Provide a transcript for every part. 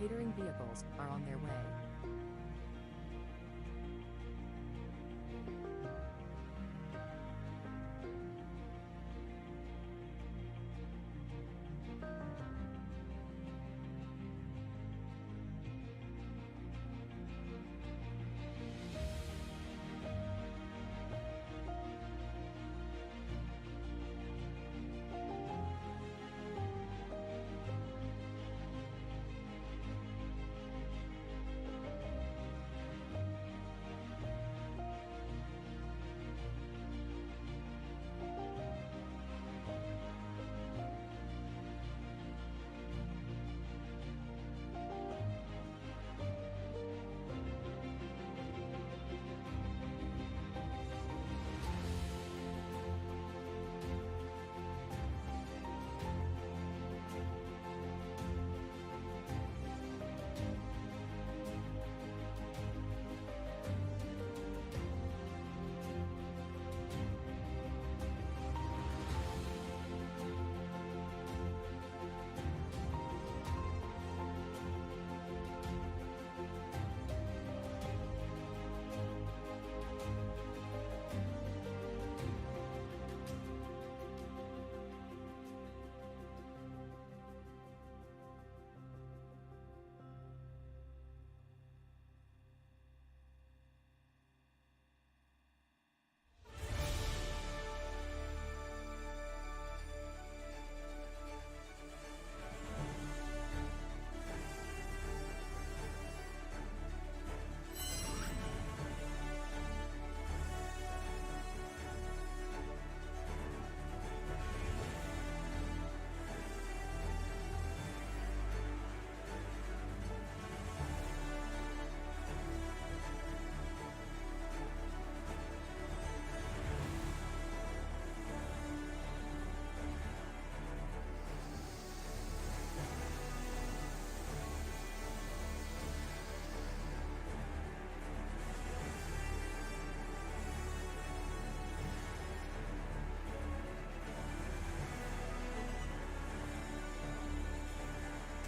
catering vehicles are on their way.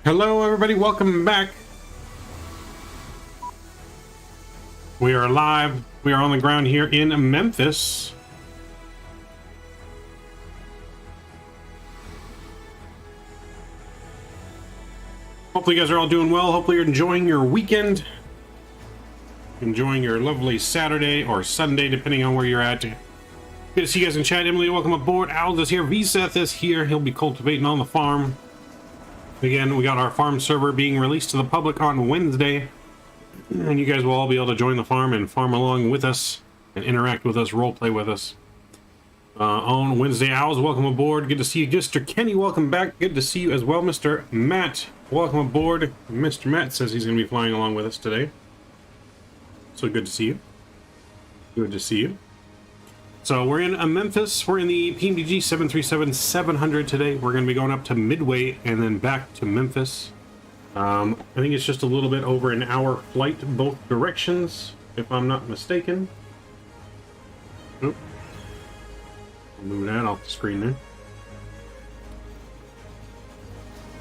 Hello everybody, welcome back. We are live. We are on the ground here in Memphis. Hopefully you guys are all doing well. Hopefully you're enjoying your weekend. Enjoying your lovely Saturday or Sunday, depending on where you're at. Good to see you guys in chat. Emily, welcome aboard. Al is here. VSeth is here. He'll be cultivating on the farm. Again, we got our farm server being released to the public on Wednesday, and you guys will all be able to join the farm and farm along with us and interact with us, roleplay with us on Wednesday. Owls, welcome aboard. Good to see you. Mr. Kenny, welcome back. Good to see you as well. Mr. Matt, welcome aboard. Mr. Matt says he's going to be flying along with us today, so good to see you. Good to see you. So we're in Memphis. We're in the PMDG 737-700 today. We're going to be going up to Midway and then back to Memphis. I think it's just a little bit over an hour flight both directions, if I'm not mistaken. Oop. I'll move that off the screen there.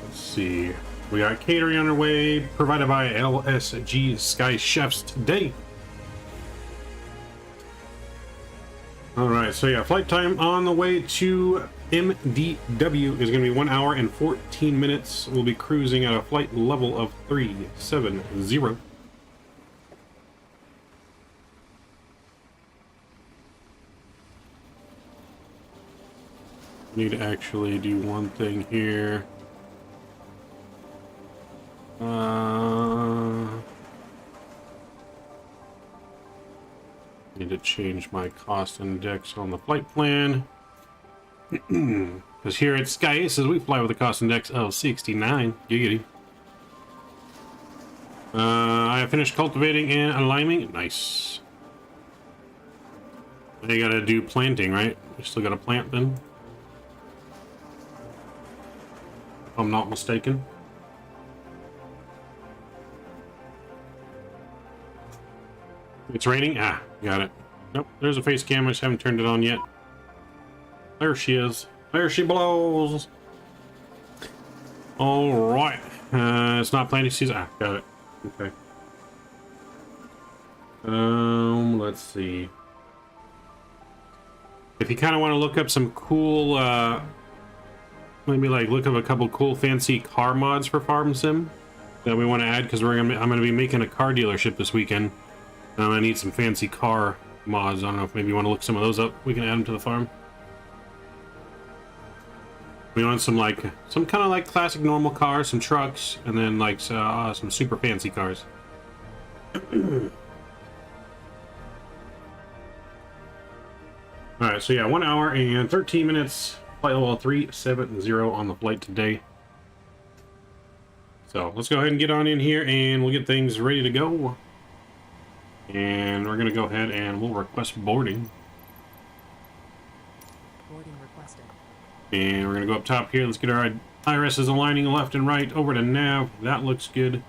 Let's see. We got catering on our way, provided by LSG Sky Chefs today. Alright, so yeah, flight time on the way to MDW is going to be 1 hour and 14 minutes. We'll be cruising at a flight level of 370. Need to actually do one thing here. Need to change my cost index on the flight plan. Because here at Sky Aces, we fly with a cost index of 69. Giggity. I have finished cultivating and aligning. Nice. You gotta do planting, right? You still gotta plant then? If I'm not mistaken. It's raining? Ah, got it. Nope, there's a face cam. I just haven't turned it on yet. There she is. There she blows. All right. It's not planting season. Ah, got it. Okay. Let's see. If you kind of want to look up some cool, maybe like look up a couple cool fancy car mods for Farm Sim that we want to add, because I'm gonna be making a car dealership this weekend. And I'm gonna need some fancy car mods. I don't know if maybe you want to look some of those up. We can add them to the farm. We want some kind of like classic normal cars, some trucks, and then like some super fancy cars. Alright, so yeah, 1 hour and 13 minutes. Flight level 370 on the flight today. So let's go ahead and get on in here and we'll get things ready to go. And we're going to go ahead and we'll request boarding. Boarding requested. And we're going to go up top here. Let's get our irises aligning left and right over to nav. That looks good.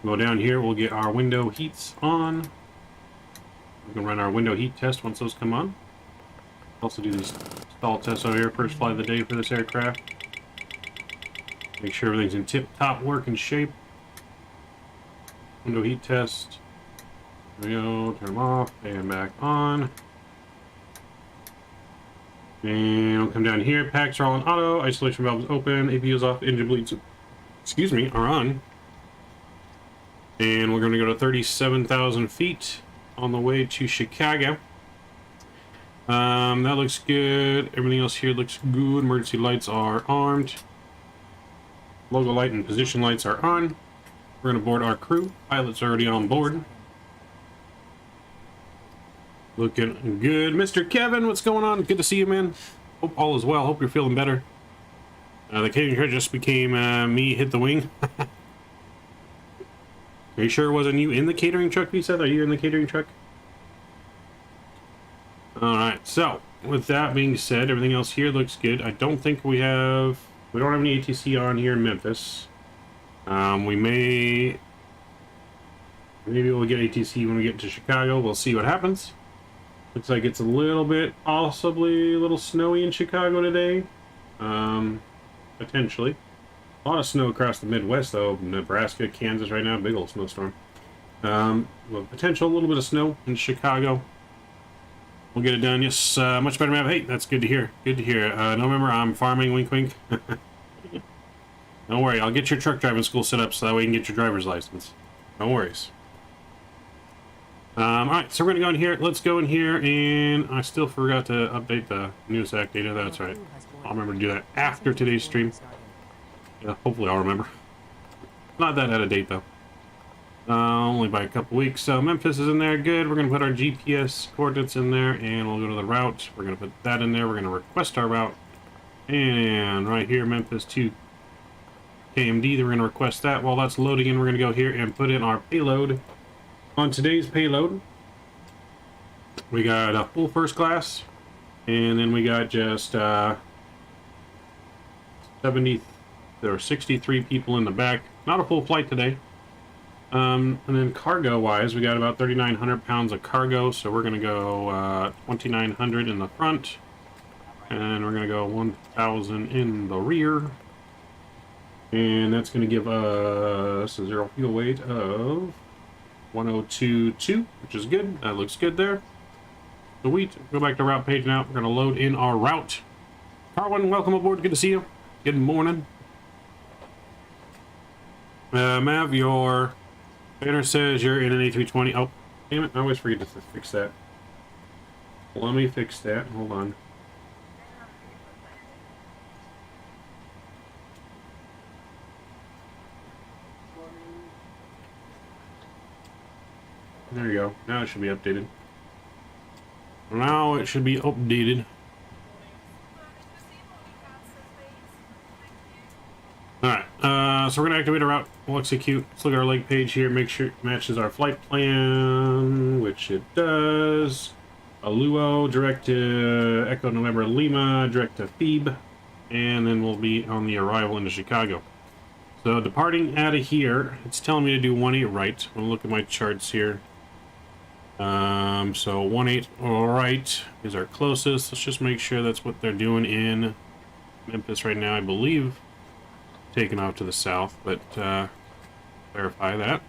Go down here. We'll get our window heats on. We can run our window heat test once those come on. Also do these stall tests over here. First flight of the day for this aircraft. Make sure everything's in tip-top working shape. Window heat test. There we go. Turn them off and back on. And we'll come down here. Packs are all on auto. Isolation valve is open. APU is off. Engine bleeds, excuse me, are on. And we're going to go to 37,000 feet on the way to Chicago. That looks good. Everything else here looks good. Emergency lights are armed. Logo light and position lights are on. We're going to board our crew. Pilot's already on board. Looking good. Mr. Kevin, what's going on? Good to see you, man. Hope all is well. Hope you're feeling better. The catering truck just became me hit the wing. Are you sure it wasn't you in the catering truck, you said? Are you in the catering truck? Alright, so with that being said, everything else here looks good. I don't think we don't have any ATC on here in Memphis. Maybe we'll get ATC when we get to Chicago. We'll see what happens. Looks like it's a little bit, possibly a little snowy in Chicago today. Potentially. A lot of snow across the Midwest, though. Nebraska, Kansas right now, big old snowstorm. Well, potential, a little bit of snow in Chicago. We'll get it done. Yes, much better map. Hey, that's good to hear. Good to hear. November, I'm farming, wink, wink. Don't worry, I'll get your truck driving school set up so that way you can get your driver's license. No worries. Alright, so we're going to go in here. Let's go in here, and I still forgot to update the news act data. That's right. I'll remember to do that after today's stream. Yeah, hopefully I'll remember. Not that out of date, though. Only by a couple weeks. So Memphis is in there. Good. We're going to put our GPS coordinates in there, and we'll go to the route. We're going to put that in there. We're going to request our route. And right here, Memphis to KMD, we're going to request that. While that's loading in, we're going to go here and put in our payload. On today's payload, we got a full first class, and then we got just 70 or 63 people in the back. Not a full flight today. And then cargo wise, we got about 3,900 pounds of cargo, so we're going to go 2,900 in the front, and we're going to go 1,000 in the rear, and that's going to give us a zero fuel weight of 1022, which is good. That looks good there. Sweet. Go back to route page now. We're going to load in our route. Carwin, welcome aboard. Good to see you. Good morning. Mav, your banner says you're in an A320. Oh, damn it. I always forget to fix that. Let me fix that. Hold on. There you go. Now it should be updated. Now it should be updated. Alright, so we're going to activate our route. We'll execute. Let's look at our link page here. Make sure it matches our flight plan, which it does. Aluo, direct to Echo November Lima, direct to Phoebe. And then we'll be on the arrival into Chicago. So departing out of here, it's telling me to do 18 right. I'm going to look at my charts here. So 18 right is our closest. Let's just make sure that's what they're doing in Memphis right now, I believe. taken off to the south, but clarify that.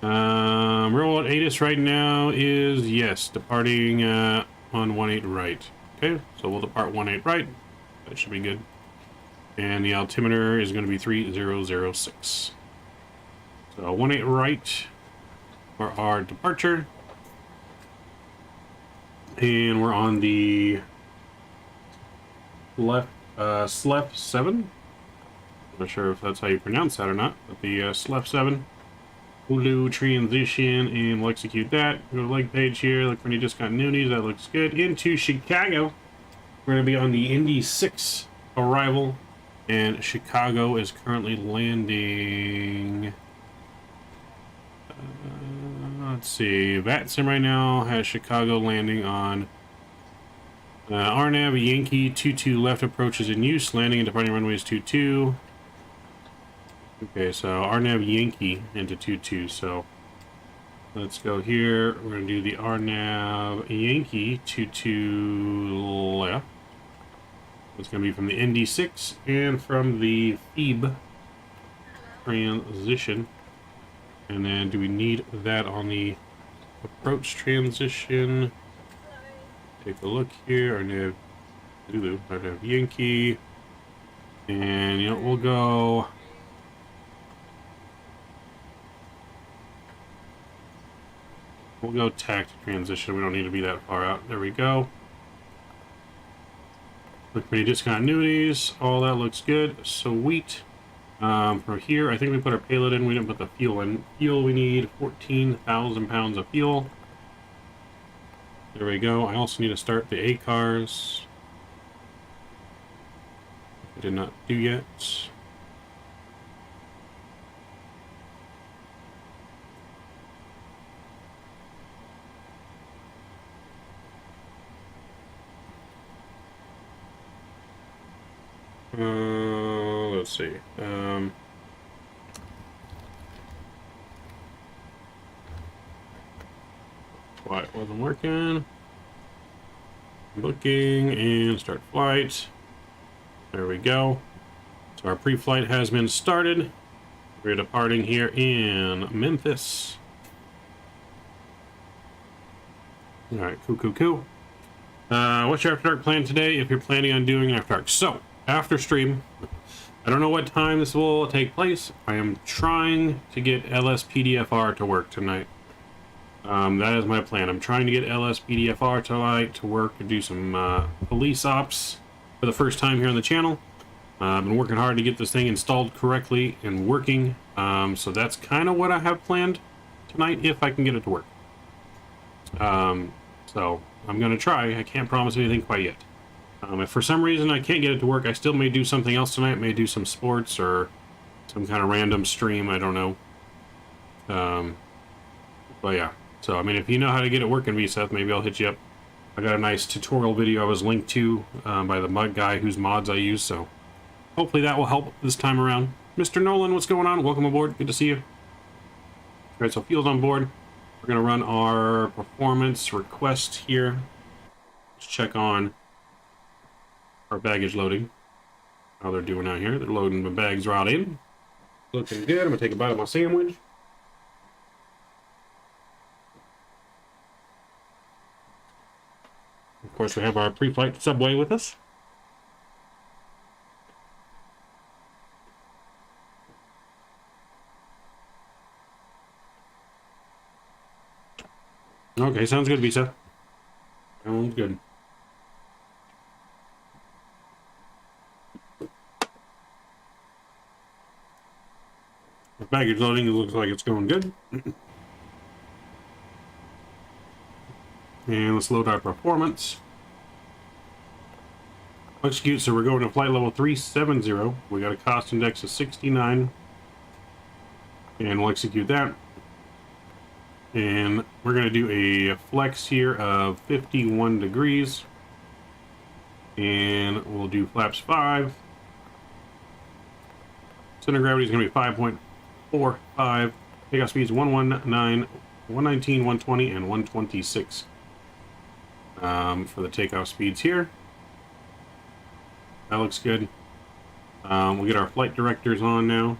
Real ATIS right now is, yes, departing on 18 right. Okay, so we'll depart 18 right. That should be good. And the altimeter is going to be 3006. So 18 right for our departure. And we're on the left SLEF 7. I'm not sure if that's how you pronounce that or not, but the SLEF 7. We'll do transition and we'll execute that. Go to leg page here, look for any discontinuities. That looks good. Into Chicago. We're going to be on the Indy 6 arrival, and Chicago is currently landing. Let's see. VATSIM right now has Chicago landing on RNAV Yankee 22 left approaches in use, landing and departing runways 22. Okay, so RNAV Yankee into 22. So let's go here. We're going to do the RNAV Yankee 22 left. It's going to be from the ND6 and from the FEB transition. And then do we need that on the approach transition? Take a look here. RNAV Yankee. And, you know, we'll go... We'll go tact transition. We don't need to be that far out. There we go. Look for any discontinuities. All that looks good. Sweet. From here, I think we put our payload in. We didn't put the fuel in. Fuel, we need 14,000 pounds of fuel. There we go. I also need to start the A cars. I did not do yet. Let's see. Why it wasn't working. Booking and start flight. There we go. So our pre-flight has been started. We're departing here in Memphis. All right, cool. What's your after dark plan today if you're planning on doing an after dark? So, after stream, I don't know what time this will take place. I am trying to get LSPDFR to work tonight. That is my plan. I'm trying to get LSPDFR tonight to work and do some police ops for the first time here on the channel. I've been working hard to get this thing installed correctly and working. So that's kind of what I have planned tonight if I can get it to work. So I'm going to try. I can't promise anything quite yet. If for some reason I can't get it to work, I still may do something else tonight. May do some sports or some kind of random stream. I don't know. But yeah. So, I mean, if you know how to get it working, Seth, maybe I'll hit you up. I got a nice tutorial video I was linked to by the mod guy whose mods I use. So hopefully that will help this time around. Mr. Nolan, what's going on? Welcome aboard. Good to see you. All right, so fuel's on board. We're going to run our performance request here. Let's check on our baggage loading. How they're doing out here. They're loading the bags right in. Looking good. I'm going to take a bite of my sandwich. Of course, we have our pre-flight subway with us. Okay, sounds good, Visa. Sounds good. The baggage loading looks like it's going good. And let's load our performance. Execute, so we're going to flight level 370. We got a cost index of 69. And we'll execute that. And we're going to do a flex here of 51 degrees. And we'll do flaps 5. Center of gravity is going to be 5.45. Takeoff speeds 119, 119, 120, and 126. For the takeoff speeds here. That looks good. We'll get our flight directors on now.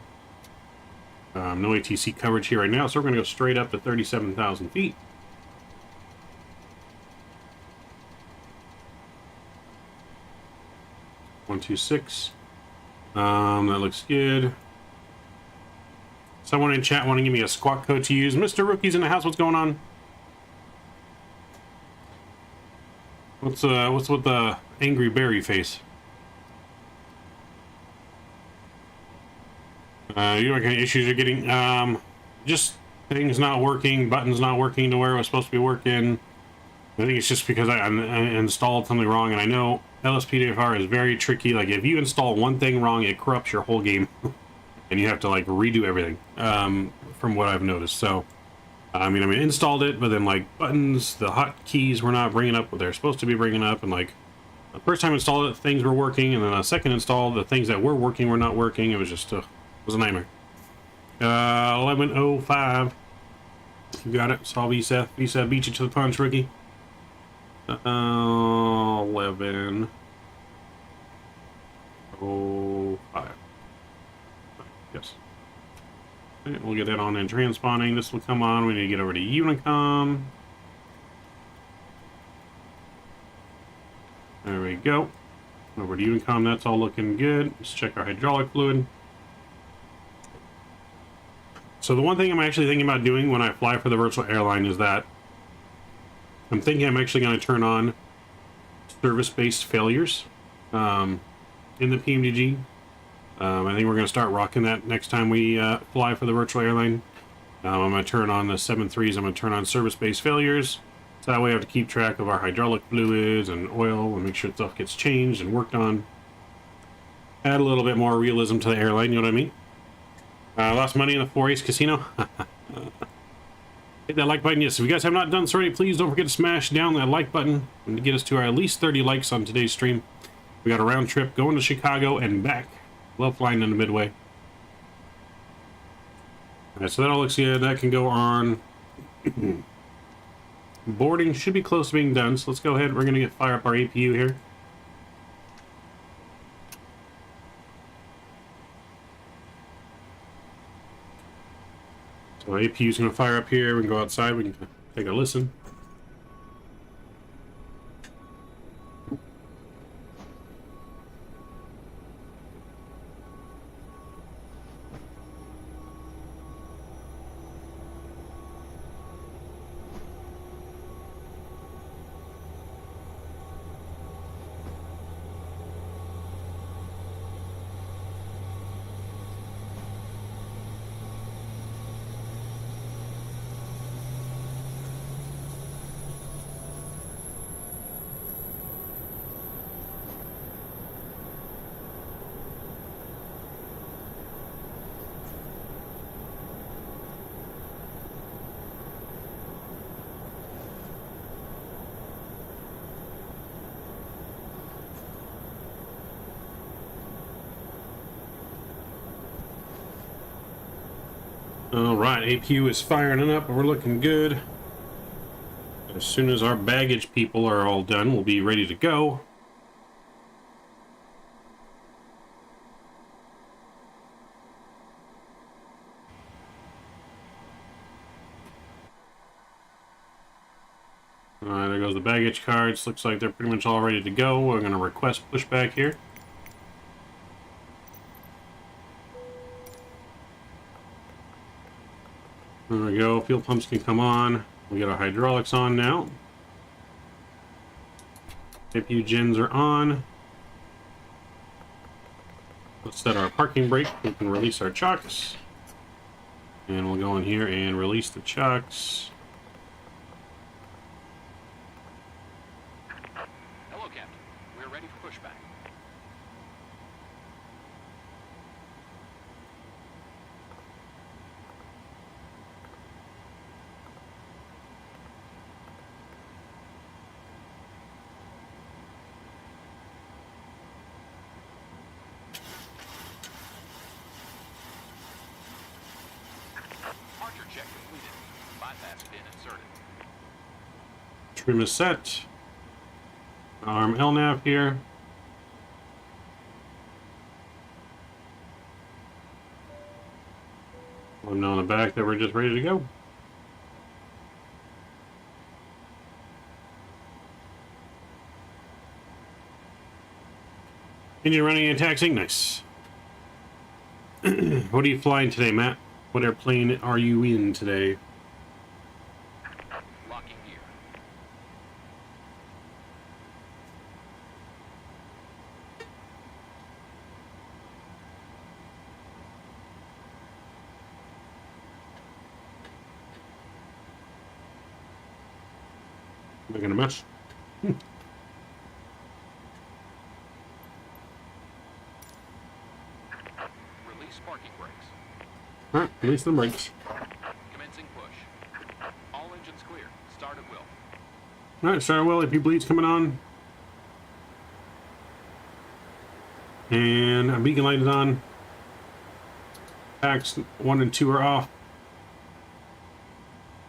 No ATC coverage here right now, so we're going to go straight up to 37,000 feet. One, two, six. That looks good. Someone in chat want to give me a squawk code to use. Mr. Rookie's in the house. What's going on? What's with the angry berry face? You know what kind of issues you're getting? Just things not working, buttons not working to where it was supposed to be working. I think it's just because I installed something wrong, and I know LSPDFR is very tricky. Like, if you install one thing wrong, it corrupts your whole game, and you have to, like, redo everything, from what I've noticed. So, I mean, installed it, but then, like, buttons, the hotkeys were not bringing up what they're supposed to be bringing up, and, like, the first time I installed it, things were working, and then a second install, the things that were working were not working. It was just, it was a nightmare. 11:05. You got it. Saw VSAT. VSAT beat you to the punch, rookie. 11:05. Yes. Okay, we'll get that on in transponding. This will come on. We need to get over to Unicom. There we go. Over to Unicom. That's all looking good. Let's check our hydraulic fluid. So the one thing I'm actually thinking about doing when I fly for the virtual airline is that I'm thinking I'm actually going to turn on service-based failures in the PMDG. I think we're going to start rocking that next time we fly for the virtual airline. I'm going to turn on the 7.3s. I'm going to turn on service-based failures. So that way I have to keep track of our hydraulic fluids and oil and make sure stuff gets changed and worked on. Add a little bit more realism to the airline, you know what I mean? Lost money in the 4 Ace Casino. Hit that like button. Yes, if you guys have not done so already, please don't forget to smash down that like button and to get us to our at least 30 likes on today's stream. We got a round trip going to Chicago and back. Love flying into Midway. Alright, so that all looks good. That can go on. Boarding should be close to being done, so let's go ahead. We're going to fire up our APU here. So APU is going to fire up here. We can go outside. We can take a listen. Alright, APU is firing up and we're looking good. As soon as our baggage people are all done, we'll be ready to go. Alright, there goes the baggage cards. Looks like they're pretty much all ready to go. We're going to request pushback here. There we go. Fuel pumps can come on. We got our hydraulics on now. APU gens are on. Let's set our parking brake. We can release our chocks. And we'll go in here and release the chocks. Hello, Captain. We're ready for pushback. Departure check completed. Bypass pin inserted. Trim is set. Arm LNAV here. One on the back that we're just ready to go. Engine running and taxiing, nice. What are you flying today, Matt? What airplane are you in today? Locking gear. Making a mess. Release parking brakes. Alright, release the brakes. Commencing push. All engines clear. Start at will. Alright, sorry, well, AP bleed's coming on. And a beacon light is on. Packs 1 and 2 are off.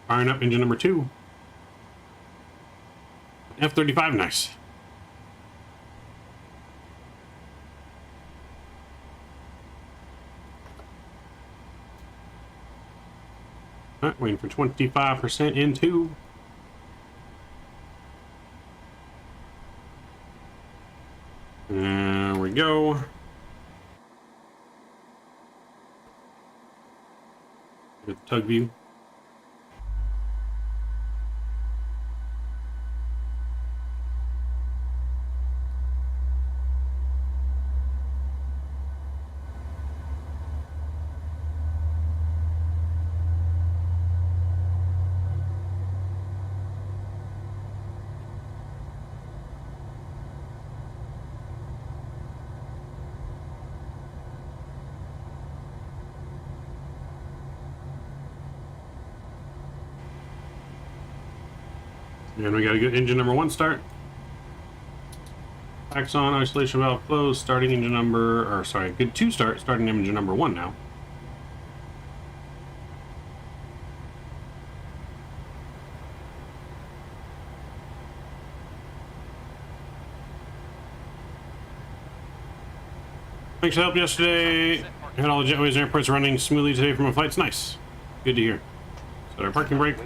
Firing up engine number 2. F-35, nice. Alright, waiting for 25% in 2. There we go. Get the tug view. And we got a good engine number 1 start. Packs on, isolation valve closed, starting engine number, or sorry, good 2 start, starting engine number 1 now. Thanks for the help yesterday. Had all the jetways and airports running smoothly today for my flights. Nice. Good to hear. Set our parking brake.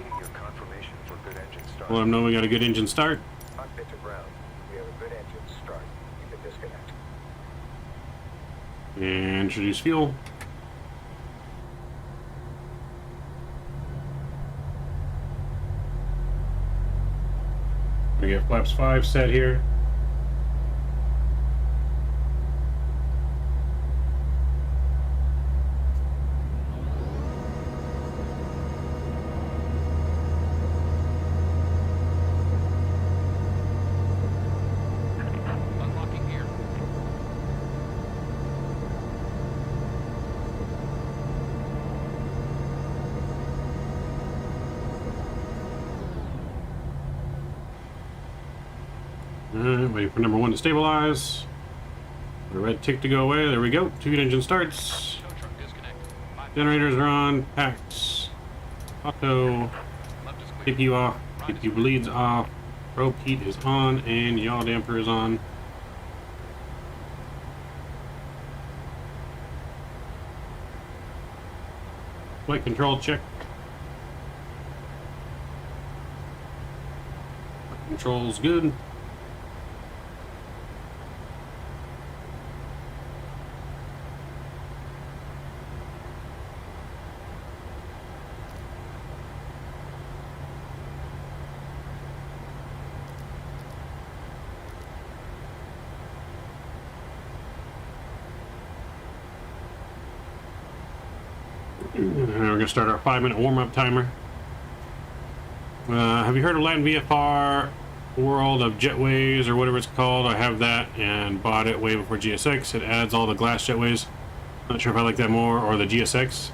Let them know we got a good engine start. Cockpit to ground. We have a good engine start. You can disconnect. And introduce fuel. We get flaps 5 set here. Unlocking gear. Waiting for number 1 to stabilize. The red tick to go away. There we go. 2 engine starts. Tow truck disconnect. 5 Generators are on. Packs. Auto. left is clear. Kick you off. Kick you bleeds off. Probe heat is on. And yaw damper is on. Flight control check. Control's good. And we're going to start our 5-minute warm-up timer. Have you heard of Latin VFR World of Jetways or whatever it's called? I have that and bought it way before GSX. It adds all the glass jetways. Not sure if I like that more or the GSX.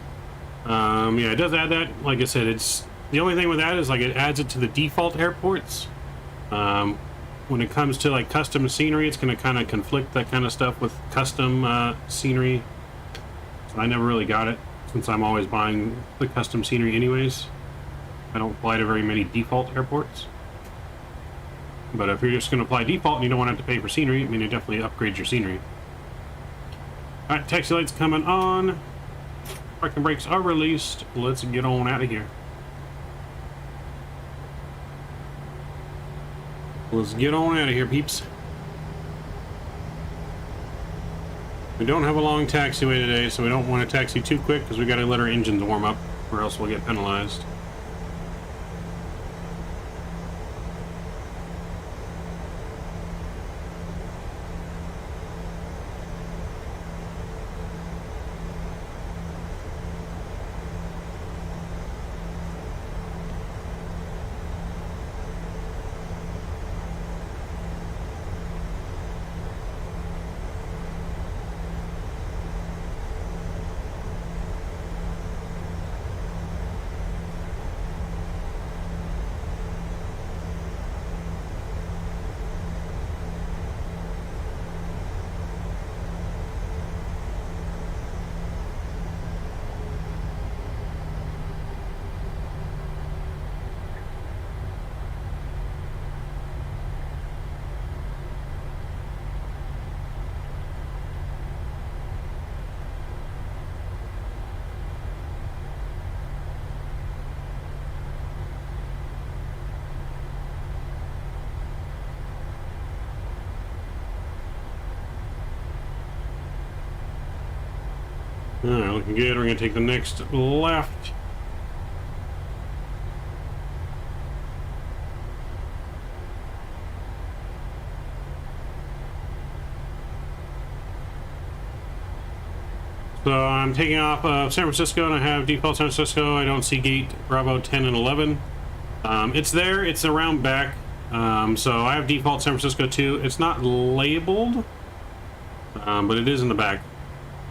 Yeah, it does add that. Like I said, it's the only thing with that is like it adds it to the default airports. When it comes to like custom scenery, it's going to kind of conflict that kind of stuff with custom scenery. So I never really got it, since I'm always buying the custom scenery anyways. I don't fly to very many default airports. But if you're just going to fly default and you don't want to have to pay for scenery, I mean, it definitely upgrades your scenery. Alright, taxi lights coming on. Parking brakes are released. Let's get on out of here. Let's get on out of here, peeps. We don't have a long taxiway today, so we don't want to taxi too quick because we got to let our engines warm up, or else we'll get penalized. Alright, looking good. We're going to take the next left. So I'm taking off of San Francisco, and I have default San Francisco. I don't see gate Bravo 10 and 11. It's there. It's around back. So I have default San Francisco too. It's not labeled, but it is in the back.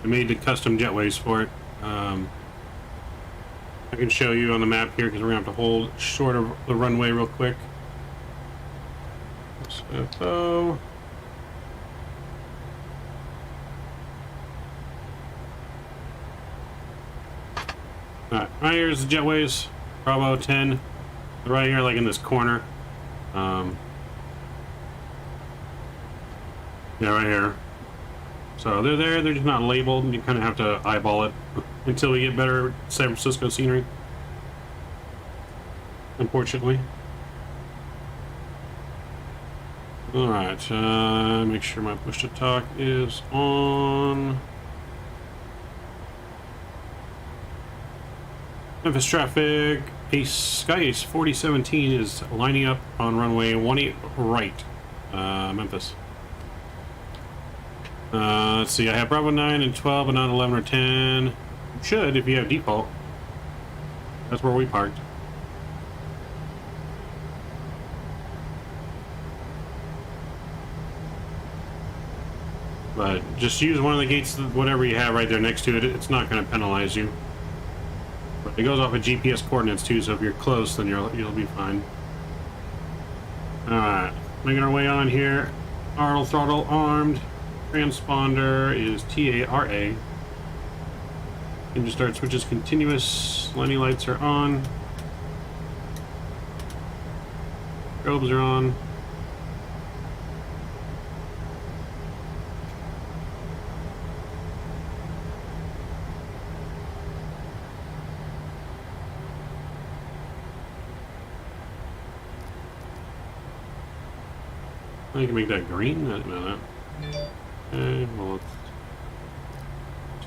I made the custom jetways for it. I can show you on the map here because we're going to have to hold short of the runway real quick. So, alright, right here's the jetways. Bravo 10. Right here, like in this corner. Yeah, right here. So they're there, they're just not labeled. You kind of have to eyeball it until we get better San Francisco scenery. Unfortunately. Alright, make sure my push to talk is on. Memphis traffic, Sky Ace 4017 is lining up on runway 18 right, Memphis. Let's see, I have Bravo 9 and 12, but not 11 or 10. You should if you have default. That's where we parked. But just use one of the gates, whatever you have right there next to it. It's not going to penalize you. But it goes off of GPS coordinates too, so if you're close, then you'll be fine. Alright, making our way on here. RL throttle armed. Transponder is TARA. Engine start switch is continuous. Landing lights are on. Strobes are on. I can make that green. I didn't know that. Okay, well, let's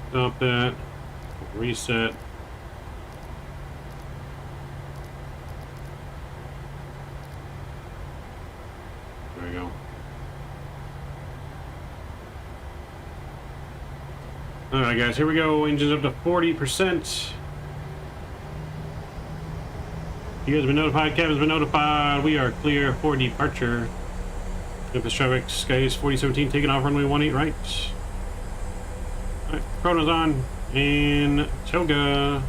stop that. Reset. There we go. Alright guys, here we go. Engines up to 40%. You guys have been notified, cabin's been notified. We are clear for departure. Memphis traffic, Sky Ace 4017 taking off runway 18 right. Alright, chrono's on. And Toga.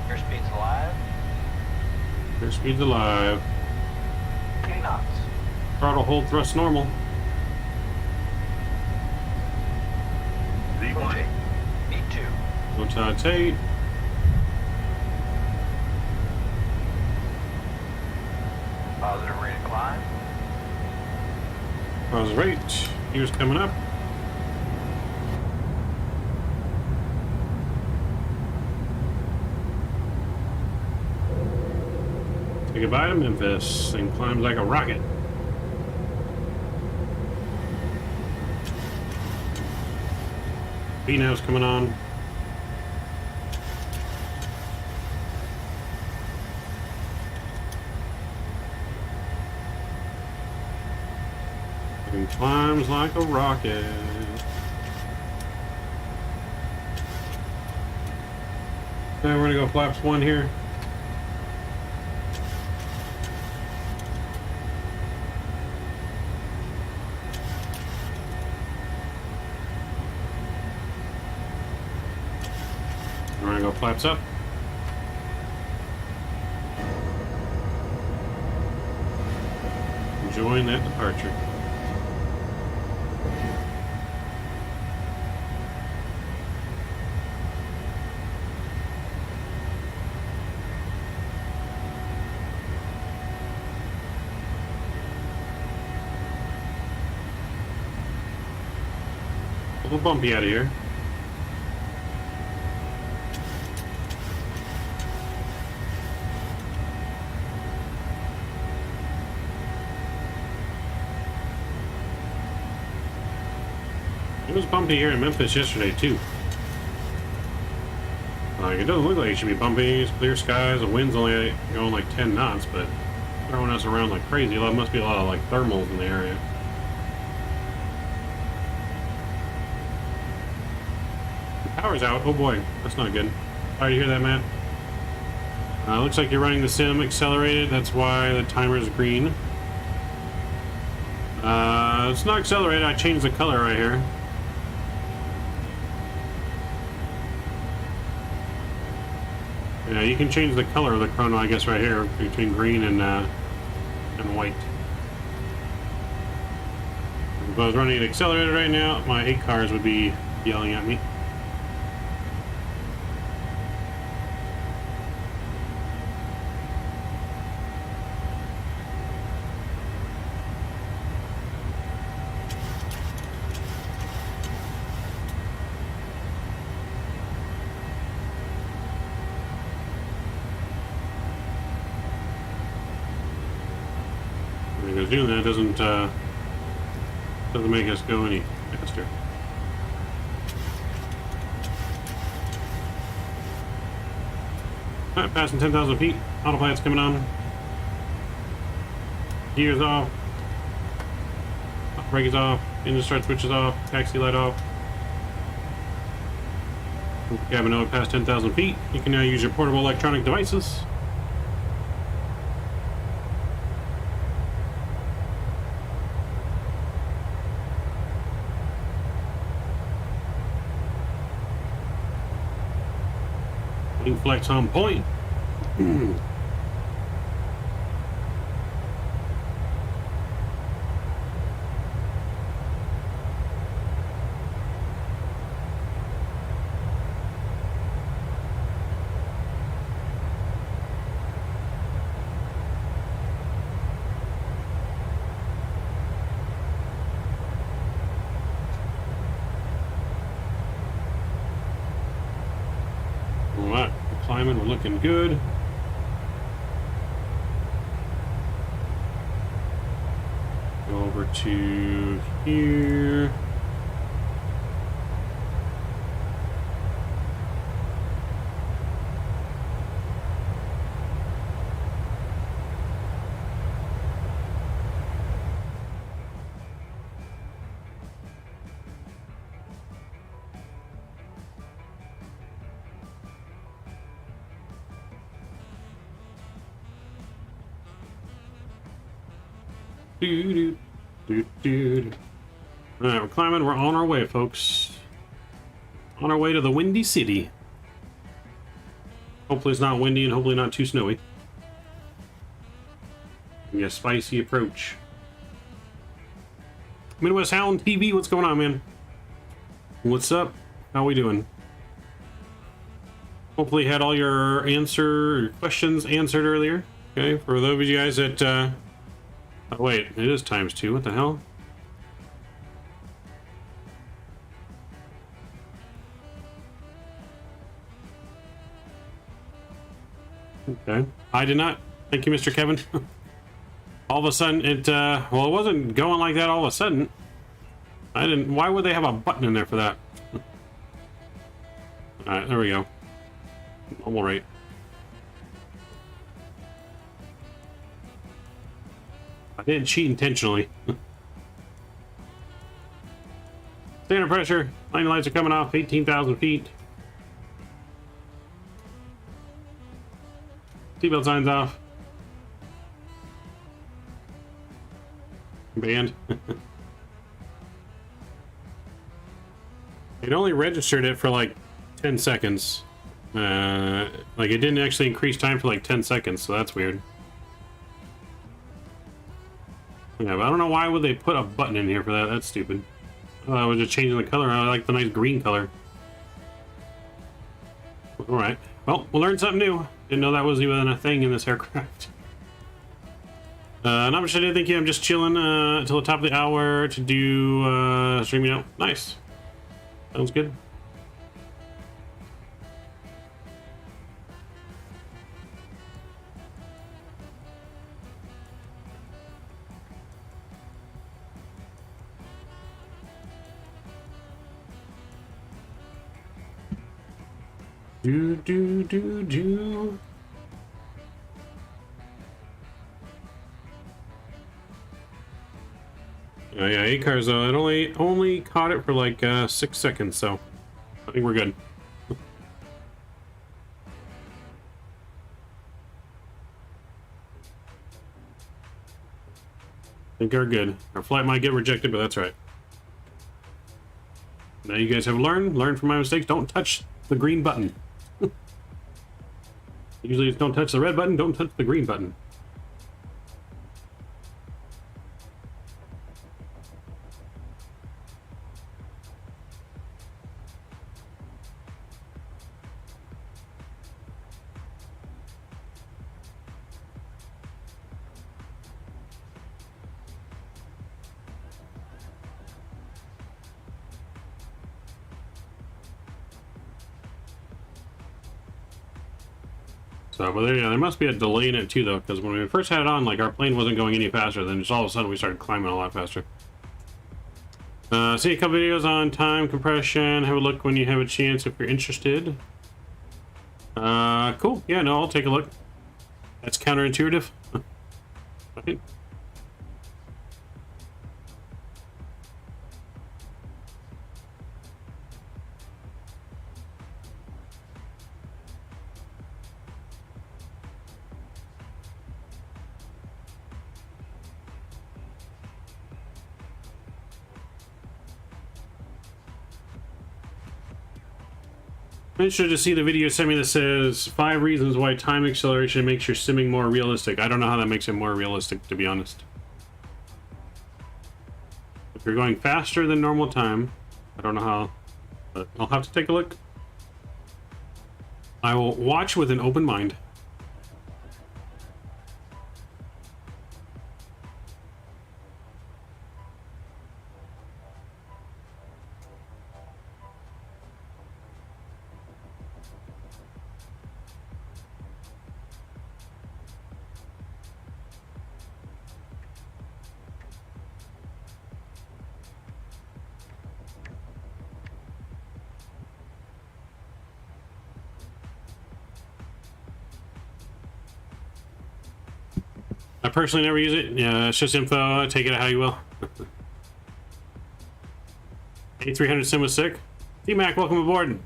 Airspeed's alive. Airspeed's alive. 3 knots. Throttle hold thrust normal. Rotate. V2. Rotate. Positive rate of climb. I was right. Here's coming up. Say goodbye to Memphis. Thing climbs like a rocket. B-nav's coming on. And climbs like a rocket. Now we're gonna go flaps 1 here. We're gonna go flaps up. Enjoying that departure. A little bumpy out of here. It was bumpy here in Memphis yesterday too. Like, it doesn't look like it should be bumpy. It's clear skies. The wind's only going like 10 knots, but throwing us around like crazy. There must be a lot of like thermals in the area. The power's out. Oh boy, that's not good. Sorry to hear that, Matt. Looks like you're running the sim accelerated. That's why the timer is green. It's not accelerated. I changed the color right here. Yeah, you can change the color of the chrono, I guess, right here between green and white. If I was running it accelerated right now, my 8 cars would be yelling at me. Because doing that doesn't make us go any faster. Alright, passing 10,000 feet. Autopilot's coming on. Gears off. Brake is off. Engine start switches off. Taxi light off. Cabin mode past 10,000 feet. You can now use your portable electronic devices. Wing flex on point. Alright, climbing, we're looking good. Go over to here. Alright, we're climbing. We're on our way, folks. On our way to the Windy City. Hopefully it's not windy and hopefully not too snowy. Yeah, spicy approach. Midwest Hound TV, what's going on, man? What's up? How we doing? Hopefully had all your questions answered earlier. Okay, for those of you guys that oh wait, it is ×2. What the hell? Okay. I did not. Thank you, Mr. Kevin. All of a sudden, well, it wasn't going like that all of a sudden. I didn't. Why would they have a button in there for that? All right, there we go. Normal rate. I didn't cheat intentionally. Standard pressure. Landing lights are coming off. 18,000 feet. Seatbelt signs off. Banned. It only registered it for like 10 seconds. Like it didn't actually increase time for like 10 seconds, so that's weird. Yeah, but I don't know why would they put a button in here for that. That's stupid. I was just changing the color. I like the nice green color. Alright. Well, we'll learn something new. Didn't know that was even a thing in this aircraft. Not much I did. Thank you. I'm just chilling until the top of the hour to do streaming out. Nice. Sounds good. Do. Oh yeah, 8 cars though. It only caught it for like 6 seconds, so I think we're good. I think we're good. Our flight might get rejected, but that's right. Now you guys have learned from my mistakes. Don't touch the green button. Usually it's don't touch the red button, don't touch the green button. So, but there must be a delay in it too, though, because when we first had it on, like, our plane wasn't going any faster, then just all of a sudden we started climbing a lot faster. See a couple videos on time compression. Have a look when you have a chance if you're interested. Cool. Yeah, no, I'll take a look. That's counterintuitive. Right. I'm interested to see the video sent me that says 5 reasons why time acceleration makes your simming more realistic. I don't know how that makes it more realistic, to be honest. If you're going faster than normal time, I don't know how, but I'll have to take a look. I will watch with an open mind. I personally never use it. Yeah, it's just info. Take it how you will. A300 sim was sick. T-Mac, welcome aboard.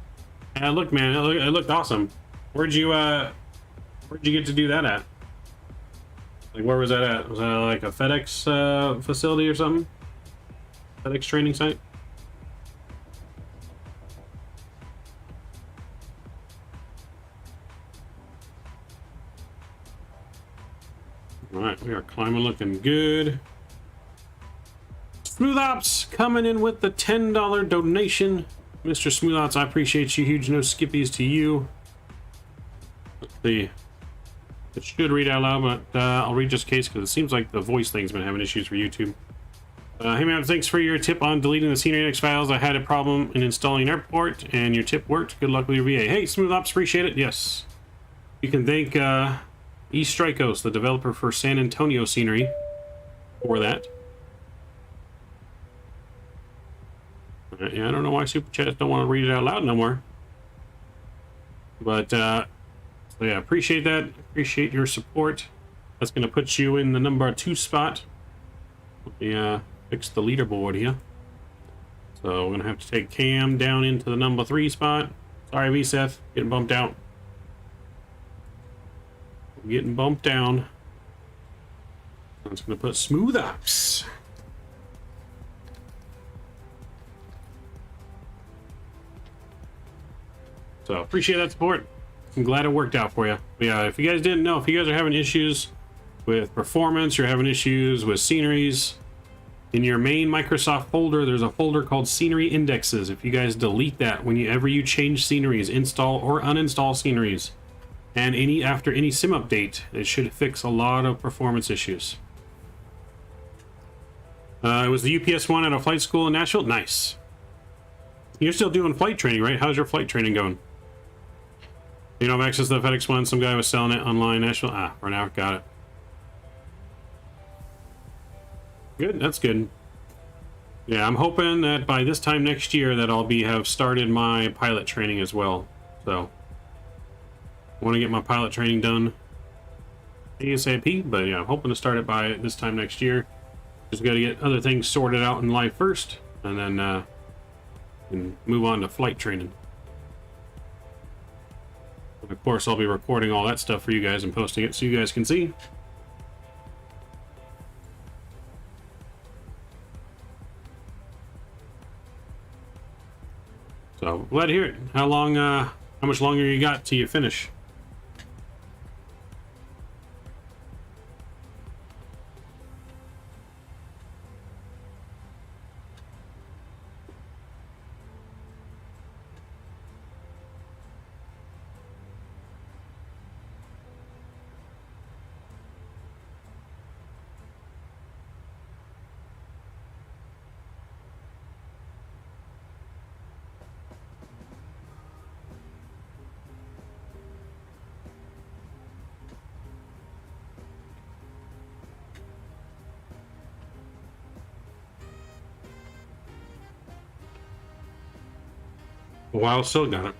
Look, man, it looked awesome. Where'd you get to do that at? Like, where was that at? Was that like a FedEx facility or something? FedEx training site? Alright, we are climbing, looking good. Smooth Ops coming in with the $10 donation. Mr. Smooth Ops, I appreciate you. Huge no skippies to you. Let's see. It should read out loud, but I'll read just in case because it seems like the voice thing's been having issues for YouTube. Hey man, thanks for your tip on deleting the Scenery Index files. I had a problem in installing an airport, and your tip worked. Good luck with your VA. Hey, Smooth Ops, appreciate it. Yes. You can thank Strikos, the developer for San Antonio scenery, for that. Yeah, I don't know why Super Chats don't want to read it out loud no more. But, so yeah, appreciate that. Appreciate your support. That's going to put you in the number 2 spot. Let me fix the leaderboard here. So we're going to have to take Cam down into the number 3 spot. Sorry, VSeth, getting bumped out. Getting bumped down. That's going to put Smooth Ops. So appreciate that support. I'm glad it worked out for you. But yeah, if you guys didn't know, if you guys are having issues with performance, you're having issues with sceneries, in your main Microsoft folder, there's a folder called Scenery Indexes. If you guys delete that whenever you change sceneries, install or uninstall sceneries, and after any sim update, it should fix a lot of performance issues. It was the UPS one at a flight school in Nashville. Nice. You're still doing flight training, right? How's your flight training going? You know, access to the FedEx one. Some guy was selling it online. Nashville. Ah, for now, got it. Good. That's good. Yeah, I'm hoping that by this time next year that I'll have started my pilot training as well. So, I want to get my pilot training done ASAP. But yeah, I'm hoping to start it by this time next year. Just got to get other things sorted out in life first, and then and move on to flight training. And of course, I'll be recording all that stuff for you guys and posting it so you guys can see. So glad to hear it. How much longer you got till you finish? Well, still got it.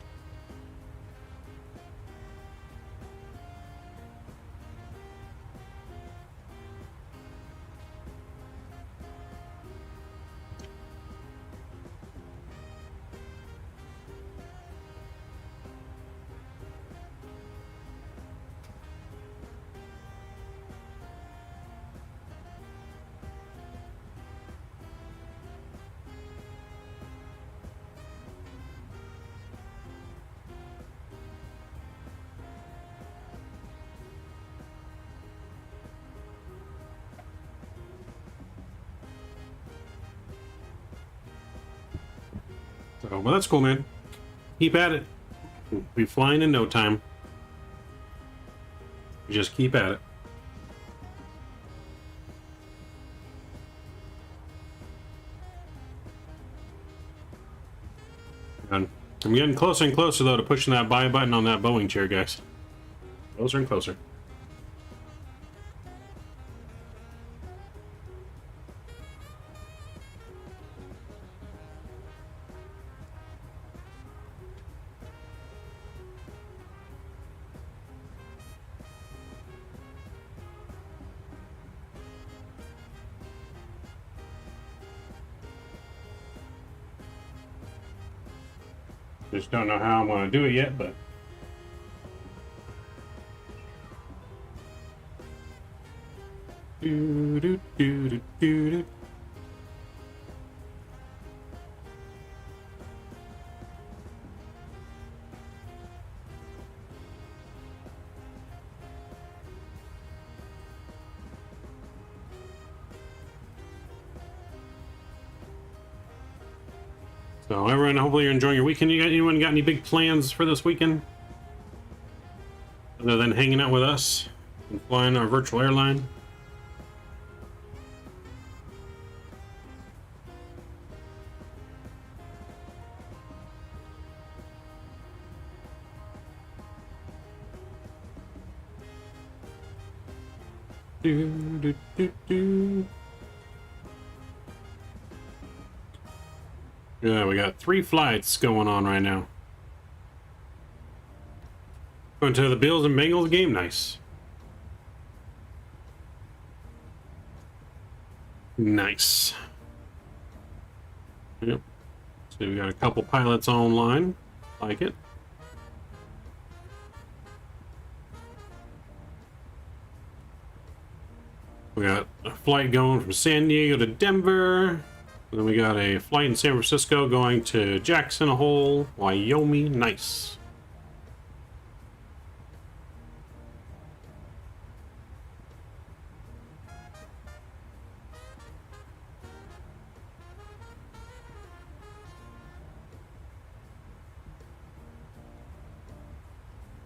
So, well, that's cool, man. Keep at it. We'll be flying in no time. Just keep at it. And I'm getting closer and closer, though, to pushing that buy button on that Boeing chair, guys. Closer and closer. Just don't know how I'm going to do it yet, but do, do, do, do, do, do. So everyone, hopefully you're enjoying your weekend. Anyone got any big plans for this weekend? Other than hanging out with us and flying our virtual airline? Do, do, do, do. Yeah, we got 3 flights going on right now. Going to the Bills and Bengals game. Nice. Nice. Yep. So we got a couple pilots online. Like it. We got a flight going from San Diego to Denver. And then we got a flight in San Francisco going to Jackson Hole, Wyoming. Nice.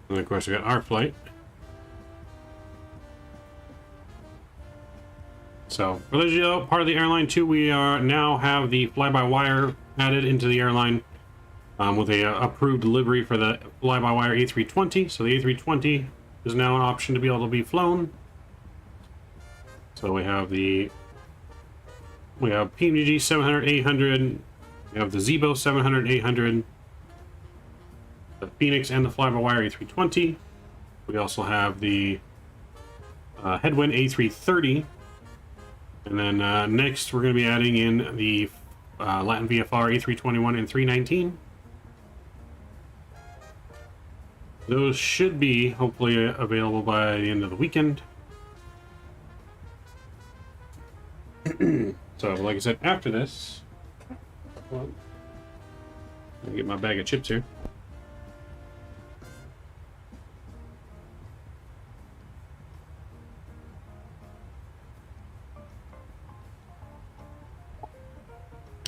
And of course we got our flight. So, for those of you who know, part of the airline too, we are now have the fly-by-wire added into the airline with a approved delivery for the fly-by-wire A320. So the A320 is now an option to be able to be flown. So we have PMDG 700-800, we have the Zebo 700-800, the Phoenix and the fly-by-wire A320. We also have the Headwind A330. And then next, we're going to be adding in the Latin VFR A321 and 319. Those should be hopefully available by the end of the weekend. So, like I said, after this, well, let me get my bag of chips here.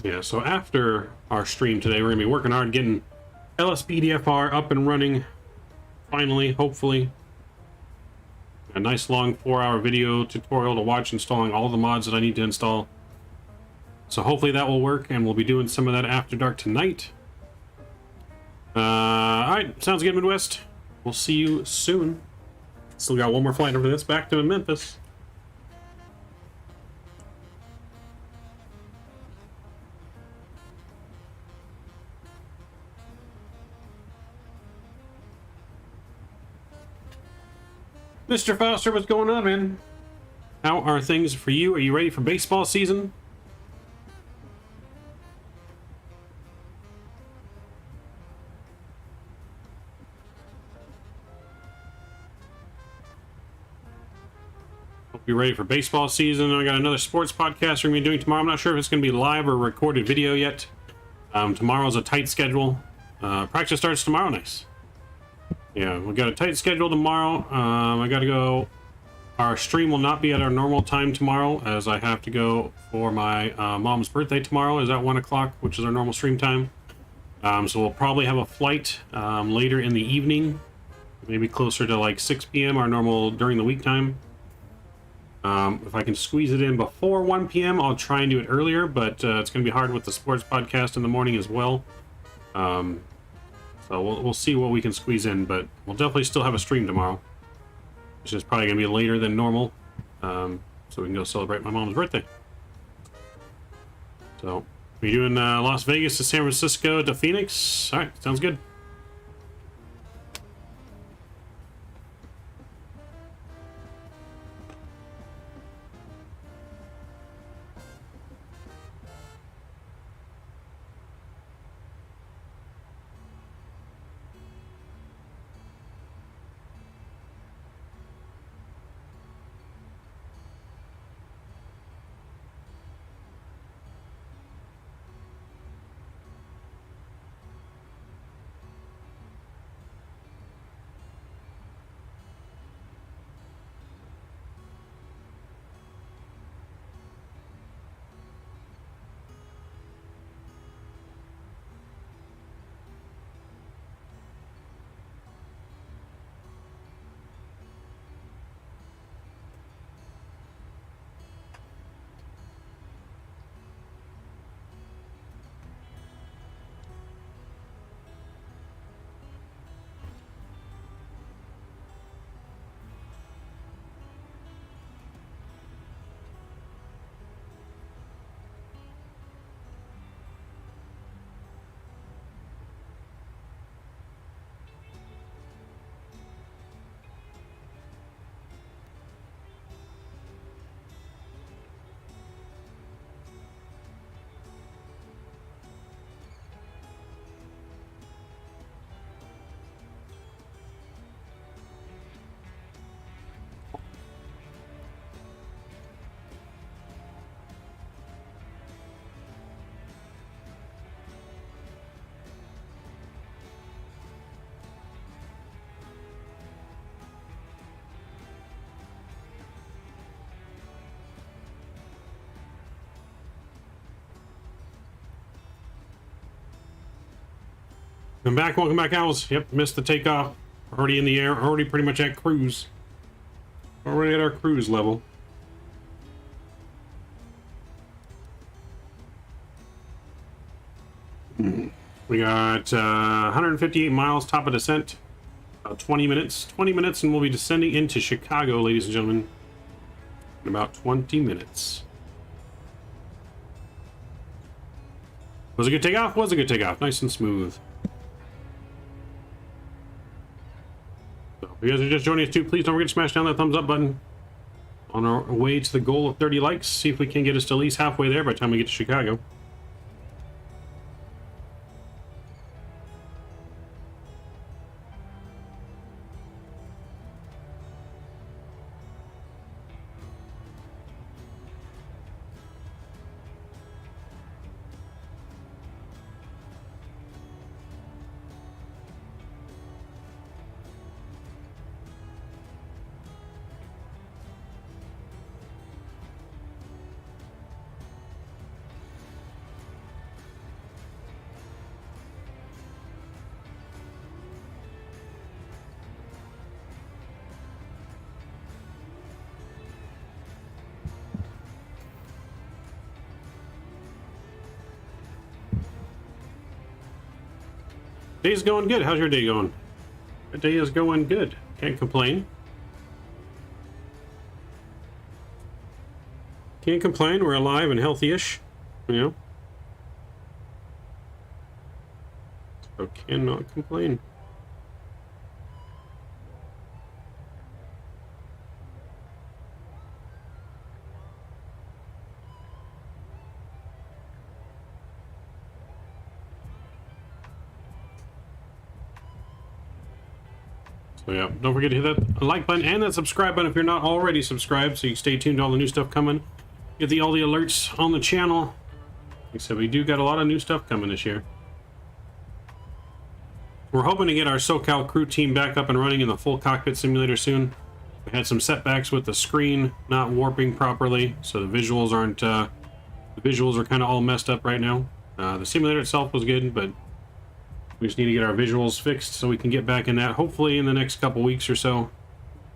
Yeah, so after our stream today, we're going to be working hard getting LSPDFR up and running. Finally, hopefully. A nice long 4-hour video tutorial to watch installing all the mods that I need to install. So hopefully that will work, and we'll be doing some of that after dark tonight. Alright, sounds good, Midwest. We'll see you soon. Still got one more flight over this back to Memphis. Mr. Foster, what's going on, man? How are things for you? Are you ready for baseball season? Hope you're ready for baseball season. I got another sports podcast we're going to be doing tomorrow. I'm not sure if it's going to be live or recorded video yet. Tomorrow's a tight schedule. Practice starts tomorrow. Nice. Yeah, we got a tight schedule tomorrow. I gotta go. Our stream will not be at our normal time tomorrow, as I have to go for my mom's birthday tomorrow. Is at 1 o'clock, which is our normal stream time. So we'll probably have a flight later in the evening, maybe closer to like 6 p.m. our normal during the week time. If I can squeeze it in before 1 p.m., I'll try and do it earlier, but it's gonna be hard with the sports podcast in the morning as well. So we'll see what we can squeeze in, but we'll definitely still have a stream tomorrow. It's just probably going to be later than normal, so we can go celebrate my mom's birthday. So, we're doing Las Vegas to San Francisco to Phoenix. Alright, sounds good. I'm back. Welcome back, Owls. Yep, missed the takeoff. Already in the air. Already pretty much at cruise. Already at our cruise level. We got 158 miles, top of descent. About 20 minutes. 20 minutes, and we'll be descending into Chicago, ladies and gentlemen. In about 20 minutes. Was a good takeoff? Was a good takeoff. Nice and smooth. So, if you guys are just joining us too, please don't forget to smash down that thumbs up button. On our way to the goal of 30 likes. See if we can get us to at least halfway there by the time we get to Chicago. Day's going good. How's your day going? My day is going good. Can't complain. Can't complain. We're alive and healthy-ish, you know. So cannot complain. So yeah, don't forget to hit that like button and that subscribe button if you're not already subscribed, so you can stay tuned to all the new stuff coming. Get all the alerts on the channel. Like I said, we do got a lot of new stuff coming this year. We're hoping to get our SoCal crew team back up and running in the full cockpit simulator soon. We had some setbacks with the screen not warping properly, so the visuals aren't. The visuals are kind of all messed up right now. The simulator itself was good, but we just need to get our visuals fixed so we can get back in that, hopefully in the next couple weeks or so.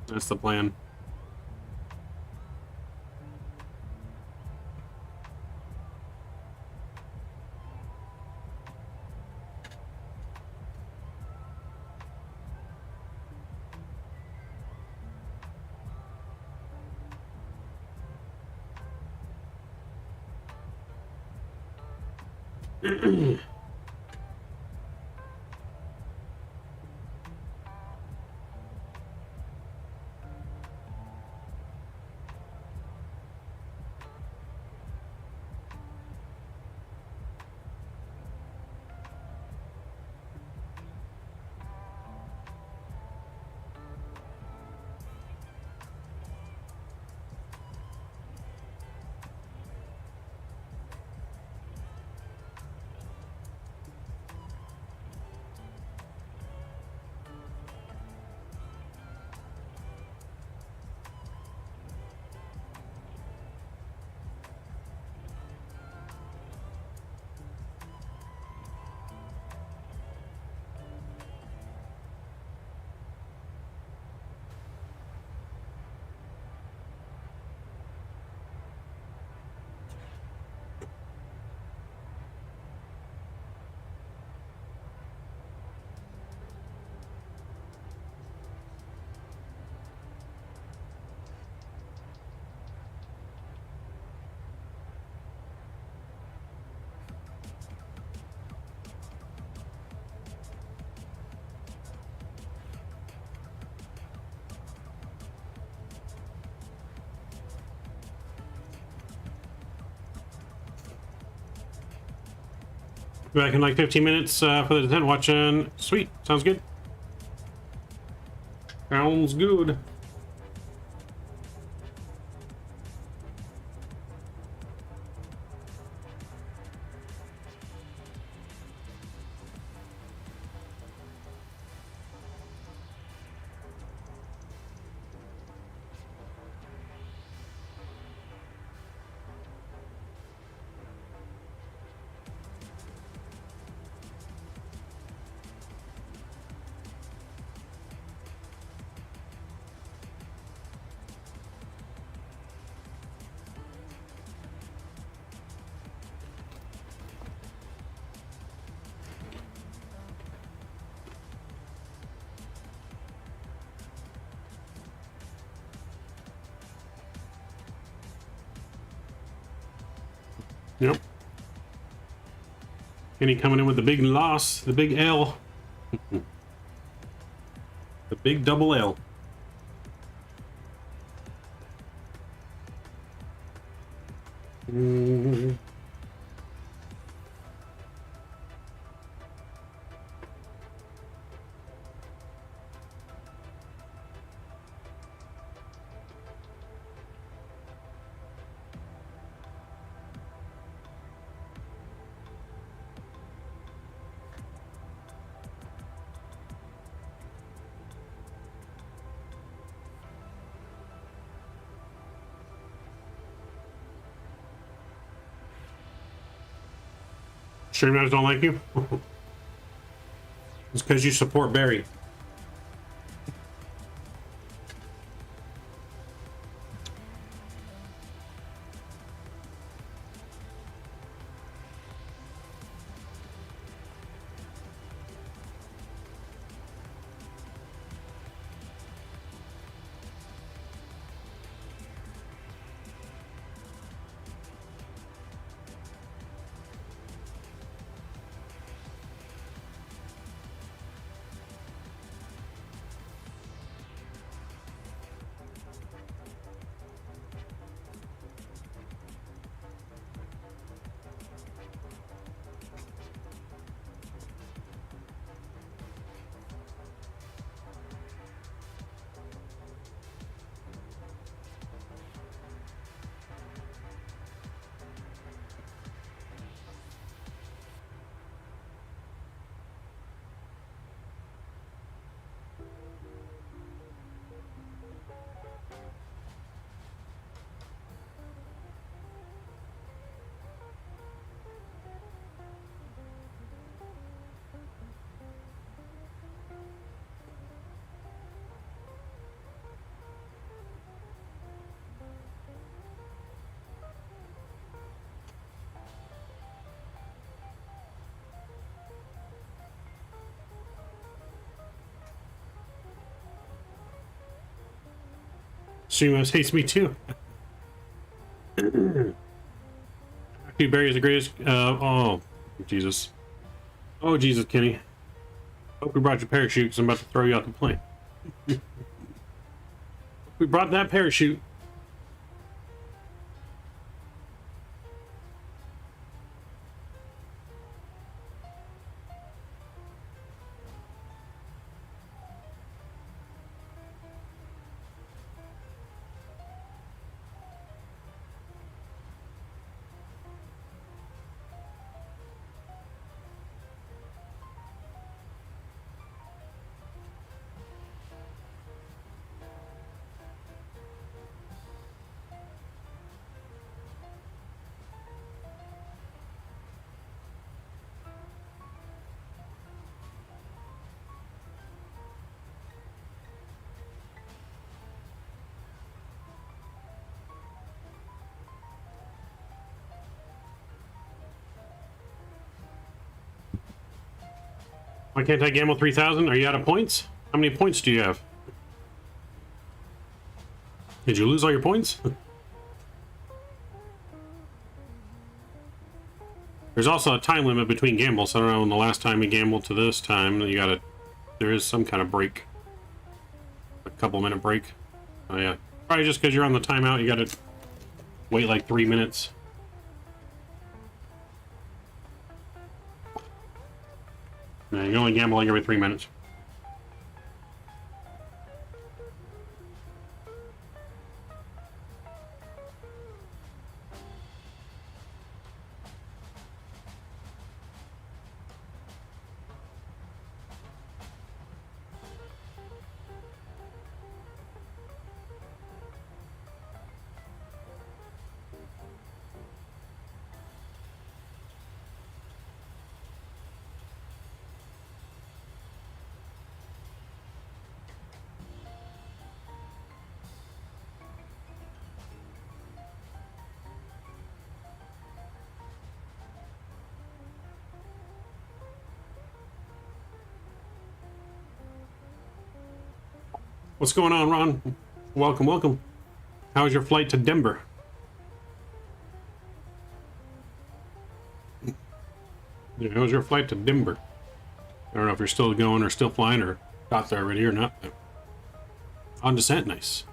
That's the plan. Back in like 15 minutes for the descent watching. Sweet. Sounds good. Sounds good. Yep. Kenny coming in with the big loss, the big L. The big double L. Streamers don't like you? It's because you support Barry. Streamers hates me too. Actually, Barry is the greatest. Oh, Jesus. Oh, Jesus, Kenny. Hope we brought your parachute because I'm about to throw you out the plane. We brought that parachute. Why can't I gamble 3,000? Are you out of points? How many points do you have? Did you lose all your points? There's also a time limit between gambles. I don't know when the last time you gambled to this time. You gotta. There is some kind of break. A couple minute break. Oh yeah. Probably just because you're on the timeout, you gotta wait like 3 minutes. Yeah, you can only gamble like every 3 minutes. What's going on, Ron? Welcome, welcome. How was your flight to Denver? Yeah, how was your flight to Denver? I don't know if you're still going or still flying or got there already or not. But on descent, nice.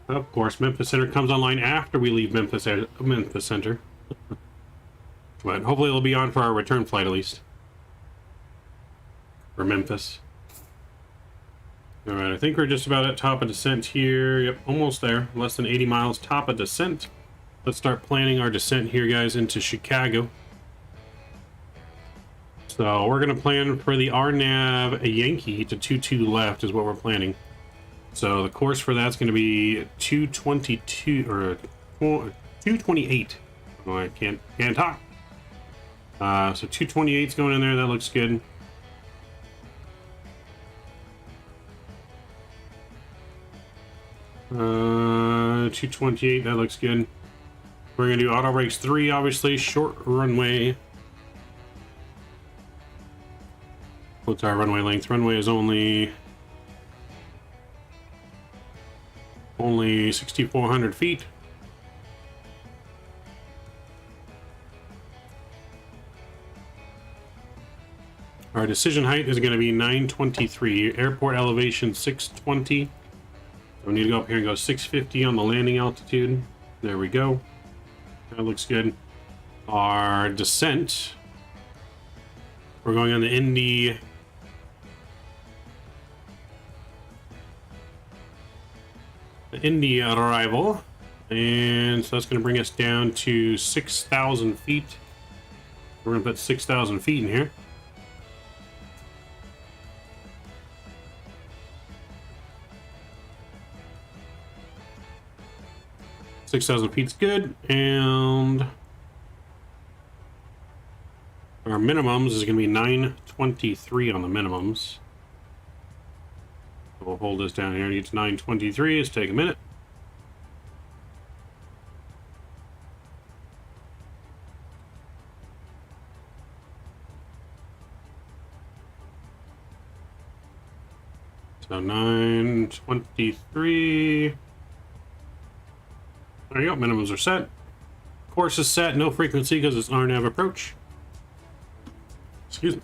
Of course, Memphis Center comes online after we leave Memphis Center. But hopefully it'll be on for our return flight at least. For Memphis. Alright, I think we're just about at top of descent here. Yep, almost there. Less than 80 miles top of descent. Let's start planning our descent here, guys, into Chicago. So we're going to plan for the RNAV a Yankee to 22 left is what we're planning. So the course for that's going to be 222 or 228. Oh, I can't talk. So 228 is going in there. That looks good. Uh, 228. That looks good. We're going to do auto brakes 3, obviously. Short runway. What's our runway length? Runway is only 6,400 feet. Our decision height is going to be 923. Airport elevation 620. We need to go up here and go 650 on the landing altitude. There we go. That looks good. Our descent. We're going on the Indy. The Indy arrival. And so that's going to bring us down to 6,000 feet. We're going to put 6,000 feet in here. $6,000 good, and our minimums is going to be 923 on the minimums. We'll hold this down here. It's 923. Let's take a minute. So 923. There you go, minimums are set. Course is set, no frequency because it's RNAV approach. Excuse me.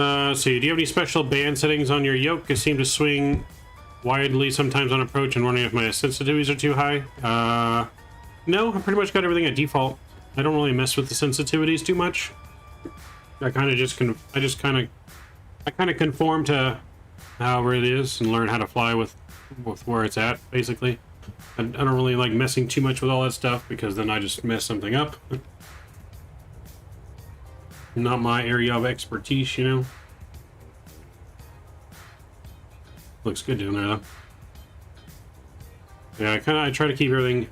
Let's see. Do you have any special band settings on your yoke? I seem to swing widely sometimes on approach and wondering if my sensitivities are too high. No, I pretty much got everything at default. I don't really mess with the sensitivities too much. I kind of just kind of conform to however it is and learn how to fly with where it's at, basically. I don't really like messing too much with all that stuff because then I just mess something up. Not my area of expertise, you know. Looks good down there though. Yeah, I try to keep everything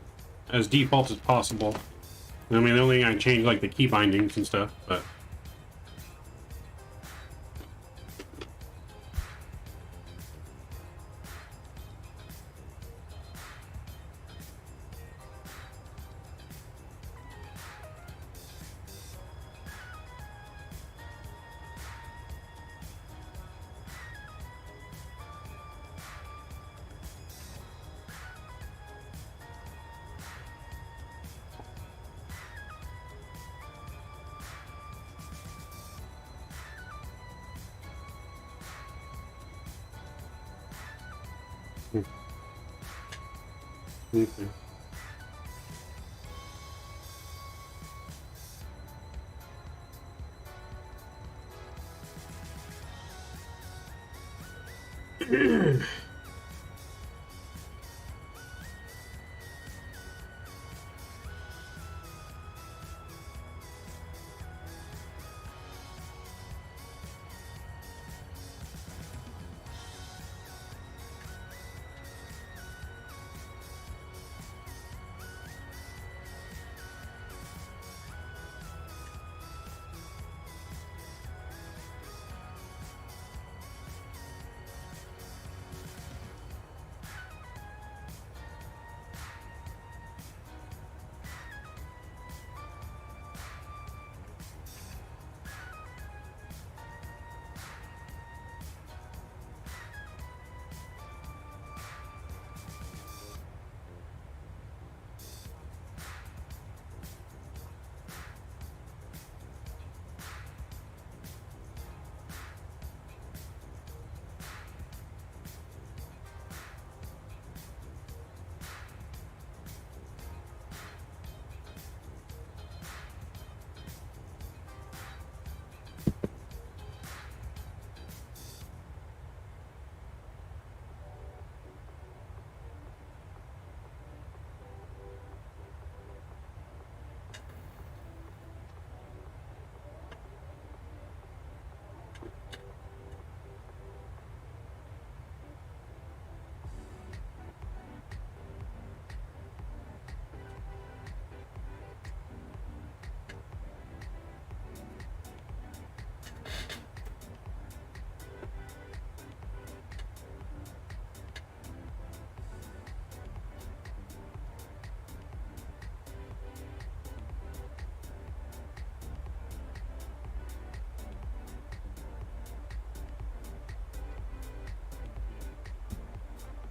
as default as possible. I mean, the only thing I change like the key bindings and stuff, but okay.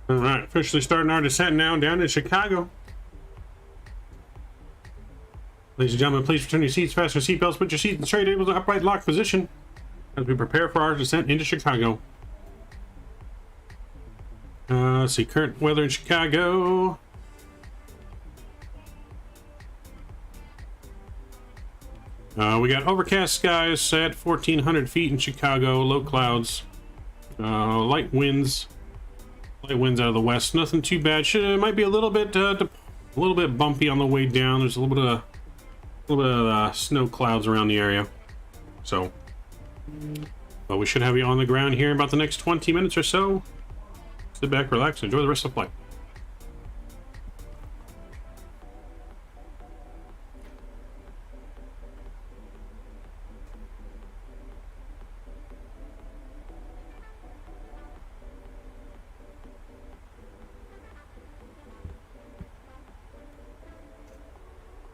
All right, officially starting our descent now down to Chicago. Ladies and gentlemen, please return your seats, fasten your seatbelts, put your seats in straight, able to upright lock position as we prepare for our descent into Chicago. Let's see, current weather in Chicago. We got overcast skies at 1,400 feet in Chicago, low clouds, light winds. Light winds out of the west. Nothing too bad. Might be a little bit bumpy on the way down. There's a little bit of snow clouds around the area. So, but we should have you on the ground here in about the next 20 minutes or so. Sit back, relax, and enjoy the rest of the flight.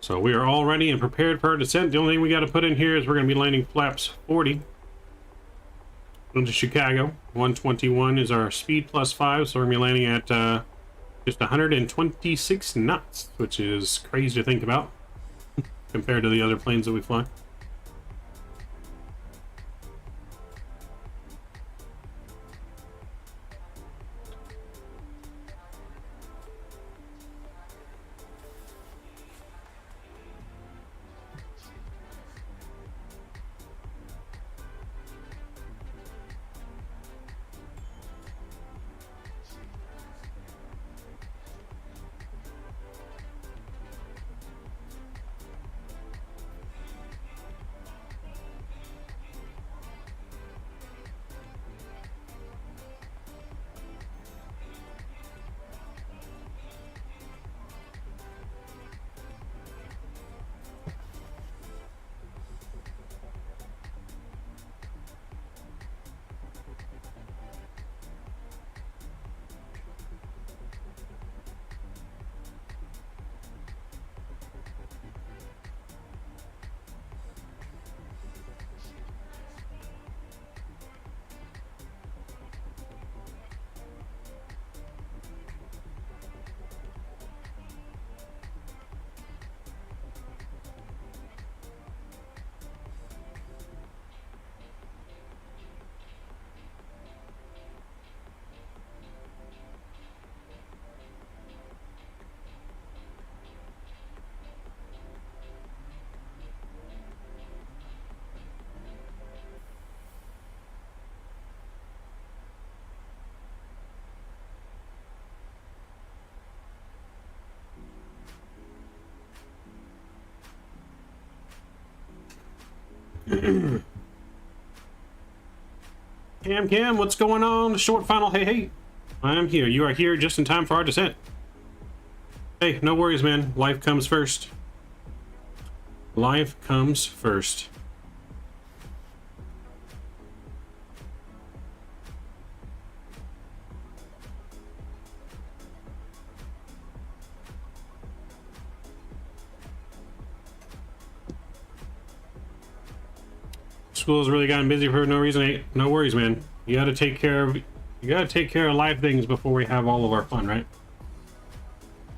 So we are all ready and prepared for our descent. The only thing we got to put in here is we're going to be landing flaps 40 into Chicago. 121 is our speed plus 5, so we're going to be landing at just 126 knots, which is crazy to think about compared to the other planes that we fly. Cam, what's going on? Short final, hey. I am here. You are here just in time for our descent. Hey, no worries, man. Life comes first. Life comes first. School's really gotten busy for no reason. Hey, no worries, man. You gotta take care of life things before we have all of our fun, right?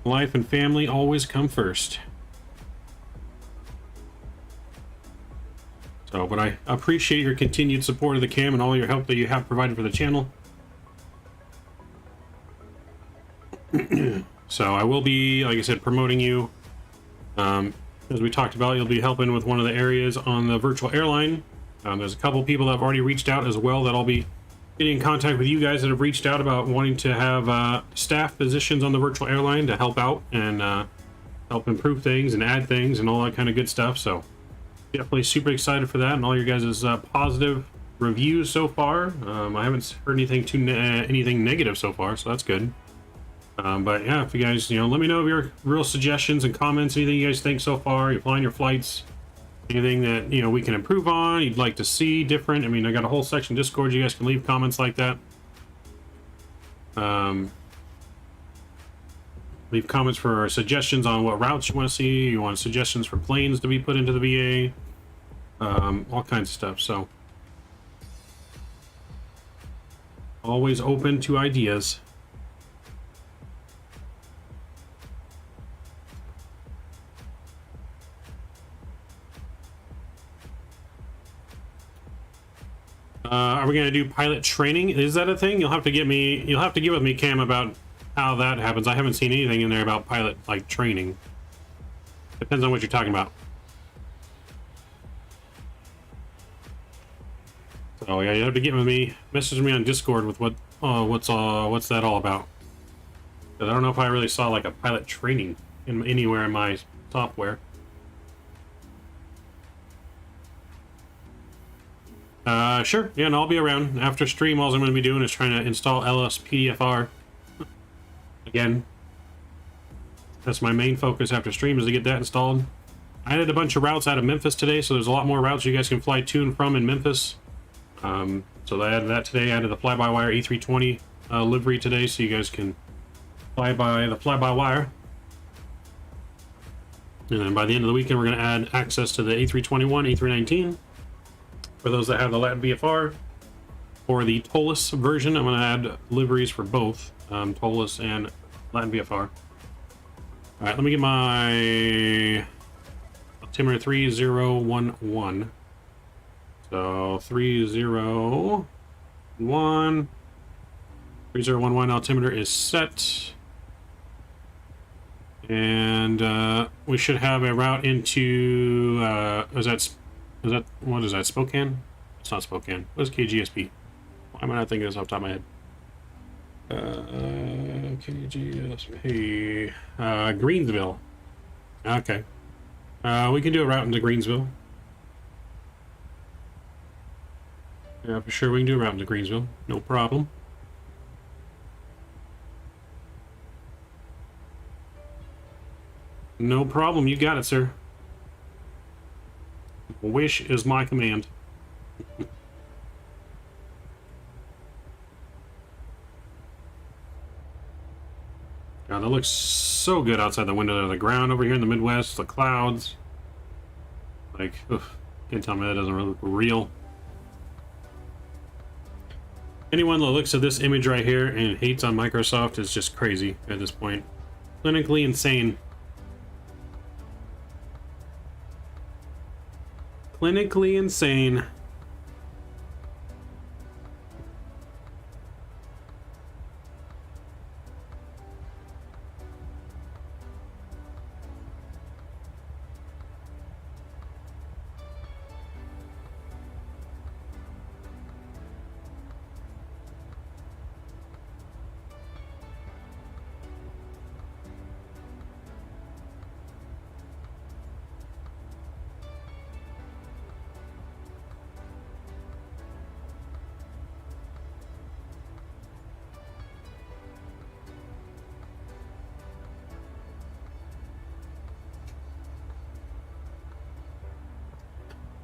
Life and family always come first. So, but I appreciate your continued support of the cam and all your help that you have provided for the channel. So I will be, like I said, promoting you. As we talked about, you'll be helping with one of the areas on the virtual airline. There's a couple people that have already reached out as well that I'll be getting in contact with you guys that have reached out about wanting to have staff positions on the virtual airline to help out and help improve things and add things and all that kind of good stuff. So definitely super excited for that and all your guys' positive reviews so far. I haven't heard anything anything negative so far, so that's good. But yeah, if you guys, let me know of your real suggestions and comments, anything you guys think so far. You're flying your flights, anything that we can improve on, you'd like to see different. I mean, I got a whole section Discord, you guys can leave comments like that. Leave comments for suggestions on what routes you want to see. You want suggestions for planes to be put into the VA, all kinds of stuff. So always open to ideas. Are we going to do pilot training? Is that a thing? You'll have to get with me, Cam, about how that happens. I haven't seen anything in there about pilot training. Depends on what you're talking about. So yeah, you have to get with me. Message me on Discord with what's that all about. Because I don't know if I really saw like a pilot training anywhere in my software. Sure. Yeah, and I'll be around. After stream, all I'm going to be doing is trying to install LSPDFR. Again, that's my main focus after stream, is to get that installed. I added a bunch of routes out of Memphis today, so there's a lot more routes you guys can fly to and from in Memphis. So I added that today. I added the fly-by-wire E320 livery today, so you guys can fly by the fly-by-wire. And then by the end of the weekend, we're going to add access to the A321, A319. For those that have the Latin VFR, or the TOLUS version, I'm going to add liveries for both TOLUS and Latin VFR. All right, let me get my altimeter 3011. So 3011 altimeter is set, and we should have a route into is that what is that, Spokane? It's not Spokane. What is KGSP? Why am I not thinking this off the top of my head? KGSP Greensville. Okay, we can do a route into Greensville. Yeah, for sure we can do a route into Greensville, no problem. No problem, you got it, sir. Wish is my command. God, that looks so good outside the window of the ground over here in the Midwest, the clouds. Like, oof, can't tell me that doesn't really look real. Anyone that looks at this image right here and hates on Microsoft is just crazy at this point. Clinically insane. Clinically insane.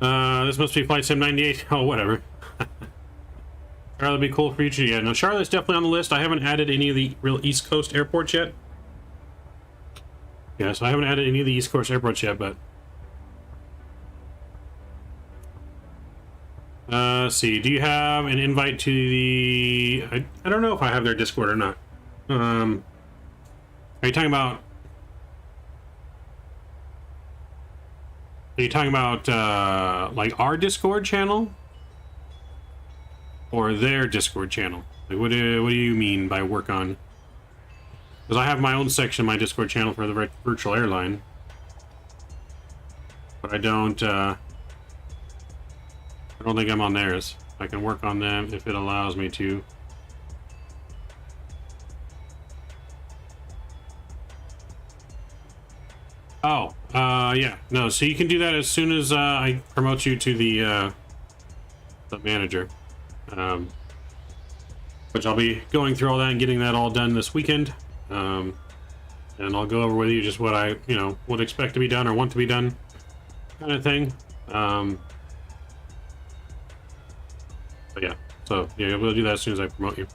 This must be Flight Sim 98. Oh, whatever. Charlotte would be cool for you too. Yeah, no, Charlotte's definitely on the list. I haven't added any of the real East Coast airports yet. Yeah, so I haven't added any of the East Coast airports yet, but... let's see. Do you have an invite to the... I don't know if I have their Discord or not. Are you talking about... Are you talking about, like, our Discord channel? Or their Discord channel? Like, what do you mean by work on? Because I have my own section, my Discord channel for the virtual airline. But I don't think I'm on theirs. I can work on them if it allows me to. Oh, yeah. No, so you can do that as soon as I promote you to the manager. Which I'll be going through all that and getting that all done this weekend. And I'll go over with you just what I, would expect to be done or want to be done, kind of thing. But yeah, so yeah, you'll be able to do that as soon as I promote you.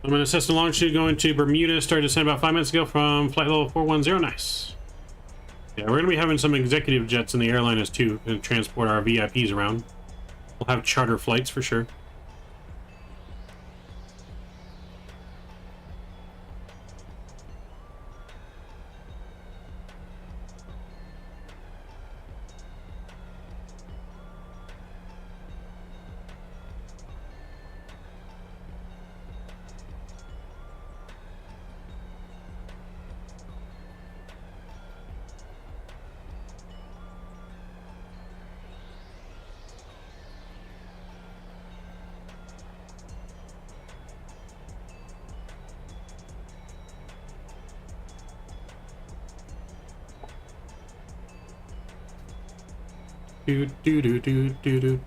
I'm an assistant longitude going to Bermuda. Started to send about 5 minutes ago from flight level 410. Nice. Yeah, we're going to be having some executive jets in the airline as too to transport our VIPs around. We'll have charter flights for sure. Do do do do do do.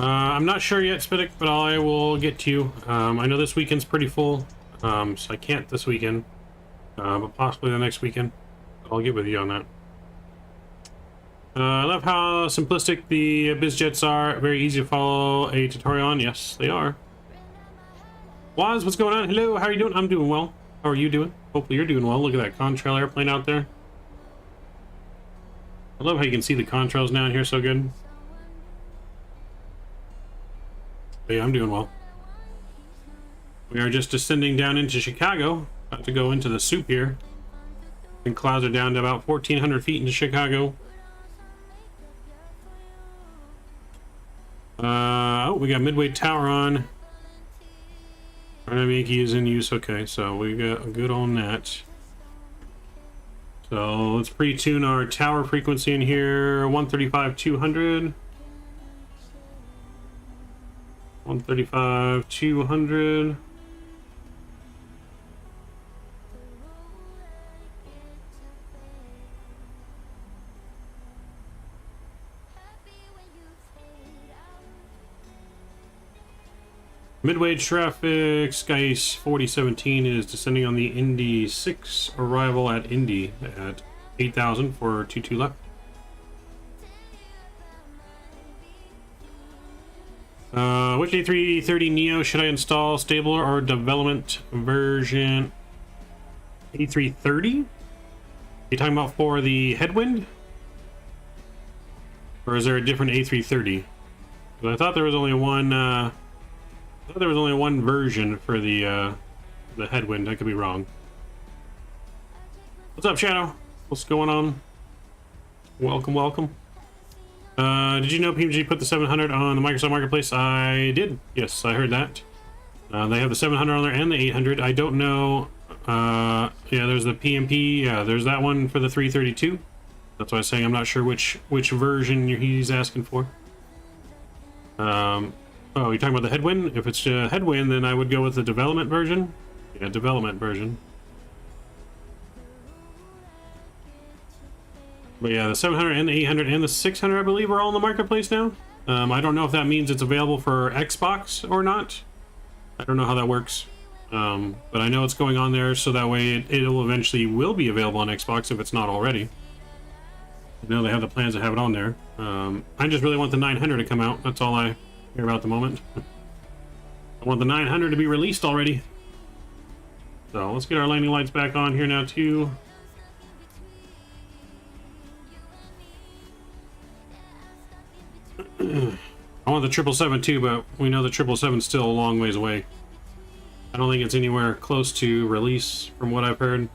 I'm not sure yet, Spitic, but I will get to you. I know this weekend's pretty full, so I can't this weekend, but possibly the next weekend. I'll get with you on that. I love how simplistic the biz jets are. Very easy to follow a tutorial on. Yes, they are. Waz, what's going on? Hello, how are you doing? I'm doing well. How are you doing? Hopefully you're doing well. Look at that contrail airplane out there. I love how you can see the contrails now in here so good. But yeah, I'm doing well. We are just descending down into Chicago. About to go into the soup here. And clouds are down to about 1,400 feet into Chicago. Oh, we got Midway Tower on. Yankee is in use. Okay, so we got good on that. So let's pre-tune our tower frequency in here. 135-200. 135-200. Midway traffic, Skice 4017 is descending on the Indy 6, arrival at Indy at 8,000 for 22 left. Which A330 Neo should I install? Stable or development version? A330? You talking about for the headwind? Or is there a different A330? I thought there was only one. I thought there was only one version for the headwind. I could be wrong. What's up, Shadow? What's going on? Welcome, welcome. Did you know PMDG put the 700 on the Microsoft Marketplace? I did. Yes, I heard that. They have the 700 on there and the 800. I don't know. Yeah, there's the PMP. Yeah, there's that one for the 332. That's why I was saying I'm not sure which version he's asking for. Oh, you're talking about the headwind? If it's a headwind, then I would go with the development version. Yeah, development version. But yeah, the 700 and the 800 and the 600, I believe, are all in the marketplace now. I don't know if that means it's available for Xbox or not. I don't know how that works. But I know it's going on there, so that way it'll eventually will be available on Xbox if it's not already. I know they have the plans to have it on there. I just really want the 900 to come out. That's all I care about at the moment. I want the 900 to be released already. So let's get our landing lights back on here now too. I want the 777 too, but we know the 777 is still a long ways away. I don't think it's anywhere close to release from what I've heard.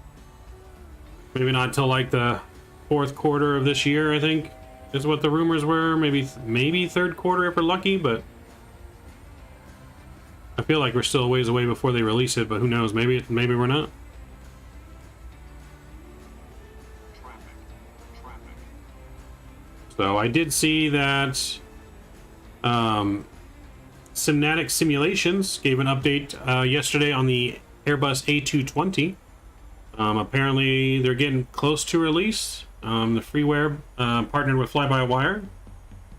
Maybe not until like the fourth quarter of this year, I think, is what the rumors were. Maybe third quarter if we're lucky, but I feel like we're still a ways away before they release it, but who knows? Maybe we're not. So I did see that Simnatic Simulations gave an update yesterday on the Airbus A220. Apparently they're getting close to release. The freeware partnered with Fly-by-Wire.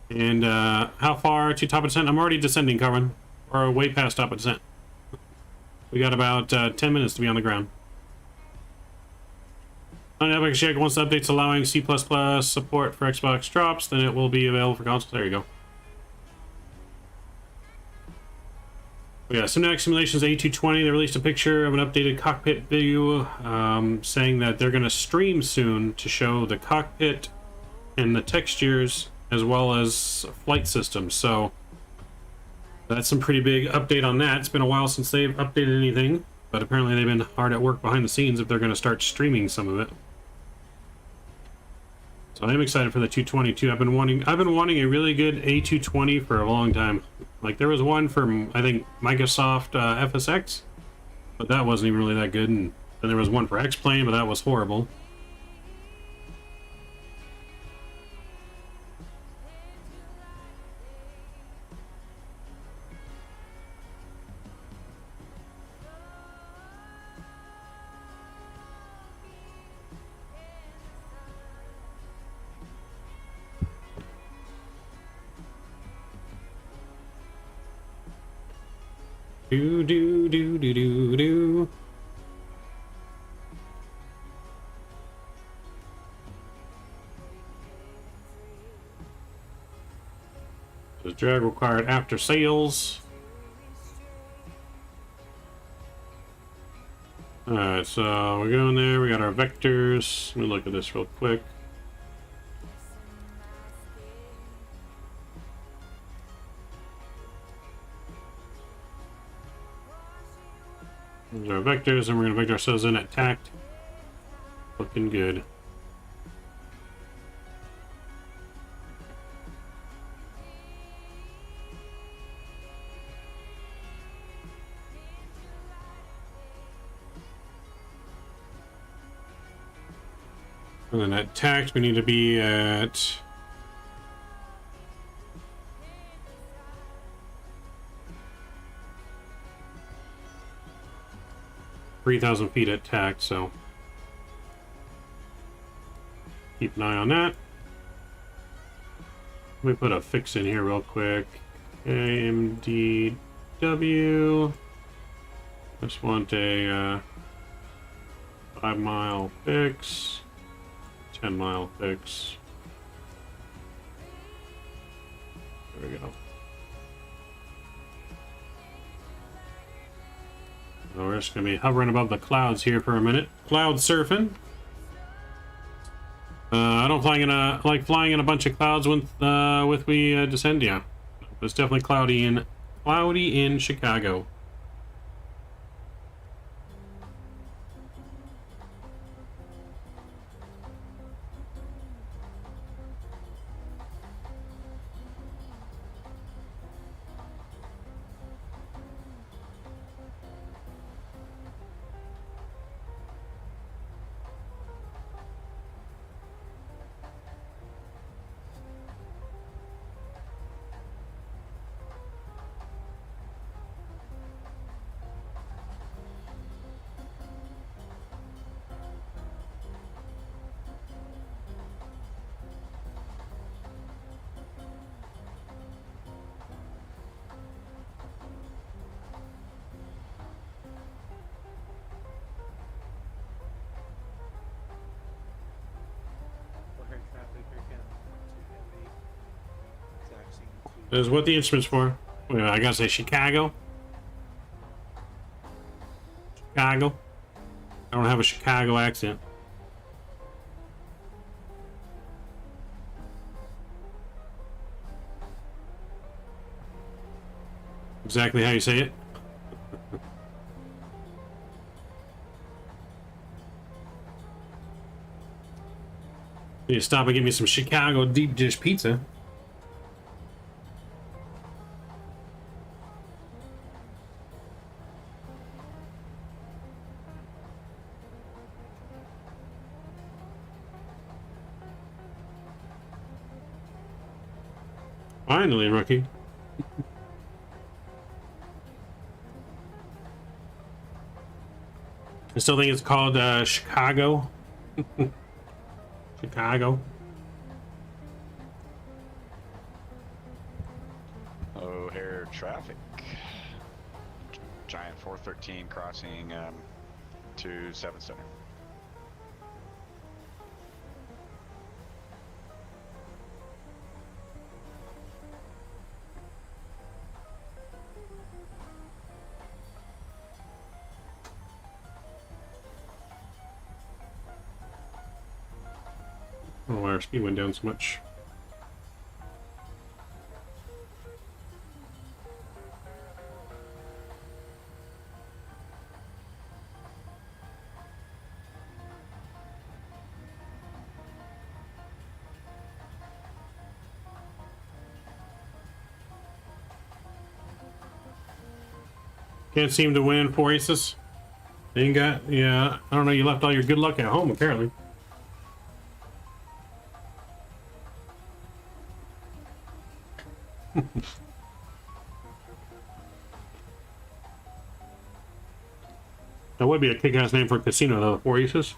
And how far to top of descent? I'm already descending, Carmen. Or way past top of descent. We got about 10 minutes to be on the ground. On Epic Check, once the update's allowing C++ support for Xbox drops, then it will be available for consoles. There you go. Yeah, Simnatic Simulations A220, they released a picture of an updated cockpit video saying that they're going to stream soon to show the cockpit and the textures as well as flight systems. So that's some pretty big update on that. It's been a while since they've updated anything, but apparently they've been hard at work behind the scenes if they're going to start streaming some of it. So I am excited for the 222. I've been wanting a really good A220 for a long time. Like there was one from I think Microsoft FSX, but that wasn't even really that good. And then there was one for X-Plane, but that was horrible. Do do do do do do. The drag required after sales. Alright, so we're going there. We got our vectors. Let me look at this real quick. There's our vectors, and we're going to vector ourselves in at tact. Looking good. And then at tact, we need to be at... $3,000 feet at tact, so keep an eye on that. Let me put a fix in here real quick. AMD W. Just want a 5-mile fix, 10-mile fix. There we go. So we're just gonna be hovering above the clouds here for a minute. Cloud surfing. I don't like flying in a bunch of clouds with we descend. Yeah, it's definitely cloudy in Chicago. Is what the instrument's for. Well, I gotta say Chicago. Chicago. I don't have a Chicago accent. Exactly how you say it. You stop and get me some Chicago deep dish pizza. Finally, rookie. I still think it's called Chicago. Chicago. O'Hare traffic. Giant 413 crossing to 7 Center. I don't know why our speed went down so much. Can't seem to win for Aces. They ain't got, yeah, I don't know, you left all your good luck at home apparently. That would be a kick-ass name for a casino, though. 4 Aces.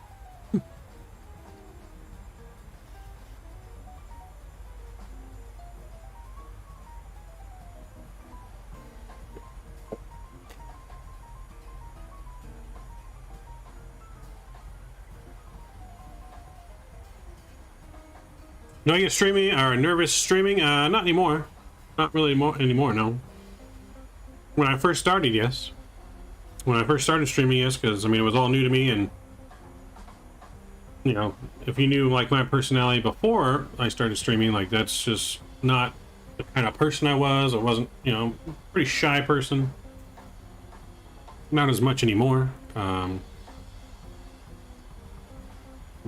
No, you streaming or nervous streaming? Not anymore. Not really anymore. No. When I first started, yes. When I first started streaming, yes, because I mean it was all new to me, and you know, if you knew like my personality before I started streaming, like that's just not the kind of person I was. I wasn't, you know, pretty shy person. Not as much anymore. But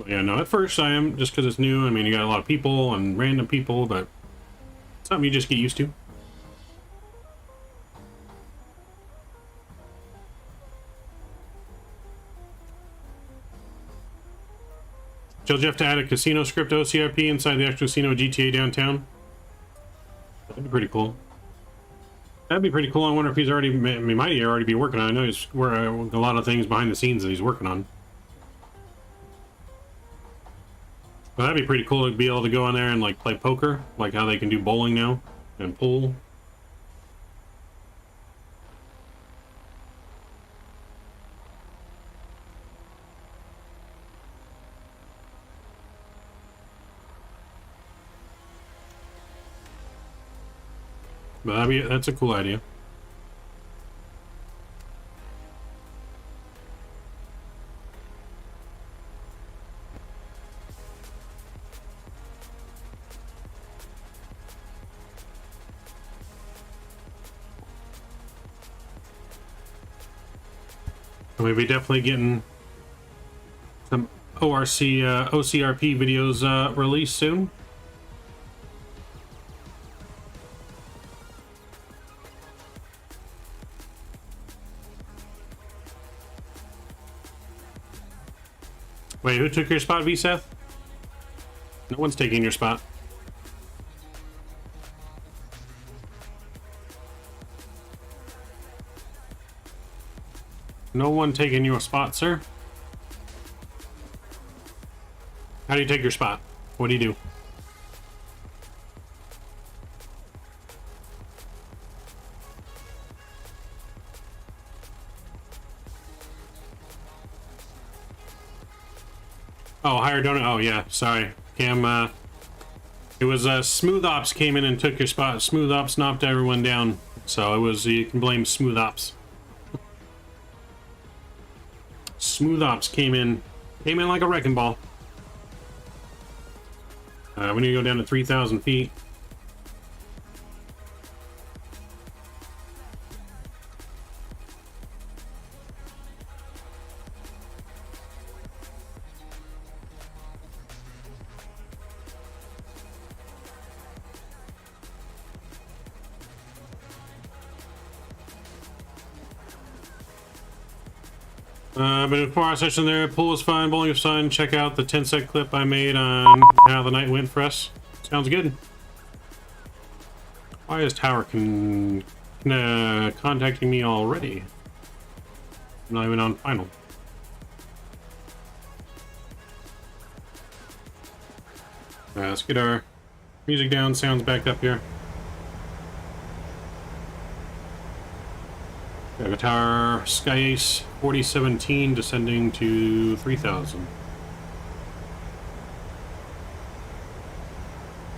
yeah, no, at first I am, just because it's new. I mean, you got a lot of people and random people, but it's something you just get used to. Tell Jeff to add a casino script OCRP inside the actual casino GTA downtown. That'd be pretty cool. That'd be pretty cool. I wonder if he's already, he might already be working on it. I know he's a lot of things behind the scenes that he's working on. But that'd be pretty cool to be able to go in there and like play poker, like how they can do bowling now and pool. But that's a cool idea. We'll be definitely getting some OCRP videos released soon. Wait, who took your spot, VSeth? No one's taking your spot. No one taking your spot, sir. How do you take your spot? What do you do? Oh, higher donut. Oh, yeah. Sorry, Cam. It was Smooth Ops came in and took your spot. Smooth Ops knocked everyone down. So it was, you can blame Smooth Ops. Smooth Ops came in like a wrecking ball. We need to go down to 3,000 feet. But before our session there, pool was fun, bowling was fun. Check out the 10-sec clip I made on how the night went for us. Sounds good. Why is Tower contacting me already? I'm not even on final. Alright, let's get our music down, sounds back up here. Got Tower Sky Ace 4017 descending to 3,000.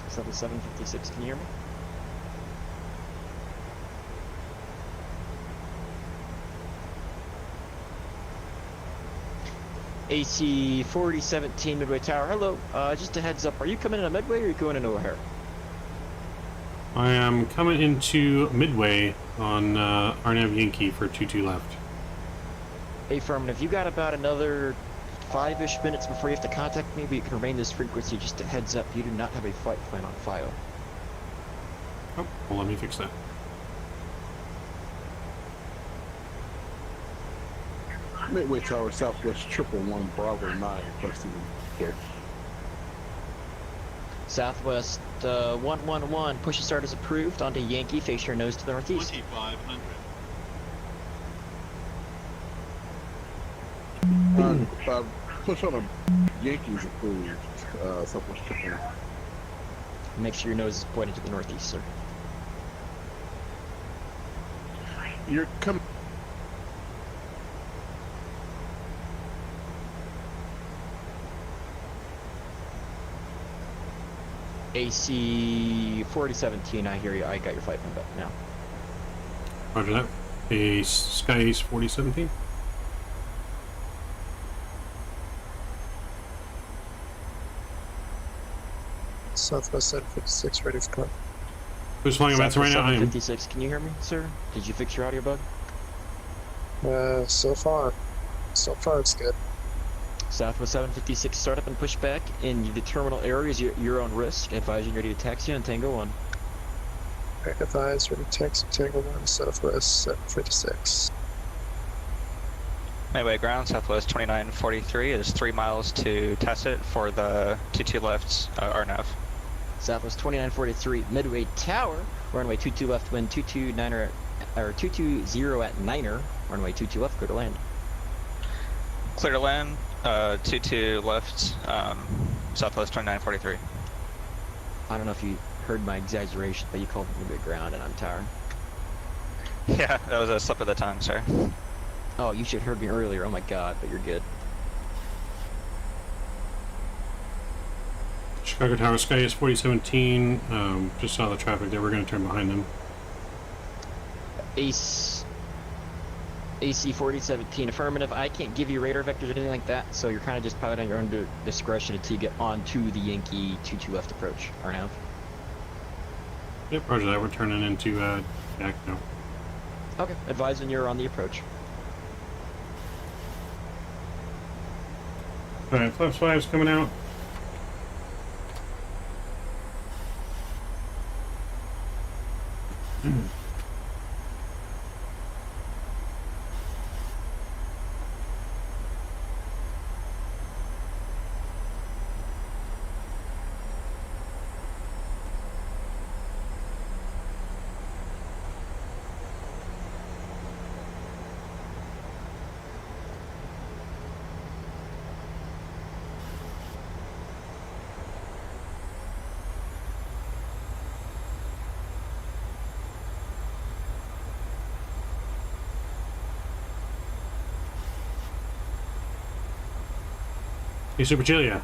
Is that a 756? Can you hear me? AC 4017 Midway Tower. Hello. Just a heads up. Are you coming into Midway or are you going into O'Hare? I am coming into Midway on Arnav Yankee for 22 left. Affirmative. You got about another 5-ish minutes before you have to contact me, but you can remain this frequency. Just a heads up. You do not have a flight plan on file. Oh, well, let me fix that. Midway Tower, Southwest 111 Bravo 9, requesting here. Southwest 111, push and start is approved. Onto Yankee, face your nose to the northeast. 2500. Push on a Yankees approved, Southwest 111. Make sure your nose is pointed to the northeast, sir. You're coming. AC 4017, I hear you. I got your flight plan back now. Roger that. A Sky Ace 4017. Southwest 756, ready for call. Who's flying about right now? I am. 756, can you hear me, sir? Did you fix your audio bug? So far it's good. Southwest 756, start up and push back in the terminal areas. Your own risk. Advising you're ready to taxi on Tango 1. Advise, ready to taxi Tango 1, Southwest 756. Midway ground, Southwest 2943 is 3 miles to test it for the 22 left RNAV. Southwest 2943, Midway Tower, runway 22 left, wind 220 at 9er, runway 22 left, clear to land. Clear to land, 22 left, Southwest 2943. I don't know if you heard my exaggeration, but you called me Midway ground and I'm Tower. Yeah, that was a slip of the tongue, sir. Oh, you should have heard me earlier. Oh my god, but you're good. Chicago Tower Sky Ace 4017. Just saw the traffic there. We're going to turn behind them. AC 4017 affirmative. I can't give you radar vectors or anything like that, so you're kind of just piloting your own discretion until you get onto the Yankee 22 left approach. RNAV. Yep, roger that. We're turning into back now. Okay, advise when you're on the approach. Alright, Flaps 5's coming out. Hey, Super Chilia.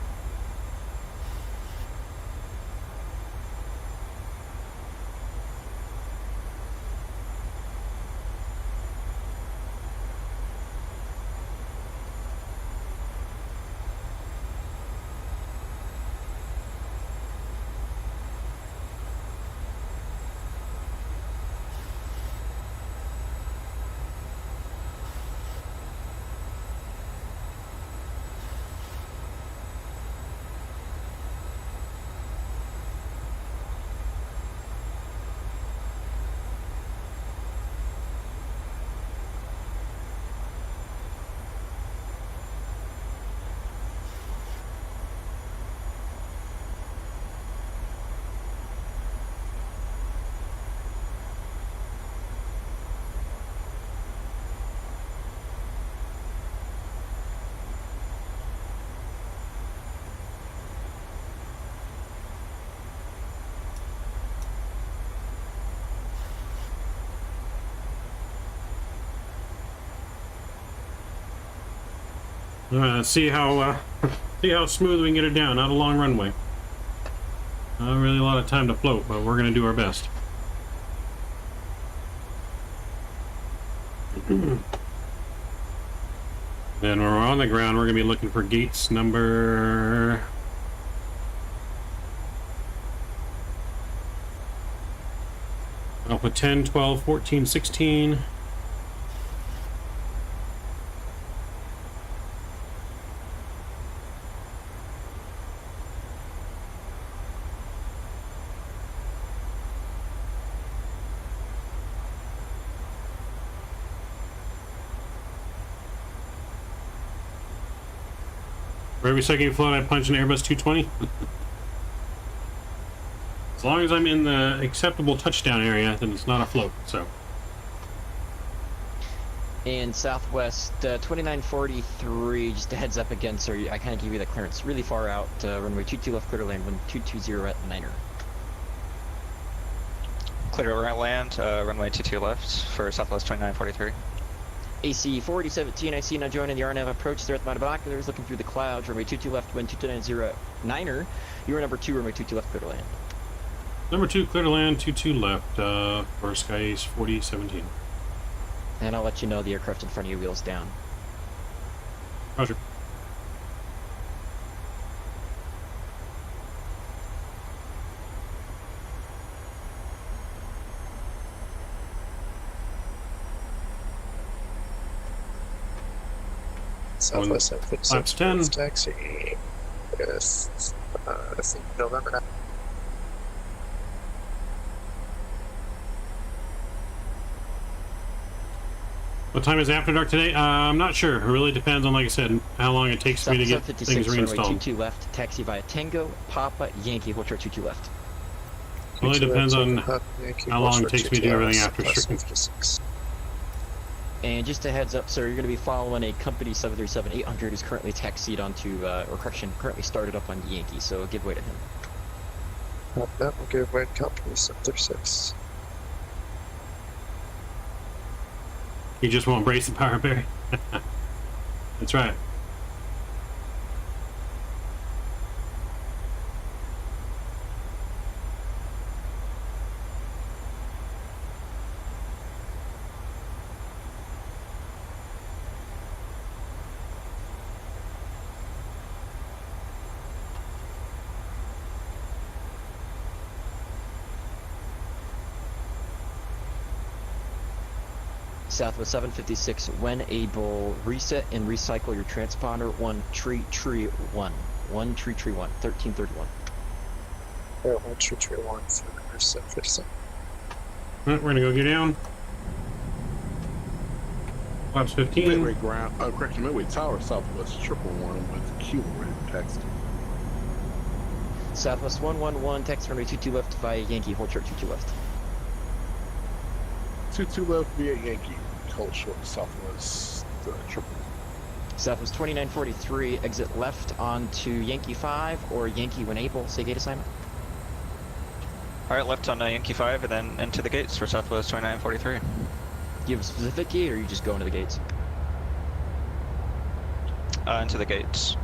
All right, let's see how smooth we can get it down. Not a long runway. Not really a lot of time to float, but we're gonna do our best. Then when we're on the ground, we're gonna be looking for gates number... I'll put 10, 12, 14, 16. For every second you float, I punch an Airbus 220. As long as I'm in the acceptable touchdown area, then it's not a float, so. And Southwest 2943, just a heads up again, sir. I kind of give you the clearance really far out. Runway 22 left, clear to land, 1220 at 9er. Clear to right land, runway 22 left for Southwest 2943. AC 4017, I see now joining the RNAV approach there at my binoculars, looking through the clouds. Runway 22 left, wind 2290 at 9er. You are number 2, runway 22 left, clear to land. Number 2, clear to land, 22 left for Sky Ace 4017. And I'll let you know the aircraft in front of you, wheels down. Roger. Southwest 756. Flaps 10. Taxi. Yes. I think November 9. What time is after dark today? I'm not sure. It really depends on, like I said, how long it takes me to get things reinstalled. 22 left, taxi via Tango, Papa, Yankee, Hotel 22 left. It really depends on how long it takes me to do everything after. And just a heads up, sir, you're going to be following a company 737-800 who's currently taxied onto, or correction, currently started up on Yankee, so give way to him. That will give way to company 736. You just won't brace the power bearing. That's right. Southwest 756, when able, reset and recycle your transponder 13331. 1331. Yeah, 12331 for 757. Alright, we're gonna go get down. Flaps 15. Midway ground, correction, Midway Tower, Southwest 111 with Kilo ready for text. Southwest 111, text runway 22 left via Yankee, hold short 22 left. 22 left via Yankee, hold short Southwest 111. Southwest 2943, exit left onto Yankee 5 or Yankee when able, say gate assignment. Alright, left on Yankee 5 and then into the gates for Southwest 2943. Do you have a specific gate or you just go into the gates? Into the gates.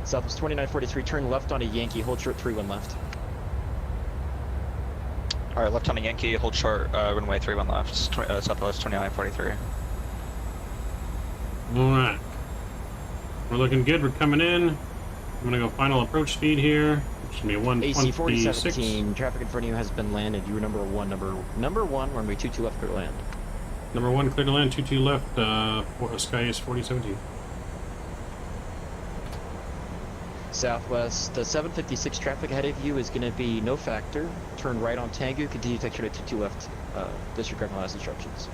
Southwest 2943, turn left onto Yankee, hold short 31 left. Alright, left on Yankee, hold short, runway 31 left, Southwest 2943. Alright. We're looking good. We're coming in. I'm gonna go final approach speed here. Which should be AC 126. 4017, traffic in front of you has been landed. You were number one, runway 22 left, clear to land. Number 1, clear to land. 22 left. Sky is 4017. Southwest 756, traffic ahead of you is going to be no factor. Turn right on Tango, continue to exit to 22 left. Disregard my last instructions.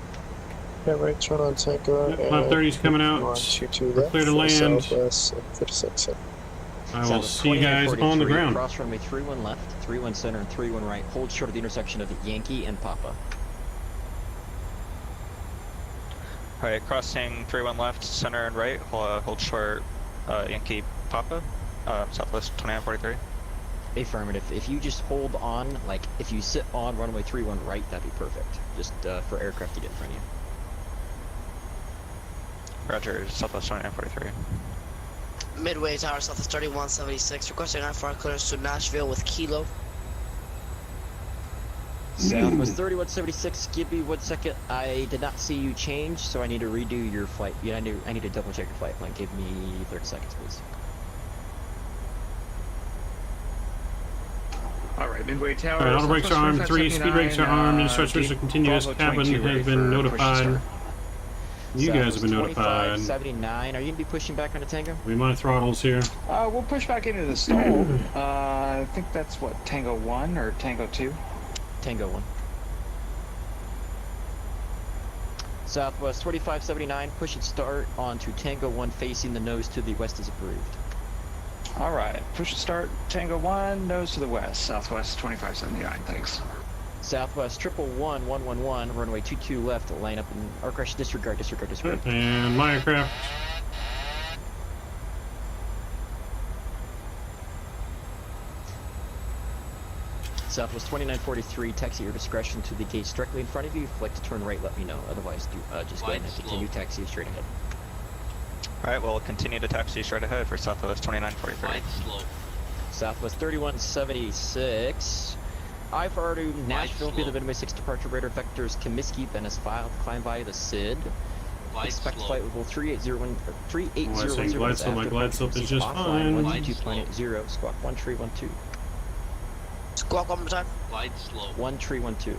Yeah, right, turn on Tango. Yep, Lap 30's coming out. 22 We're left. clear to for land. Southwest 56. I will Southwest see you guys on the 2943, ground. Cross runway 31 left, 31 center, and 31 right. Hold short of the intersection of Yankee and Papa. Alright, crossing 31 left, center and right, hold short Yankee Papa, Southwest 2943. Affirmative. If you just hold on, like if you sit on runway 31 right, that'd be perfect. Just for aircraft to get in front of you. Roger, Southwest 2943. Midway Tower, Southwest 3176, requesting IFR clearance to Nashville with Kilo. Southwest 3176, give me 1 second. I did not see you change, so I need to redo your flight. Yeah, I need to double check your flight plan. Give me 30 seconds, please. Alright, Midway Tower. Alright, auto brakes are armed. 3, speed brakes are armed. Instructions to continuous. Cabin has been notified. You guys have been notified. 79. Are you going to be pushing back onto Tango? We mind throttles here. We'll push back into the stall. I think that's what, Tango 1 or Tango 2? Tango 1. Southwest 2579, push and start onto Tango 1 facing the nose to the west is approved. Alright, push and start Tango 1, nose to the west, Southwest 2579, thanks. Southwest 111, runway 22 left, line up and our crash, disregard. And my aircraft. Southwest 2943, taxi your discretion to the gates directly in front of you. If you'd like to turn right, let me know. Otherwise, just go ahead and continue taxi straight ahead. Alright, we'll continue to taxi straight ahead for Southwest 2943. Southwest 3176. IFR to Nashville via the Midway 6 departure radar vectors Comiskey, Venice 5, climb via the SID. Expect flight level 3801 My glide slope is just fine. 122.80, squawk 1312. Squawk one more time. 1312.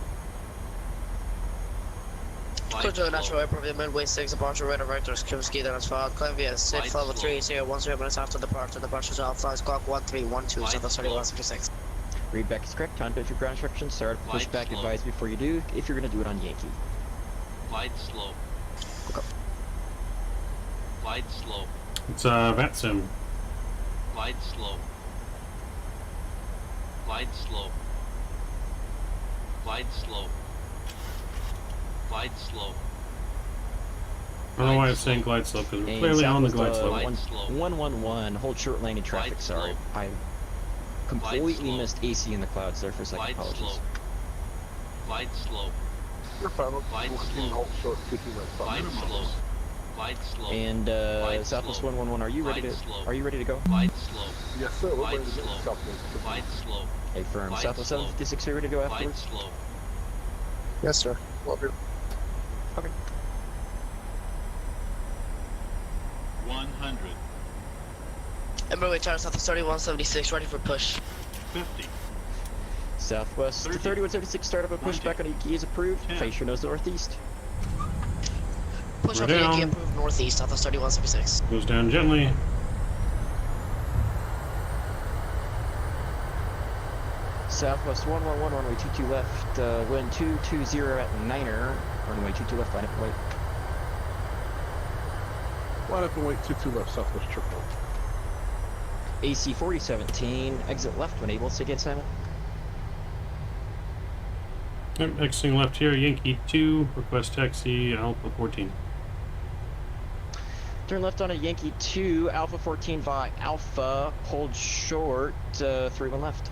Clear to the natural airport via Midway 6 departure radar vectors Comiskey, then asphalt. Climb via SID level 3801 minutes after departure. Departure to Alpha, squawk 1312, Southwest 3176. Readback is correct. Time to your ground instructions. Start pushback. Advise before you do. If you're going to do it on Yankee. Glide slope. Okay. Glide slope. It's VATSIM. Glide slope. Glide slope. Glide slope. Glide slope. I don't know why I'm saying glide slope, because we're clearly on the glide slope. 111, hold short lane in traffic. Sorry. I completely missed AC in the clouds there for a second. Apologies. Glide slope. You're fine. Glide Hold short 50 Glide slope. Glide slope. And Southwest 111, are you ready to go? Glide slope. Yes, sir. We're Glide ready to get slope. Southwest. Glide slope. A firm. Glide Southwest slope. 756, are you ready to go Glide afterwards? slope. Yes, sir. Love you. Okay. 100. Midway Tower, Southwest 3176, ready for push. 50. Southwest 3176, start up a pushback on Yankee is approved. 10. Face your nose northeast. Push We're on the down. Yankee approved northeast, Southwest 3176. Goes down gently. Southwest 111, runway 22 left, wind 220 at 9er, runway 22 left, line up and wait. Line up and wait, 22 left, Southwest triple. AC 4017, exit left when able. Say again, Simon. Yep, exiting left here, Yankee 2, request taxi, Alpha 14. Turn left on a Yankee 2, Alpha 14 by Alpha, hold short, 31 left.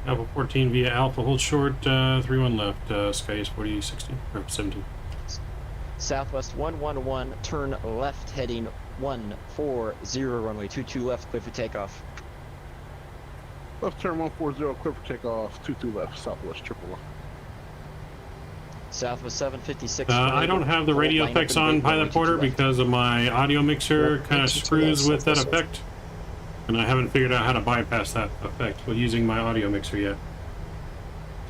Alpha 14 via Alpha, hold short, 31 left, sky is 4016, or 17. Southwest 111, turn left heading 140, runway 22 left, clear for takeoff. Left turn 140, clear for takeoff, 22 left, Southwest triple. Southwest 756. I don't have the radio effects on Pilot Porter because of my audio mixer kind of screws with that effect. And I haven't figured out how to bypass that effect with using my audio mixer yet.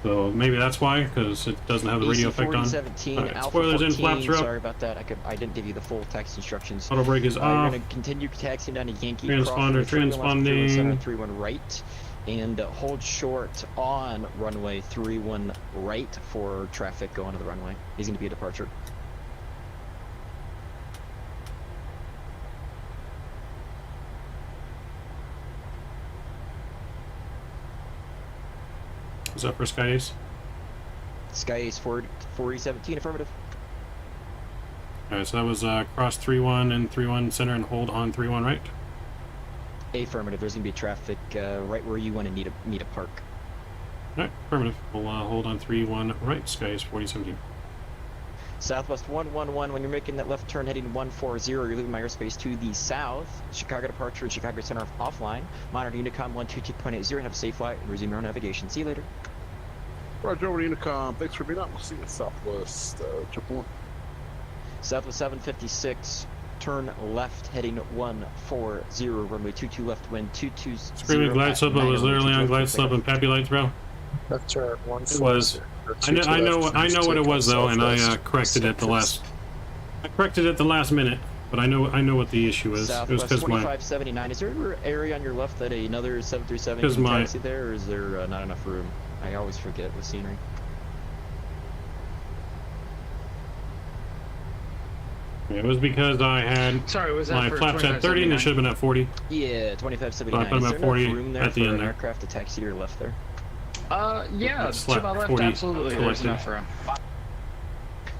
So maybe that's why, because it doesn't have the radio effect on. Right, spoilers in, flaps are up. Sorry about that. I didn't give you the full text instructions. Auto brake is You're off. going to continue taxiing down to Yankee. Transponder transponding. 31 right. And hold short on runway 31 right for traffic going to the runway. He's going to be a departure. What's up for Sky Ace? Sky Ace 4017, affirmative. Alright, so that was cross 3-1 and 3-1 center and hold on 3-1 right. Affirmative. There's going to be traffic right where you want to meet a park. Alright, affirmative. We'll hold on 3-1 right, Sky Ace 4017. Southwest 111, when you're making that left turn heading 140, you're leaving my airspace to the south. Chicago departure and Chicago center offline. Monitor Unicom 122.80, have a safe flight and resume your own navigation. See you later. Roger, over to Unicom. Thanks for being out. We'll see you at Southwest triple one. Southwest 756, turn left heading 140, runway 22 left, wind 220. Screaming glide slope, I was literally on glide slope and Pappy Lights, bro. Left turn It 140. was. I know what it was though, and I corrected it at the last. I corrected it at the last minute, but I know what the issue is. It was Southwest because my 2579. Is there an area on your left that another 737 Because can my- taxi there, or is there not enough room? I always forget with scenery. it was because I had Sorry, was that my for flaps at 30 and it should have been at 40. Yeah, 2579. I put him Is at there 40 enough room there at the for end an there. aircraft to taxi to your left there? Yeah, It's to my flat, left, 40 absolutely. There's selected. enough room.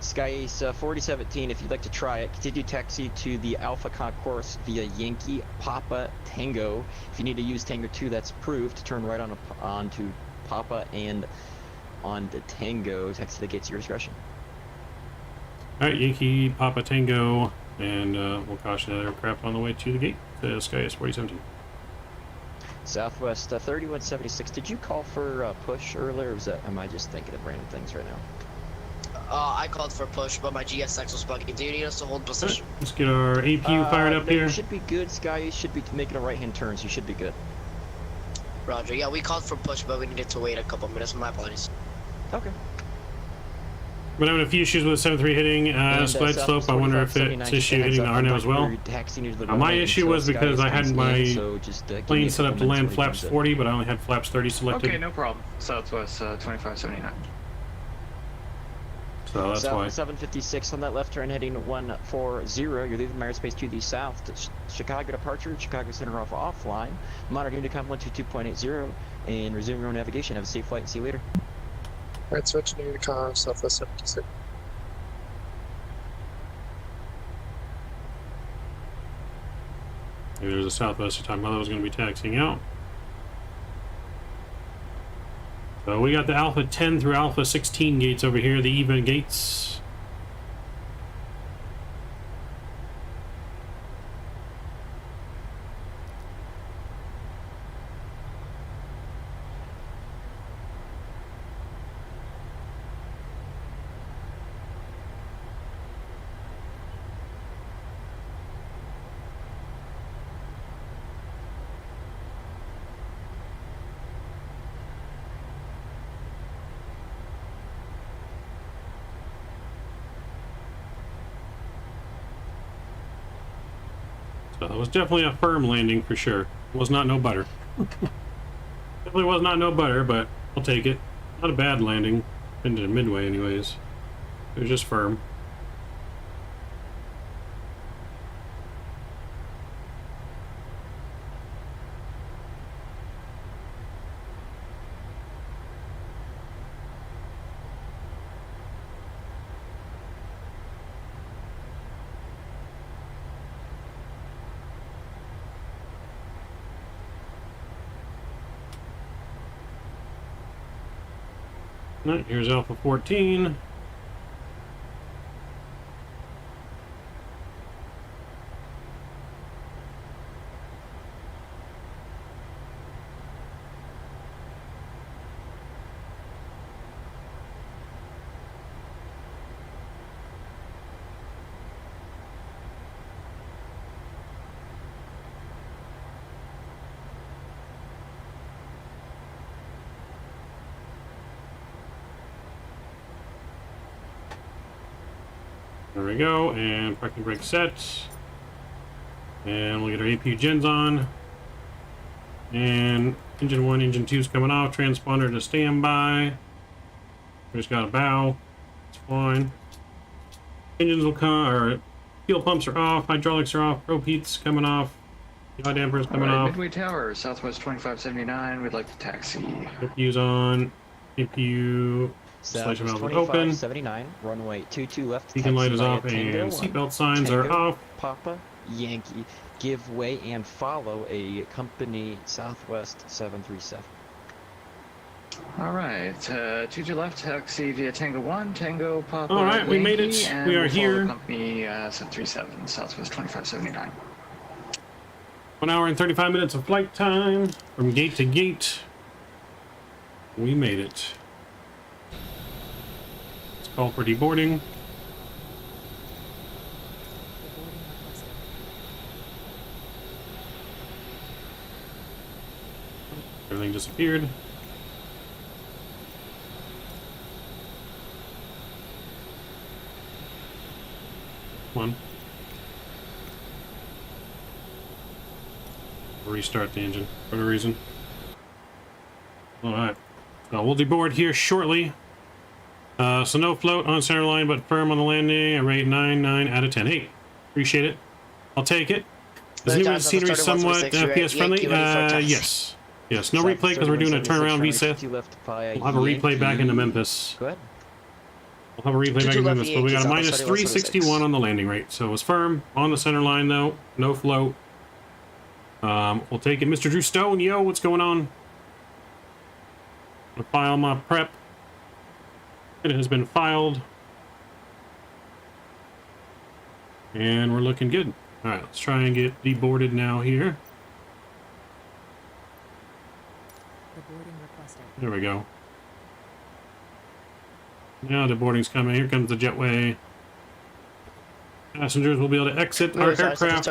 Sky Ace 4017, if you'd like to try it, continue taxi to the Alpha Concourse via Yankee Papa Tango. If you need to use Tango 2, that's approved. To turn right on to Papa and on to Tango. Taxi the gates at your discretion. Alright, Yankee Papa Tango, and we'll caution that aircraft on the way to the gate. Sky is 4017. Southwest 3176. Did you call for push earlier, or was that, am I just thinking of random things right now? I called for push, but my GSX was buggy. Do you need us to hold position? Let's get our APU fired up no, here. You should be good, Sky. You should be making a right-hand turn, so you should be good. Roger. Yeah, we called for push, but we needed to wait a couple minutes. My apologies. Okay. But I'm having a few issues with 7.3 hitting glide slope. I wonder if it's issue hitting the RNO as well. My issue was because I had my plane set up to land flaps 40, but I only had flaps 30 selected. Okay, no problem. Southwest 2579. So that's why. 756 on that left turn heading 140. You're leaving my airspace to the south. Chicago departure, Chicago center off offline. Monitor Unicom 122.80 and resume your own navigation. Have a safe flight and see you later. Right, switch to Unicom, Southwest 76. Maybe there's a Southwest time while I was going to be taxiing out. So we got the Alpha 10 through Alpha 16 gates over here, the EVA gates. So it was definitely a firm landing for sure. It was not no butter. Definitely was not no butter, but I'll take it. Not a bad landing. Into the midway anyways. It was just firm. Alright, here's Alpha 14. There we go, and parking brake set. And we'll get our APU gens on. And engine 1, engine 2 is coming off. Transponder to standby. We just got a bow. It's fine. Engines will come, or fuel pumps are off, hydraulics are off, probe heat's coming off. Yaw damper is coming off. Midway Tower, Southwest 2579, we'd like to taxi. APU's on. APU. Installation valve is open. 79, runway 22 left. Beacon light is off Tango and one. seatbelt signs Tango, are off. Papa, Yankee, give way and follow a company Southwest 737. All right, 22 left, taxi via Tango 1, Tango, Papa, All right, we made Yankee, it. and We are we'll follow here. Company 737, Southwest 2579. 1 hour and 35 minutes of flight time from gate to gate. We made it. Let's call for deboarding. Deboarding requested. Everything disappeared. Come on. Restart the engine for no reason. Alright. So we'll deboard here shortly. So no float on center line, but firm on the landing. A rate 9 out of 10. Hey, appreciate it. I'll take it. Is the new scenery somewhat FPS friendly? Yes. Yes, no replay because we're doing a turnaround reset. We'll have a replay back into Memphis. Go ahead. We'll have a replay back in Memphis, but we got a minus 361 on the landing rate. So it was firm on the center line though. No float. We'll take it. Mr. Drew Stone, yo, what's going on? I'll file my prep. It has been filed. And we're looking good. Alright, let's try and get deboarded now here. Deboarding requested. There we go. Now the boarding's coming. Here comes the jetway. Passengers will be able to exit our aircraft.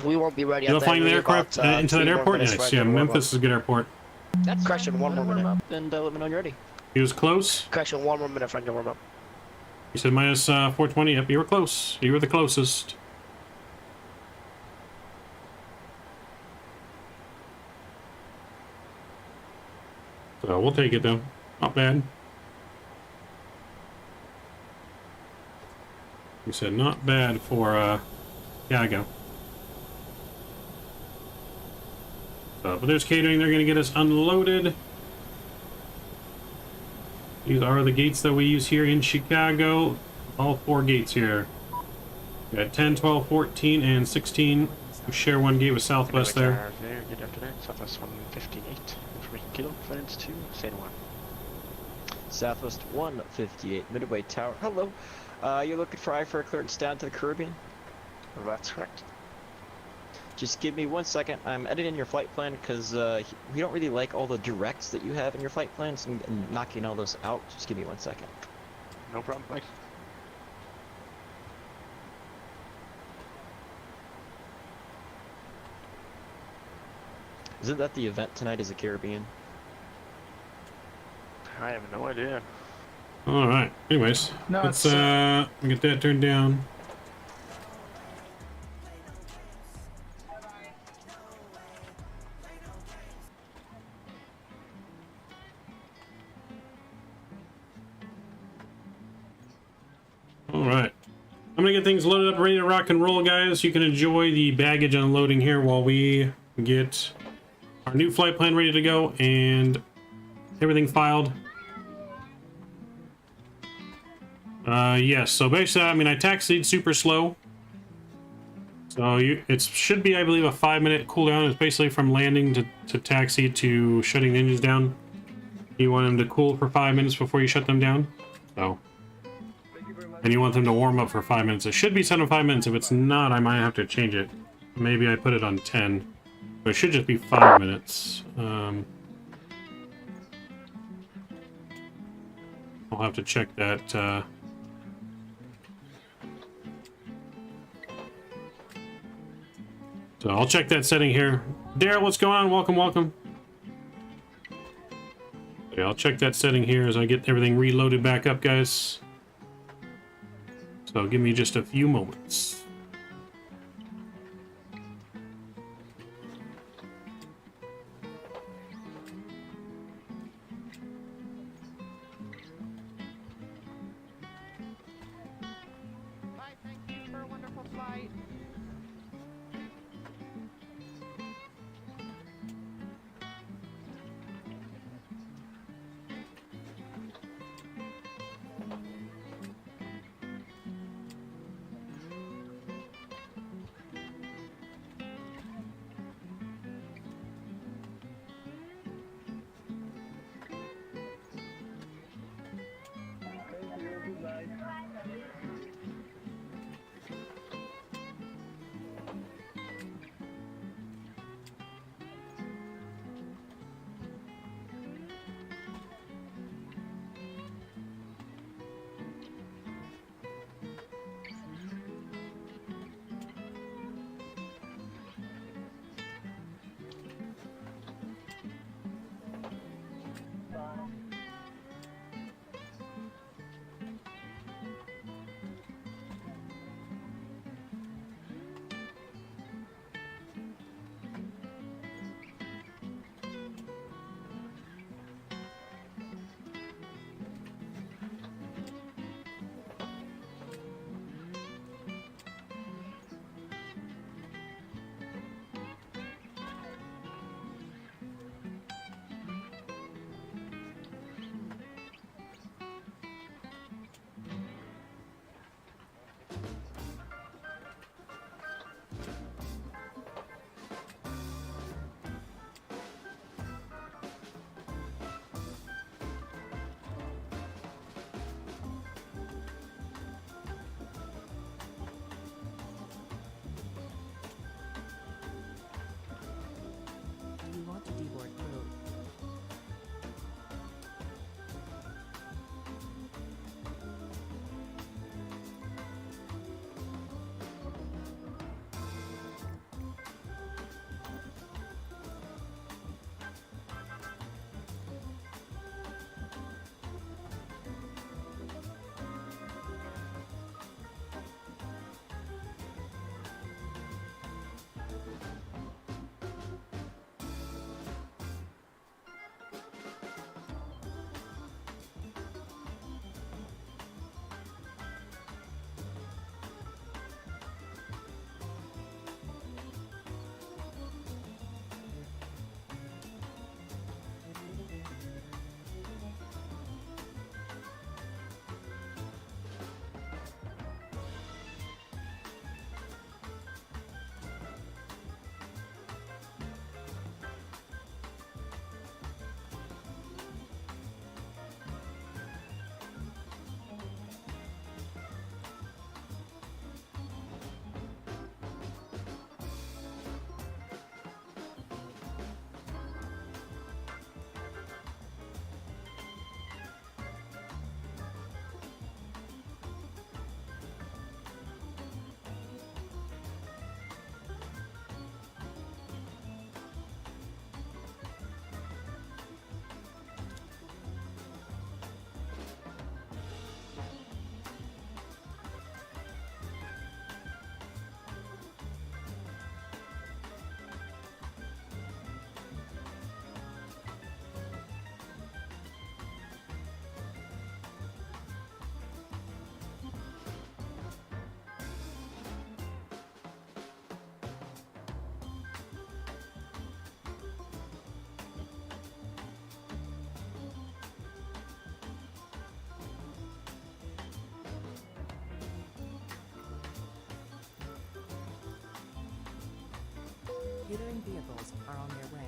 We won't be ready. You'll find the aircraft into that airport? Yes, yeah, Memphis is a good airport. That's correction, one more minute. And let me know when you're ready. He was close. Correction, one more minute, friend, warm up. You said minus 420. Yep, you were close. You were the closest. So we'll take it though. Not bad. You said not bad for Chicago. So, but there's catering. They're going to get us unloaded. These are the gates that we use here in Chicago. All 4 gates here. We got 10, 12, 14, and 16. We share one gate with Southwest there. Good afternoon, Southwest 158. Information kilo, clearance 2, San Juan. Southwest 158, Midway Tower. Hello. You're looking for IFR clearance down to the Caribbean? That's correct. Just give me 1 second. I'm editing your flight plan because we don't really like all the directs that you have in your flight plans and knocking all those out. Just give me 1 second. No problem, Mike. Isn't that the event tonight is the Caribbean? I have no idea. All right. Anyways, No, let's it's, get that turned down. I'm gonna get things loaded up, ready to rock and roll, guys. You can enjoy the baggage unloading here while we get our new flight plan ready to go and everything filed. Yes, so basically, I mean, I taxied super slow. So it should be, I believe, a 5-minute cooldown. It's basically from landing to taxi to shutting the engines down. You want them to cool for 5 minutes before you shut them down. So, and you want them to warm up for 5 minutes. It should be set on 5 minutes. If it's not, I might have to change it. Maybe I put it on 10. But it should just be 5 minutes. I'll have to check that. So I'll check that setting here. Daryl, what's going on? Welcome, welcome. Okay, I'll check that setting here as I get everything reloaded back up, guys. So give me just a few moments. Catering vehicles are on their way.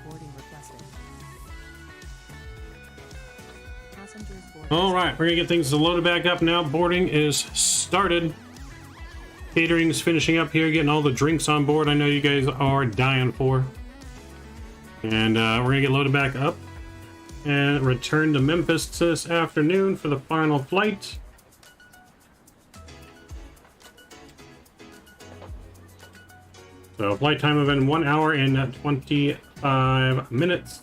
Boarding requested. Passengers board. All right, we're gonna get things loaded back up now. Boarding is started. Catering's finishing up here, getting all the drinks on board. I know you guys are dying for. And we're gonna get loaded back up and return to Memphis this afternoon for the final flight. So flight time of 1 hour and 25 minutes.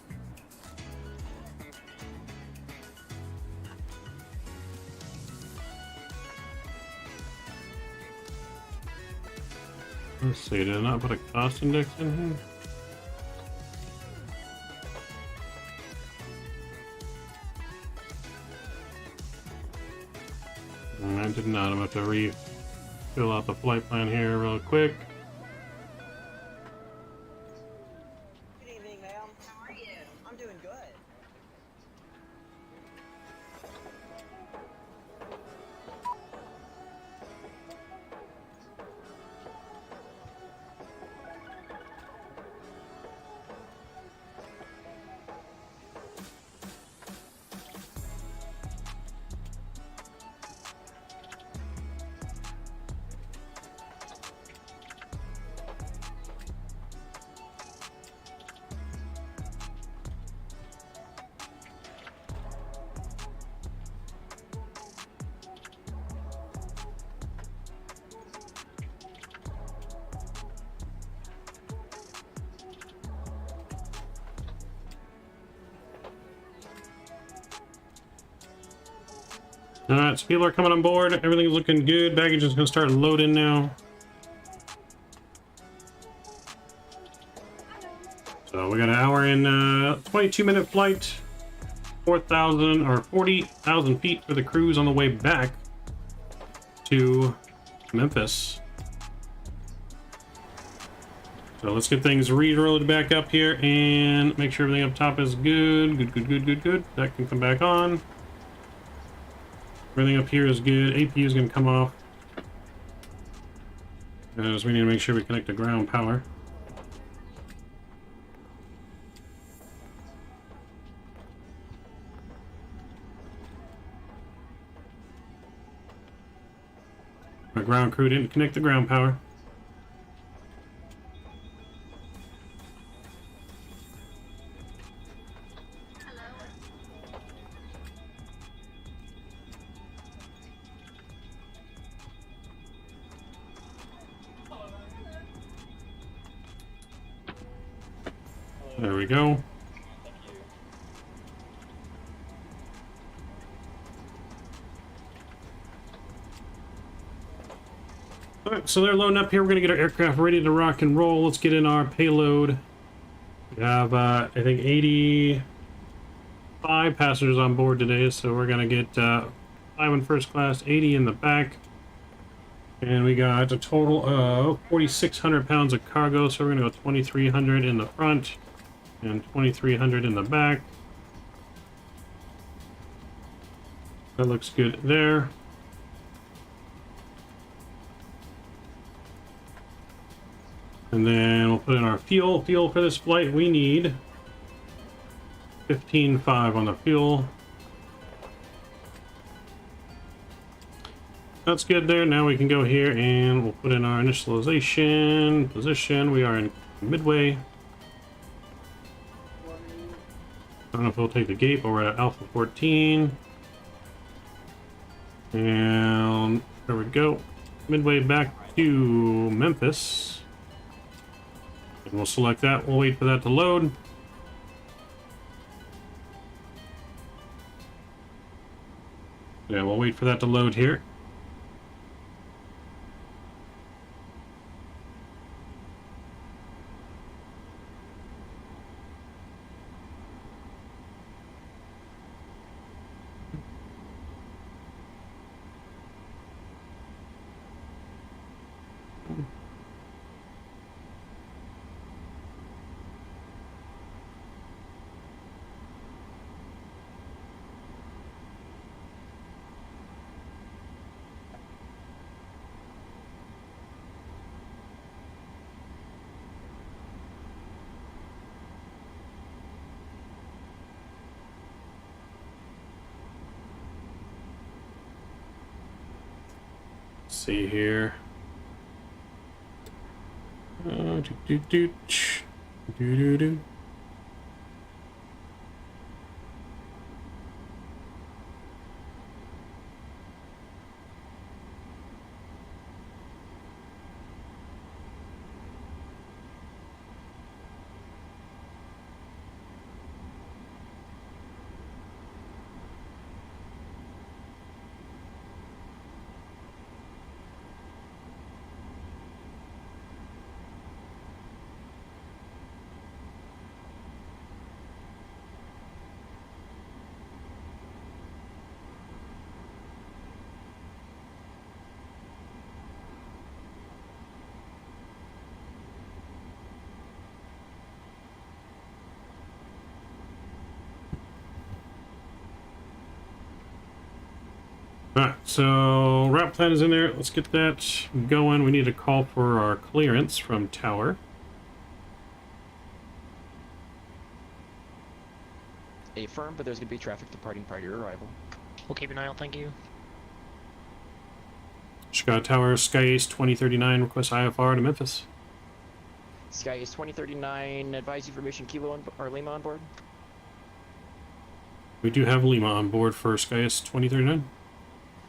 Let's see, did I not put a cost index in here? I did not. I'm going to have to fill out the flight plan here real quick. Good evening, ma'am. How are you? I'm doing good. Alright, so people are coming on board. Everything's looking good. Baggage is going to start loading now. So we got an hour and 22-minute flight. 4,000 or 40,000 feet for the cruise on the way back to Memphis. So let's get things re-loaded back up here and make sure everything up top is good. Good. That can come back on. Everything up here is good. APU is going to come off. As we need to make sure we connect to ground power. My ground crew didn't connect the ground power. There we go. Alright, so they're loading up here. We're going to get our aircraft ready to rock and roll. Let's get in our payload. We have, I think, 85 passengers on board today, so we're going to get 5 in first class, 80 in the back. And we got a total of 4,600 pounds of cargo, so we're going to go 2,300 in the front and 2,300 in the back. That looks good there. And then we'll put in our fuel. Fuel for this flight, we need 15.5 on the fuel. That's good there. Now we can go here and we'll put in our initialization position. We are in midway. I don't know if we'll take the gate, but we're at Alpha 14. And there we go. Midway back to Memphis. And we'll select that. We'll wait for that to load. Yeah, we'll wait for that to load here. See here. Do. Alright, so route plan is in there. Let's get that going. We need to call for our clearance from tower. Affirm, but there's going to be traffic departing prior to your arrival. We'll keep an eye out, thank you. Chicago Tower, Sky Ace 2039, request IFR to Memphis. Sky Ace 2039, advise you permission Kilo or Lima on board. We do have Lima on board for Sky Ace 2039.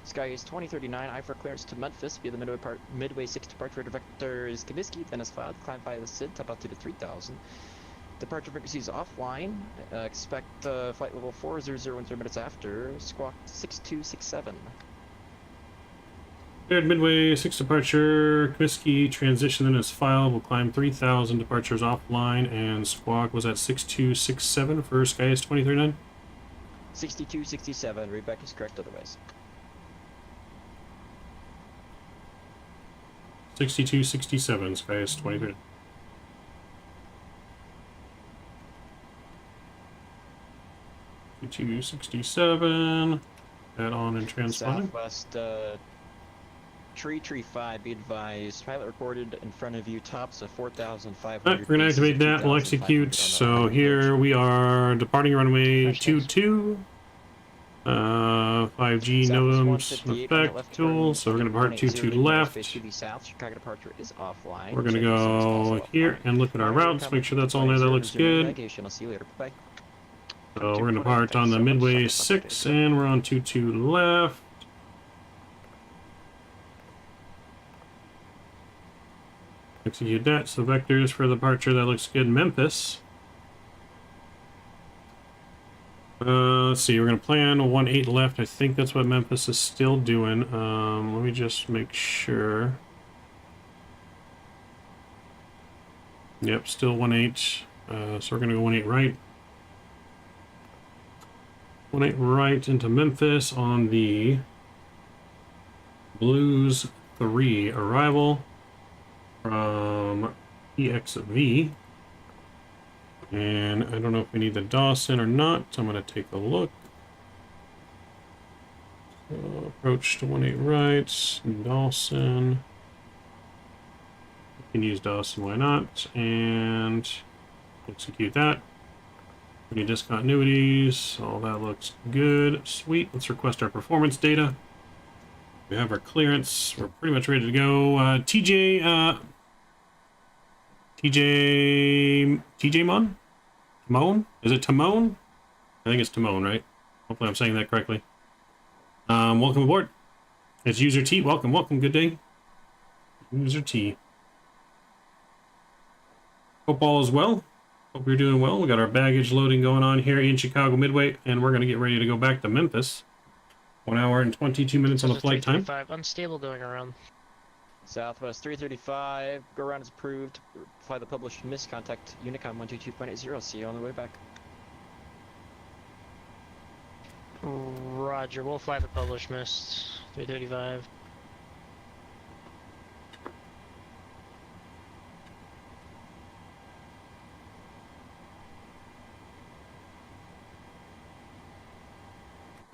Sky Ace 2039, I for clearance to Memphis via the midway 6 departure vectors Comiskey, then as filed, climb by the SID, top altitude to 3,000. Departure frequency is offline. Expect flight level 4010 minutes after. Squawk 6267. Cleared midway, 6 departure. Comiskey transition in his file. Will climb 3,000 departures offline. And squawk was at 6267 for SkyS 2039. 6267. Readback is correct otherwise. 6267 SkyS 2039. $267. Add on and transponding. Southwest Tree 5, be advised. Pilot recorded in front of you, tops of 4,500. Alright, we're gonna activate that. We'll execute. So here we are departing runway 22. 5G NOTAMs effect tool. So we're gonna depart 22 left. Chicago departure is offline. We're gonna go here and look at our routes. Make sure that's all there. That looks good. I'll see you later. Bye. So we're gonna depart on the midway 6, and we're on 22 left. Execute that. So vectors for the departure, that looks good. Memphis. Let's see, we're gonna plan 18 left. I think that's what Memphis is still doing. Let me just make sure. Yep, still 18. So we're gonna go 18 right. 18 right into Memphis on the Blues 3 arrival from EXV. And I don't know if we need the Dawson or not. I'm going to take a look. So approach to 18 right. Dawson. We can use Dawson, why not? And execute that. Any discontinuities. All that looks good. Sweet. Let's request our performance data. We have our clearance. We're pretty much ready to go. TJ Mon? Timon? Is it Timon? I think it's Timon, right? Hopefully I'm saying that correctly. Welcome aboard. It's User T. Welcome, welcome. Good day. User T. Hope all is well. Hope you're doing well. We got our baggage loading going on here in Chicago Midway, and we're going to get ready to go back to Memphis. 1 hour and 22 minutes on the flight time. Unstable going around. Southwest 335, go around as approved. Fly the published miss, contact Unicom 122.80. See you on the way back. Roger, we'll fly the published miss. 335.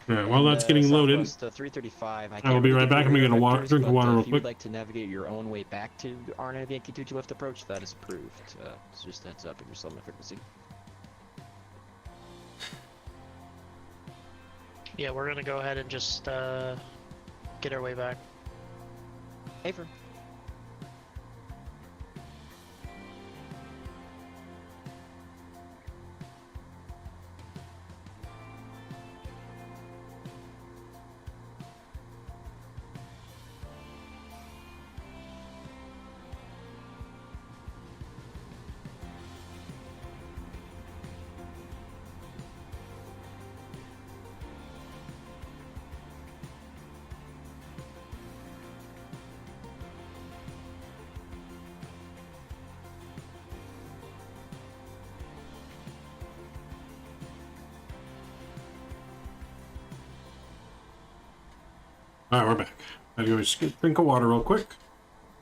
Yeah, while that's getting loaded, 335. I will be right back. I'm going to get a drink of water real If you would quick. like to navigate your own way back to R9 Yankee 22 left approach, that is approved. It's just a heads up if you're still on the frequency. Yeah, we're gonna go ahead and just get our way back. Hafer. Alright, we're back. I'll go just get a drink of water real quick.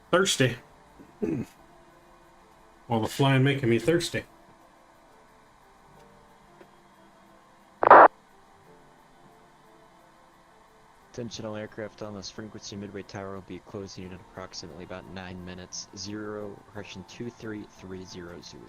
Thirsty. All the flying making me thirsty. Attentional aircraft on this frequency midway tower will be closing in approximately about 9 minutes. 0, Russian 2330 Zulu.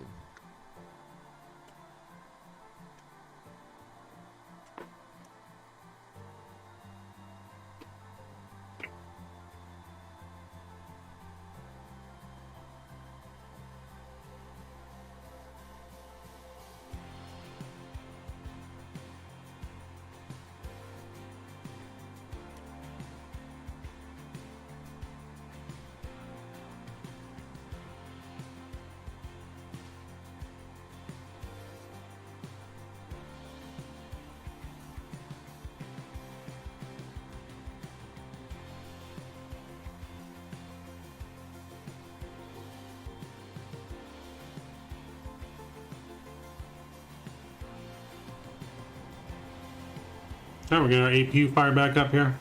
Alright, we're getting our APU fired back up here.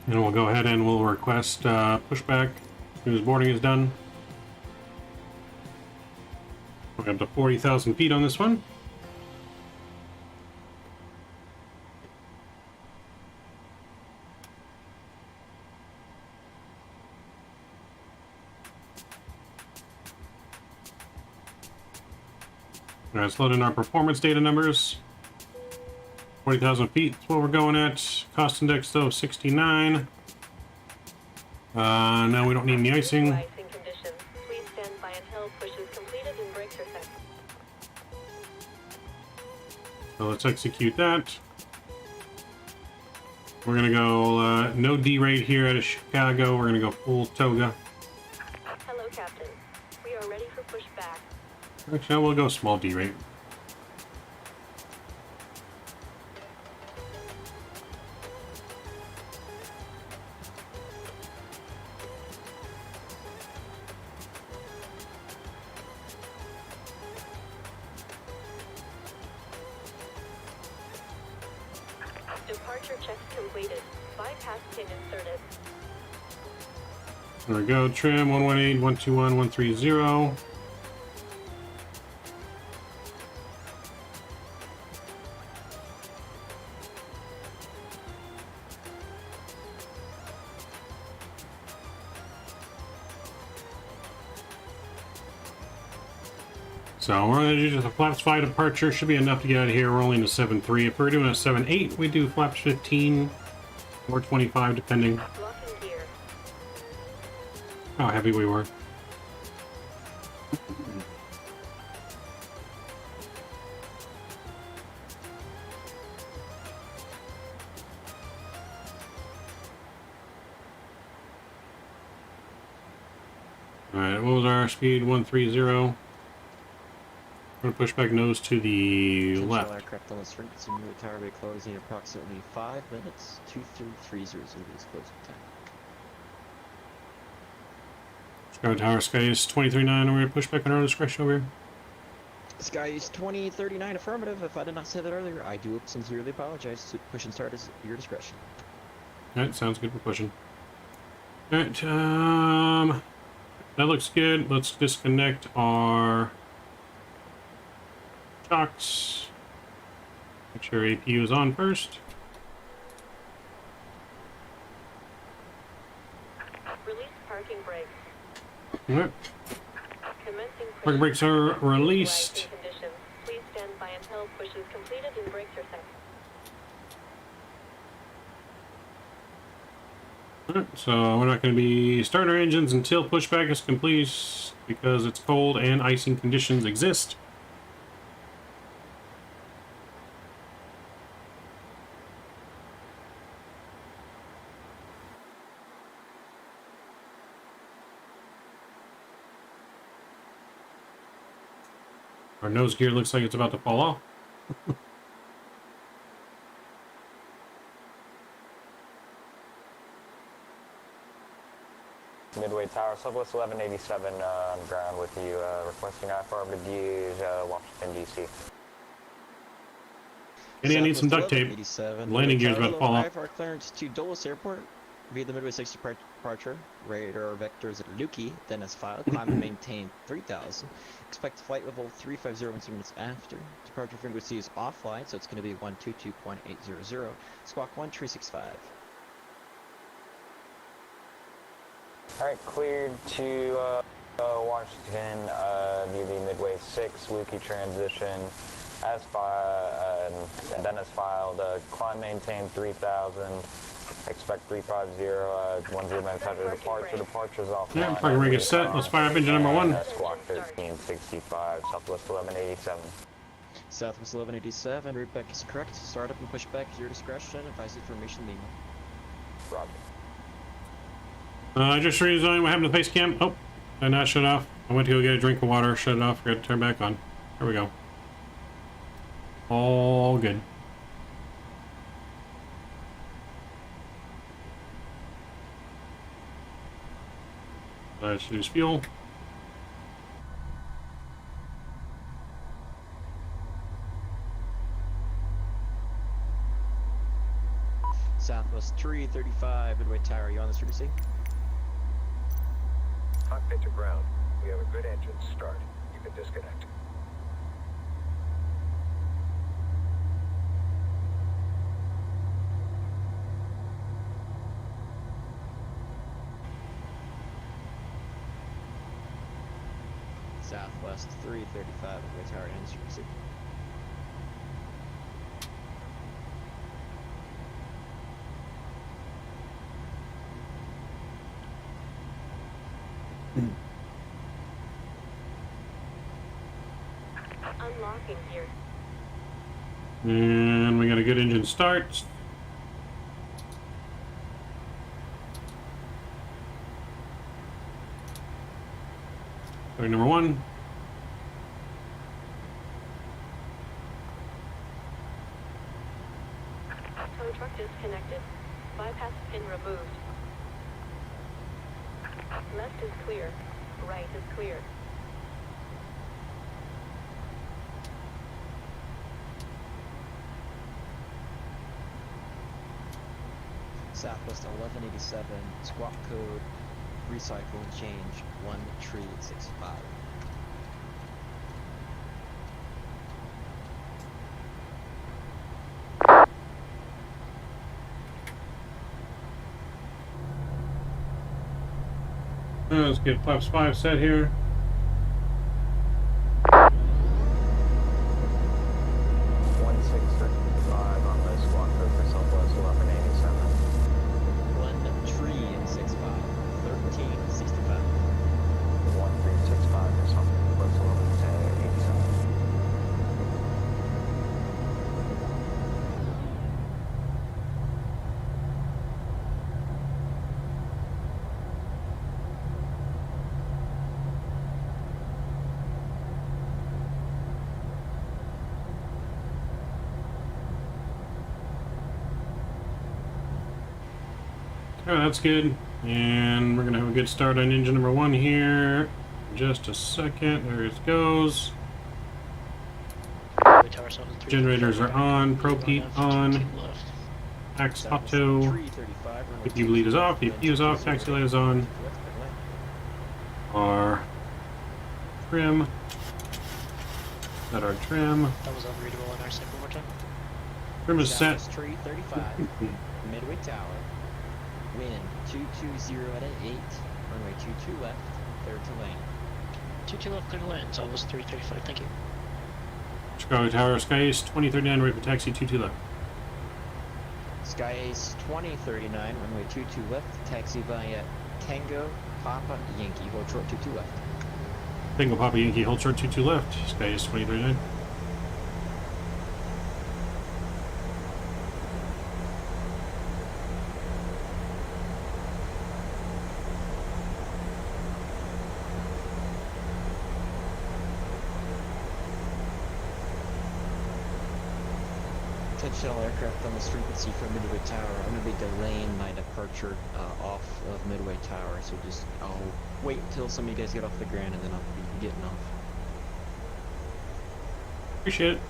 And we'll go ahead and we'll request pushback as soon as boarding is done. We're up to 40,000 feet on this one. All right, let's load in our performance data numbers. 40,000 feet is what we're going at. Cost index though 69. No, we don't need any icing. Please stand by until push is completed and brakes are set. So let's execute that. We're gonna go no D-rate here out of Chicago. We're gonna go full toga. Hello, Captain. We are ready for pushback. Actually, we'll go small D-rate. Departure checks completed. Bypass pin inserted. There we go. Trim 118, 121, 130. So we're going to do just a flaps 5 departure. Should be enough to get out of here. We're only in a 7.3. If we're doing a 7.8, we do flaps 15 or 25, depending how heavy we were. Alright, what was our speed? 130. We're going to push back nose to the left. Aircraft on the frequency, move tower bay closing in approximately 5 minutes. 23300 is closing time. Chicago Tower, Sky is 23.9. We're going to push back on our discretion over here. Sky is 2039 affirmative. If I did not say that earlier, I do sincerely apologize. Push and start is your discretion. Alright, sounds good for pushing. Alright, that looks good. Let's disconnect our shocks. Make sure APU is on first. Release parking brakes. Alright. Commencing Parking brakes are released. conditions. Please stand by until push is completed and brakes are set. Alright, so we're not going to be starting our engines until pushback is complete because it's cold and icing conditions exist. Our nose gear looks like it's about to fall off. Midway Tower, Southwest 1187 on ground with you, requesting IFR to use Washington, D.C. I need some duct tape. Landing gear's about to fall off. IFR clearance to Dulles Airport via the Midway 6 departure. Radar vectors at Lukey, then as filed. Climb and maintain 3000. Expect flight level 350 in 2 minutes after. Departure frequency is offline, so it's going to be 122.800. Squawk 1365. Alright, cleared to Washington via the Midway 6 Lukey transition. As filed, climb maintain 3000. Expect 350, 10 minutes after departure. Departure's offline. Yeah, parking rig is set. Let's fire up engine number 1. Squawk 1365, Southwest 1187. Southwest 1187, route back is correct. Startup and pushback is your discretion. Advise information Lima. Roger. Just redesign what happened to the face cam. Oh, I not shut off. I went to go get a drink of water, shut it off, forgot to turn back on. There we go. All good. Let's use fuel. Southwest 335, Midway Tower, you on this frequency? Cockpit to ground. We have a good engine start. You can disconnect. Southwest 335, Midway Tower, and frequency. Unlocking here. And we got a good engine start. Starting number 1. Tow truck disconnected. Bypass pin removed. Left is clear. Right is clear. Southwest 1187, squawk code, recycle and change 1365. Let's get flaps 5 set here. On the squawk code for Southwest 1187. 1365, 1365. 1365 or something. Southwest 1187. Alright, that's good. And we're going to have a good start on engine number 1 here. Just a second. There it goes. Generators are on. Propheat on. Axe auto. If lead is off. If is off. Taxi light is on. Our trim. Set our trim. That was unreadable in our second one more time. Trim is set. Tree 35, Midway Tower. Wind 220 at an 8. Runway 22 left. Clear to lane. 22 left, clear to land. It's almost 335. Thank you. Chicago Tower, Sky Ace 2039, ready for taxi 22 left. Sky Ace 2039, runway 22 left. Taxi via Tango Papa Yankee. Hold short 22 left. Tango Papa Yankee, hold short 22 left. Sky Ace 2039. Touchdown aircraft on this frequency from Midway Tower. I'm going to be delaying my departure off of Midway Tower, so I'll wait until some of you guys get off the ground and then I'll be getting off. Appreciate it.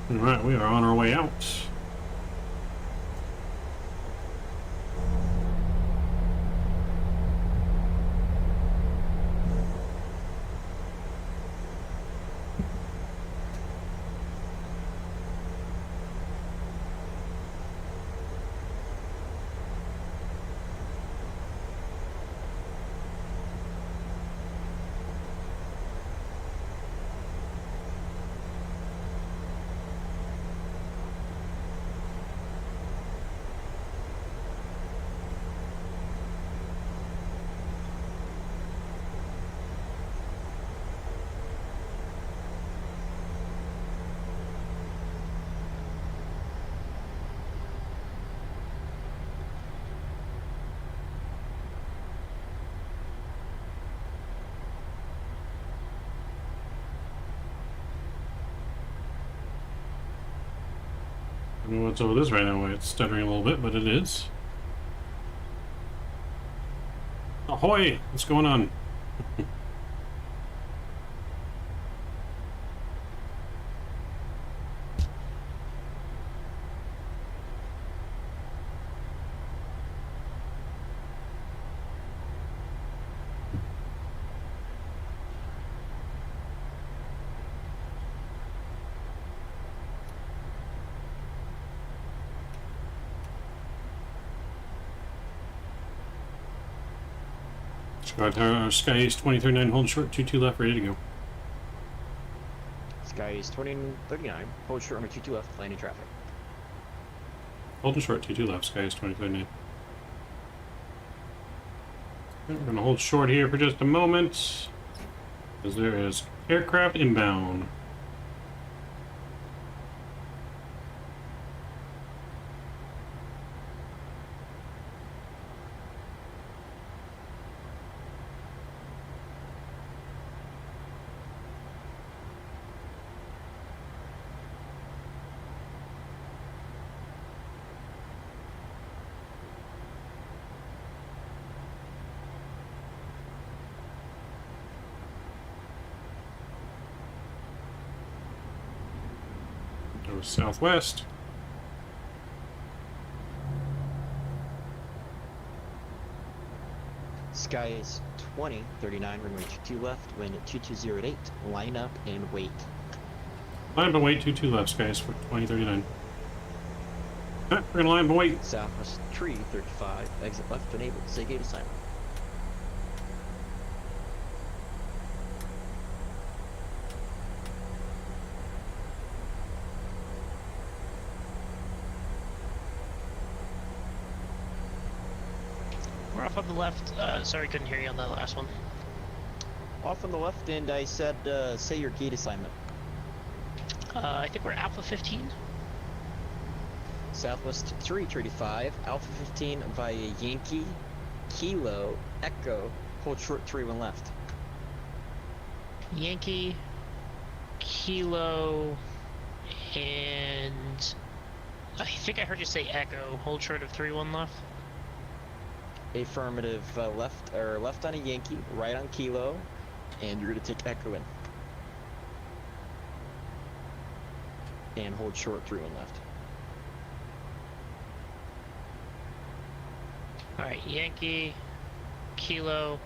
Alright, we are on our way out. don't know what's over this right now. It's stuttering a little bit, but it is. Ahoy! What's going on? Sky Ace 2039, hold short, 22 left, ready to go. Sky Ace 2039, hold short, number 22 left, landing traffic. Holding short, 22 left, Sky Ace 2039. We're going to hold short here for just a moment, as there is aircraft inbound. Southwest. Sky is 2039, runway 22 left, wind at 2208, line up and wait. Line up and wait, 22 left, Skies for 2039. Alright, we're gonna line up and wait. Southwest tree 35, exit left enabled, say gate assignment. We're off on the left. Sorry, couldn't hear you on that last one. Off on the left, and I said, say your gate assignment. I think we're Alpha 15. Southwest 335, Alpha 15 via Yankee, Kilo, Echo, hold short 31 left. Yankee, Kilo, and I think I heard you say Echo. Hold short of 31 left. Affirmative, left on a Yankee, right on Kilo, and you're gonna take Echo in. And hold short 31 left. Alright, Yankee, Kilo,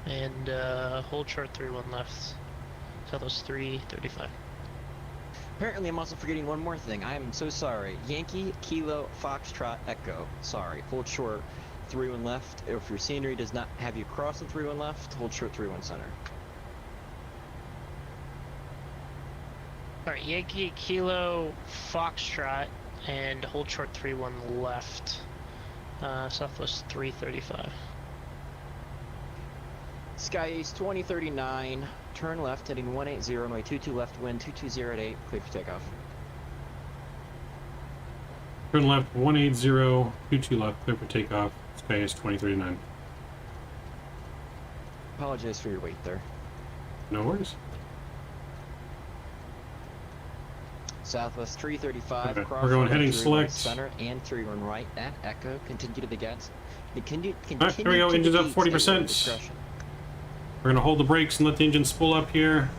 and hold short 31 left. So those 335. Apparently I'm also forgetting one more thing. I am so sorry. Yankee, Kilo, Foxtrot, Echo. Sorry. Hold short 31 left. If your scenery does not have you cross the 31 left, hold short 31 center. Alright, Yankee, Kilo, Foxtrot, and hold short 31 left. Southwest 335. Sky Ace 2039, turn left, heading 180, runway 22 left, wind 2208, clear for takeoff. Turn left, 180, 22 left, clear for takeoff, Sky Ace 2039. Apologize for your wait there. No worries. Southwest 335, okay. cross We're going heading 31 select. Center and 31 right at Echo, continue to the gas. Continue Alright, here we go, engines up 40%. We're going to hold the brakes and let the engine spool up here.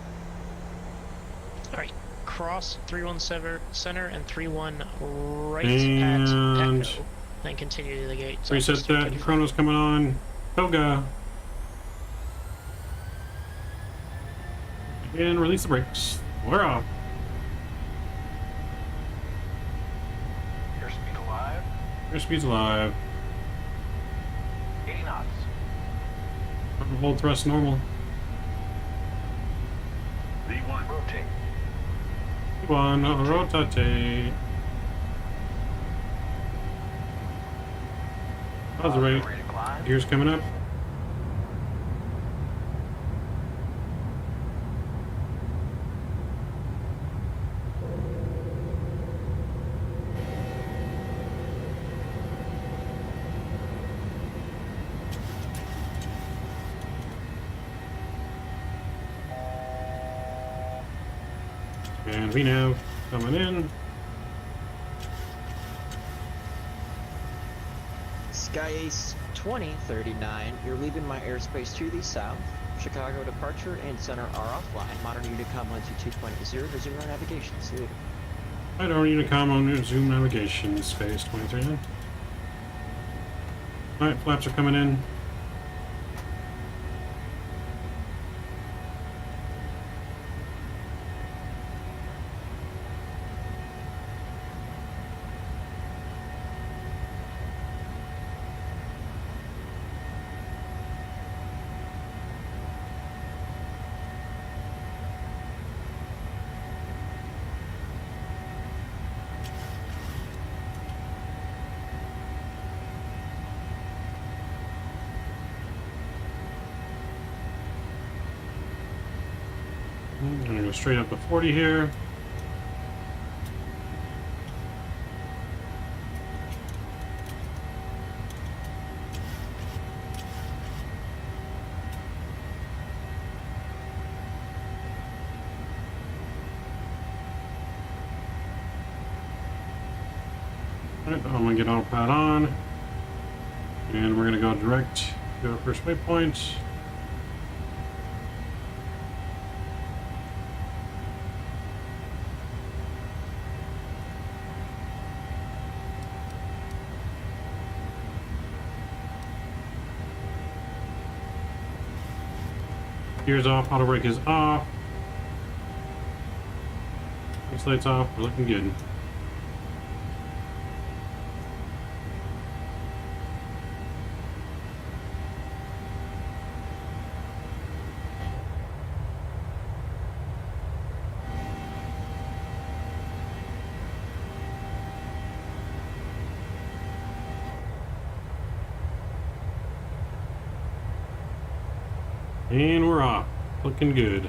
Alright, cross 31 center and 31 right and at Echo. Then continue to the gate. Reset that, chrono's coming on. Toga. And release the brakes. We're off. Airspeed alive. Airspeed's alive. 80 knots. Hold thrust normal. V1 rotate. V1 rotate. How's the rate? Gears coming up. And VNAV coming in. Sky Ace 2039, you're leaving my airspace to the south. Chicago departure and center are offline. Modern Unicom 122.0, resume your navigation. See you later. I don't need a common zoom navigation, space 23. Alright, flaps are coming in. I'm gonna go straight up to 40 here. Alright, I'm gonna get autopilot on. And we're gonna go direct to our first waypoint. Gears off, auto brake is off. This light's off, we're looking good. And we're off. Looking good.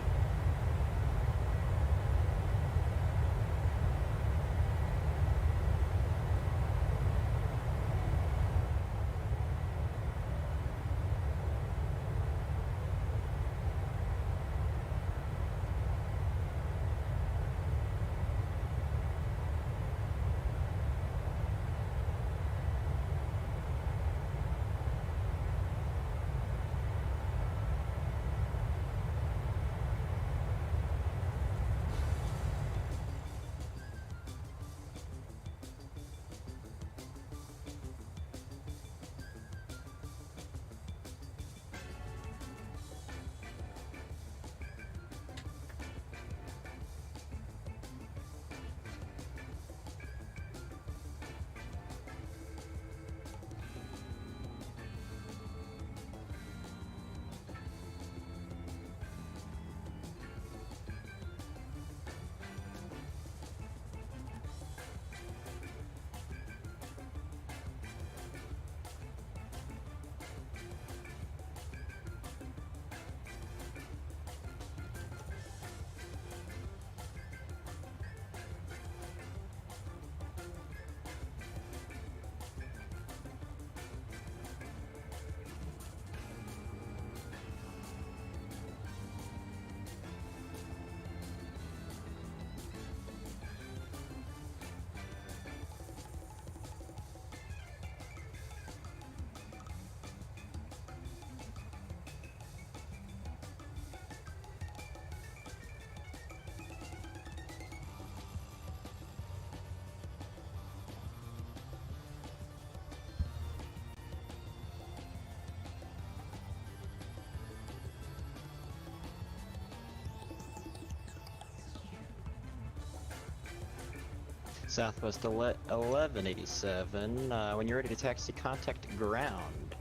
Southwest 1187. When you're ready to taxi, contact ground.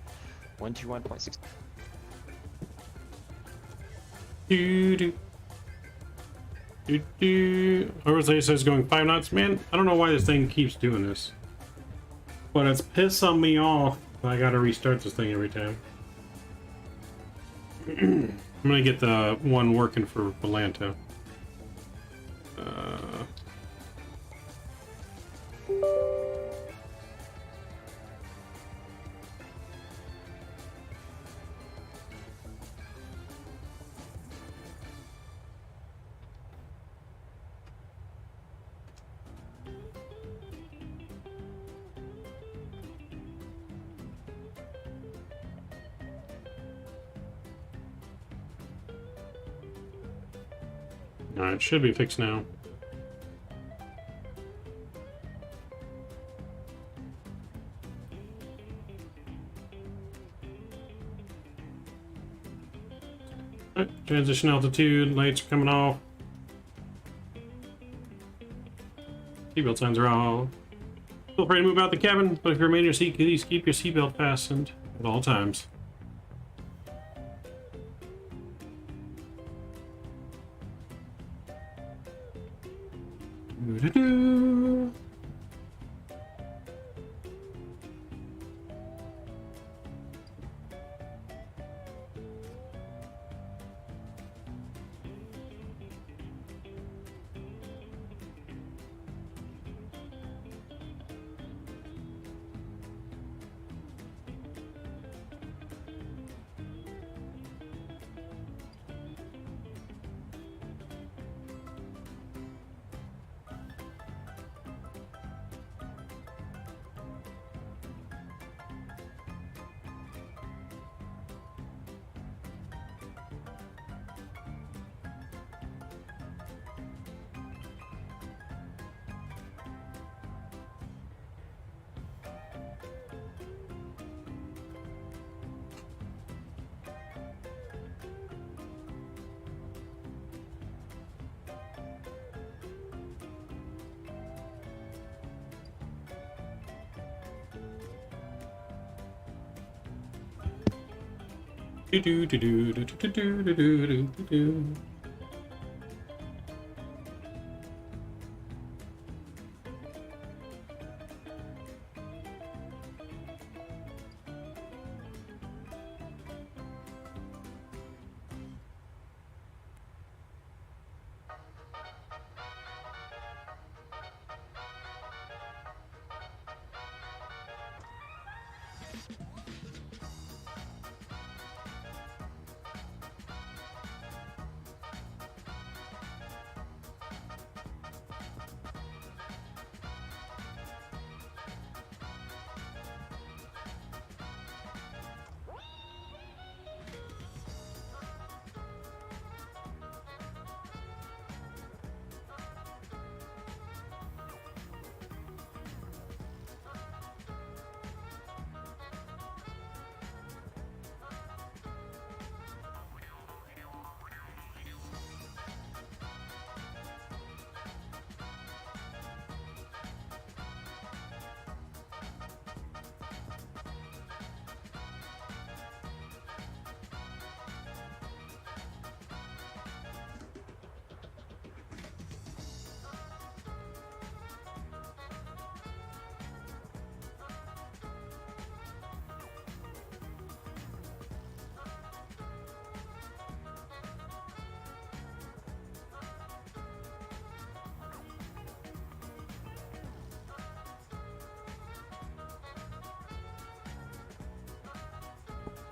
121.6. Jose says going 5 knots. Man, I don't know why this thing keeps doing this. But it's pissing me off. I gotta restart this thing every time. I'm gonna get the one working for Atlanta. Alright, should be fixed now. Alright, transition altitude, lights are coming off. Seatbelt signs are off. Feel free to move out the cabin, but if you remain in your seat, please keep your seatbelt fastened at all times. Doo-doo-doo.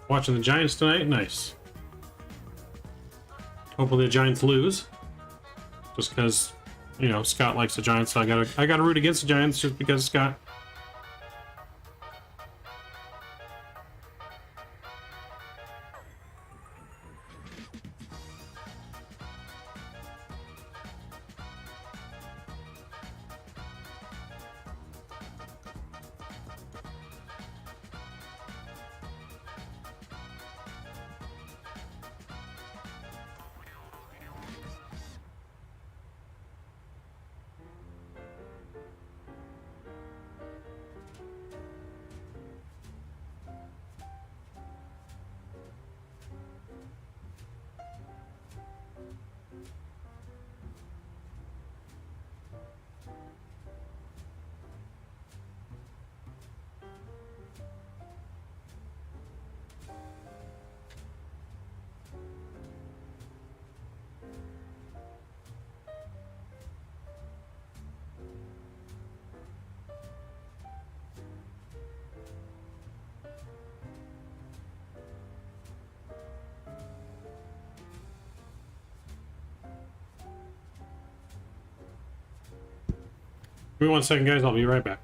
Watching the Giants tonight? Nice. Hopefully the Giants lose. Just because, you know, Scott likes the Giants, so I gotta root against the Giants just because Scott. Give me 1 second, guys. I'll be right back.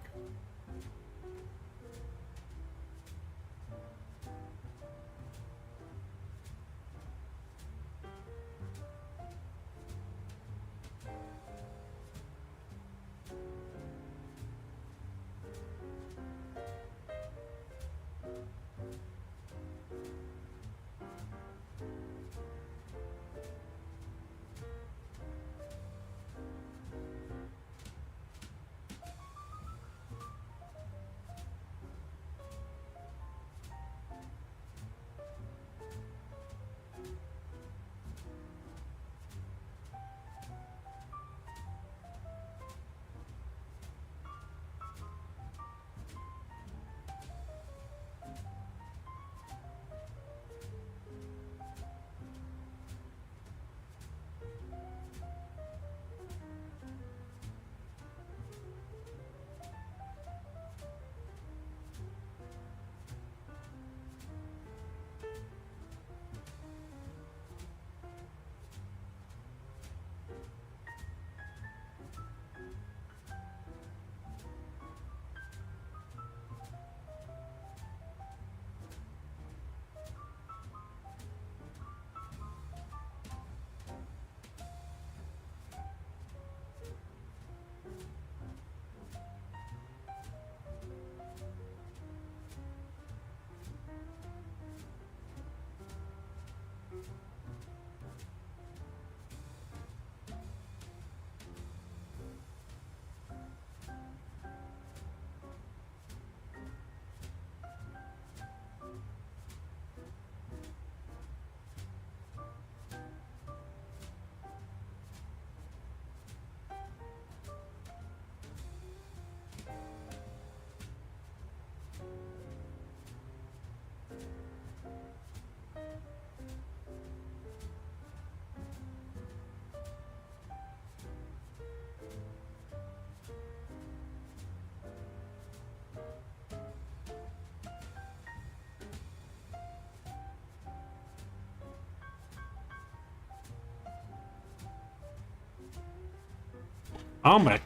I'm back.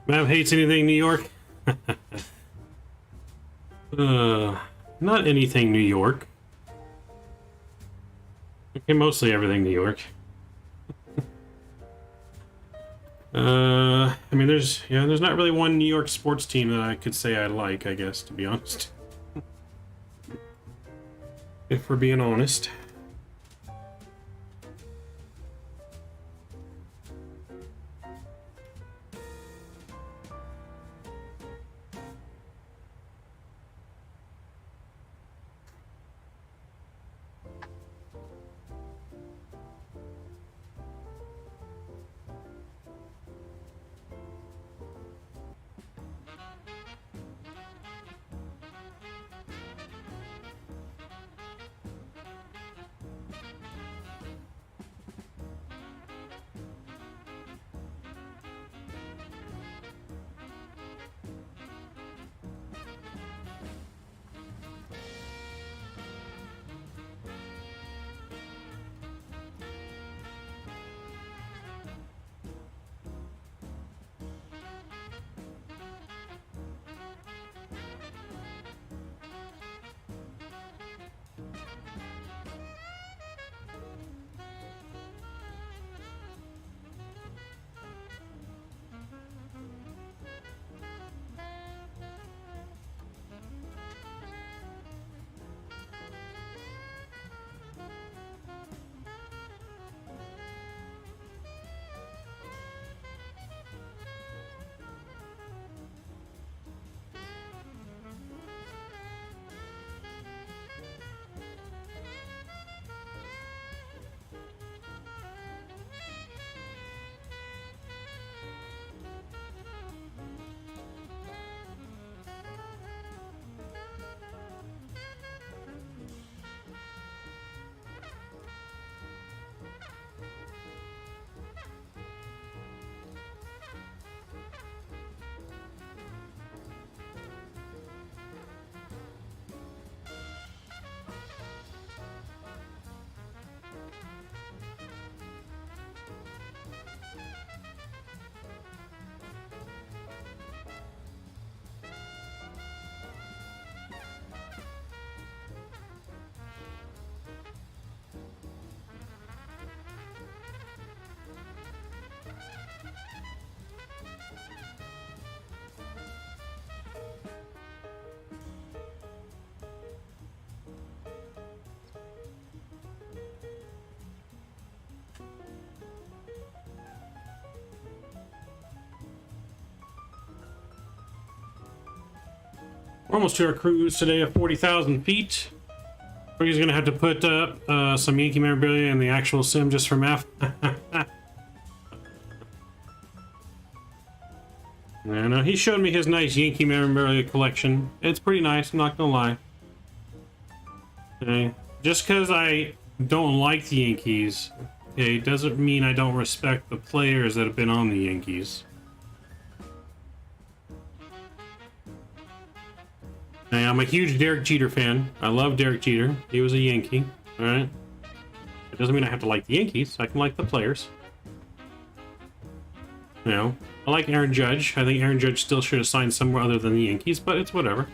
Mav hates anything New York. Not anything New York. Okay, mostly everything New York. I mean, there's not really one New York sports team that I could say I like, I guess, to be honest. If we're being honest. We're almost to our cruise today of 40,000 feet. He's gonna have to put up some Yankee memorabilia in the actual sim just for math. No, he showed me his nice Yankee memorabilia collection. It's pretty nice, I'm not gonna lie. Okay. Just because I don't like the Yankees, okay, doesn't mean I don't respect the players that have been on the Yankees. Now, I'm a huge Derek Jeter fan. I love Derek Jeter. He was a Yankee, alright? It doesn't mean I have to like the Yankees. I can like the players. You know, I like Aaron Judge. I think Aaron Judge still should have signed somewhere other than the Yankees, but it's whatever.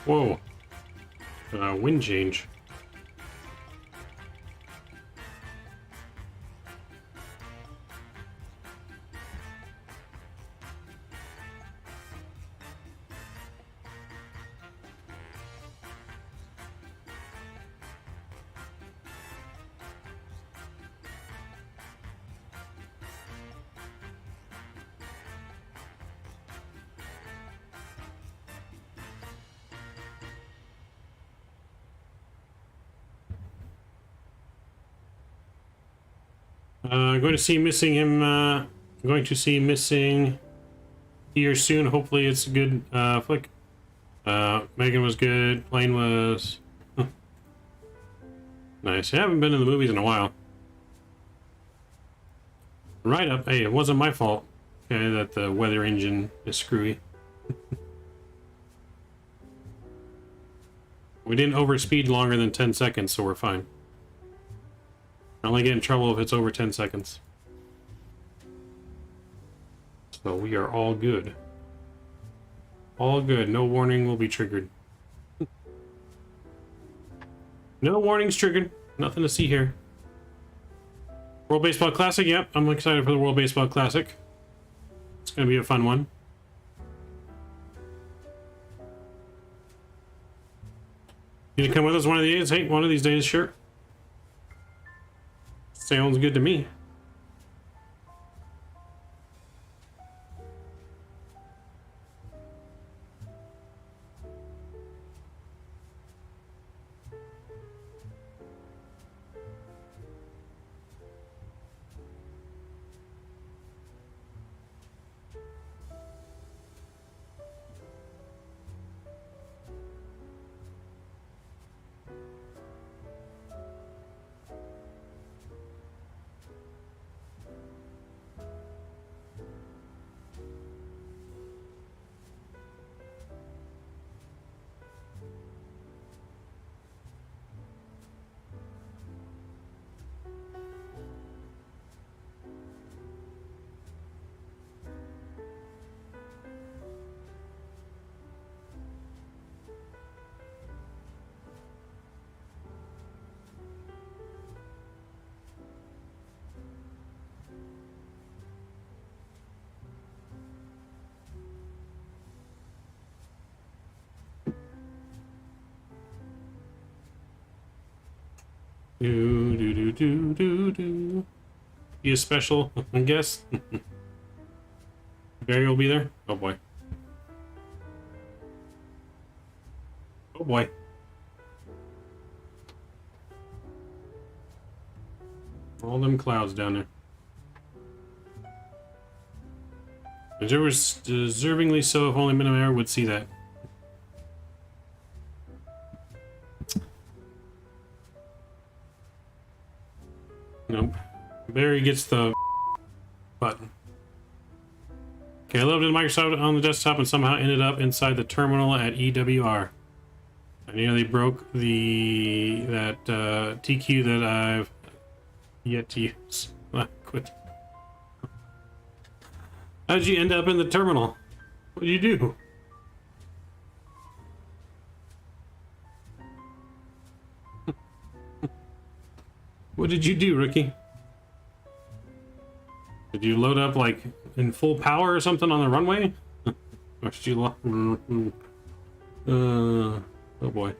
Whoa. Wind change. Going to see missing him. Going to see missing here soon. Hopefully, it's a good flick. Megan was good. Plane was nice. I haven't been in the movies in a while. Right up. Hey, it wasn't my fault. Okay, that the weather engine is screwy. We didn't overspeed longer than 10 seconds, so we're fine. I only get in trouble if it's over 10 seconds. So we are all good. All good. No warning will be triggered. No warnings triggered. Nothing to see here. World Baseball Classic. Yep, I'm excited for the World Baseball Classic. It's going to be a fun one. You gonna come with us one of these days? Hey, one of these days, sure. Sounds good to me. Do. Be a special, I guess. Barry will be there. Oh boy. Oh boy. All them clouds down there. Deservingly so, if only minimum error would see that. Nope. Barry gets the button. Okay, I loaded Microsoft on the desktop and somehow ended up inside the terminal at EWR. I nearly broke that TQ that I've yet to use. I quit. How did you end up in the terminal? What did you do? What did you do, Rookie? Did you load up like in full power or something on the runway? Or did you oh boy.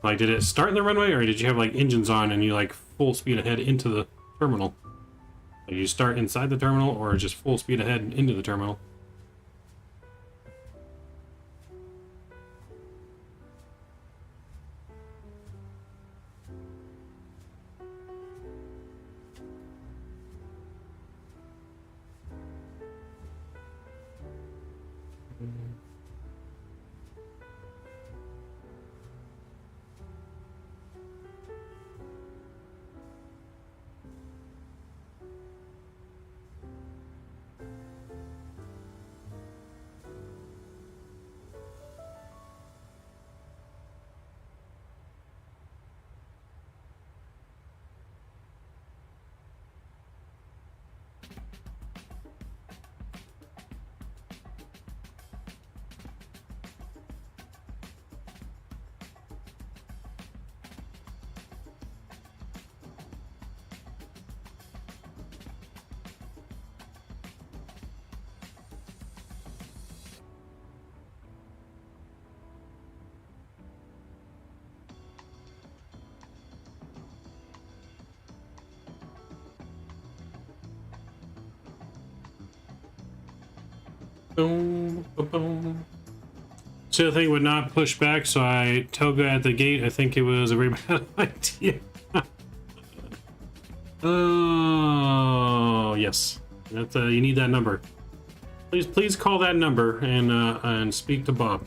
Like, did it start in the runway, or did you have like engines on and you like full speed ahead into the terminal? Like, you start inside the terminal or just full speed ahead into the terminal? Boom, boom, boom. So the thing would not push back, so I toga at the gate. I think it was a very bad idea. Oh, yes. That's, you need that number. Please call that number and speak to Bob.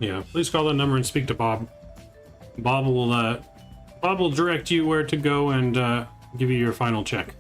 Yeah, please call that number and speak to Bob. Bob will direct you where to go and give you your final check.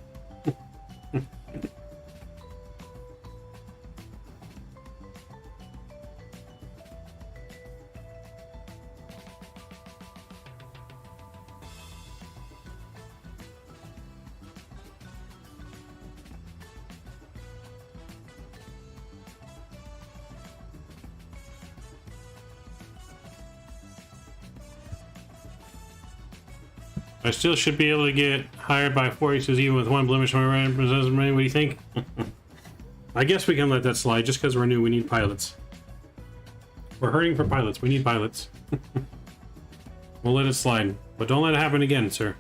I still should be able to get hired by 4 aces even with one blemish on my resume. What do you think? I guess we can let that slide just because we're new. We need pilots. We're hurting for pilots. We need pilots. We'll let it slide, but don't let it happen again, sir.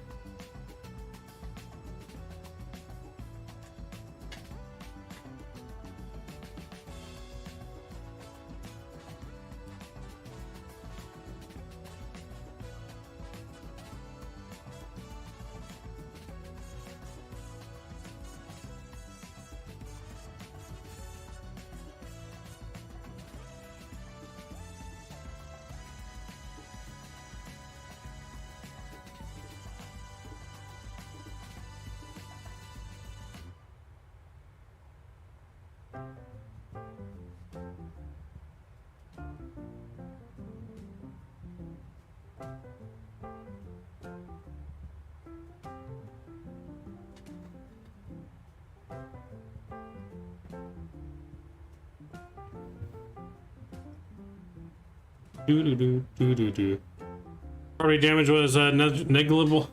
Property damage was negligible.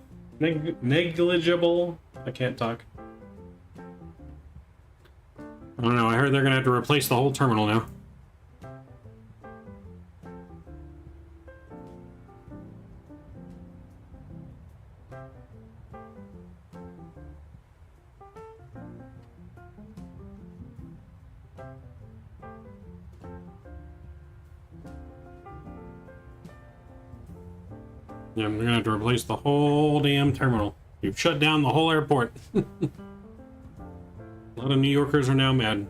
Negligible. I can't talk. I don't know. I heard they're gonna have to replace the whole terminal now. Yeah, they're gonna have to replace the whole damn terminal. You've shut down the whole airport. A lot of New Yorkers are now mad.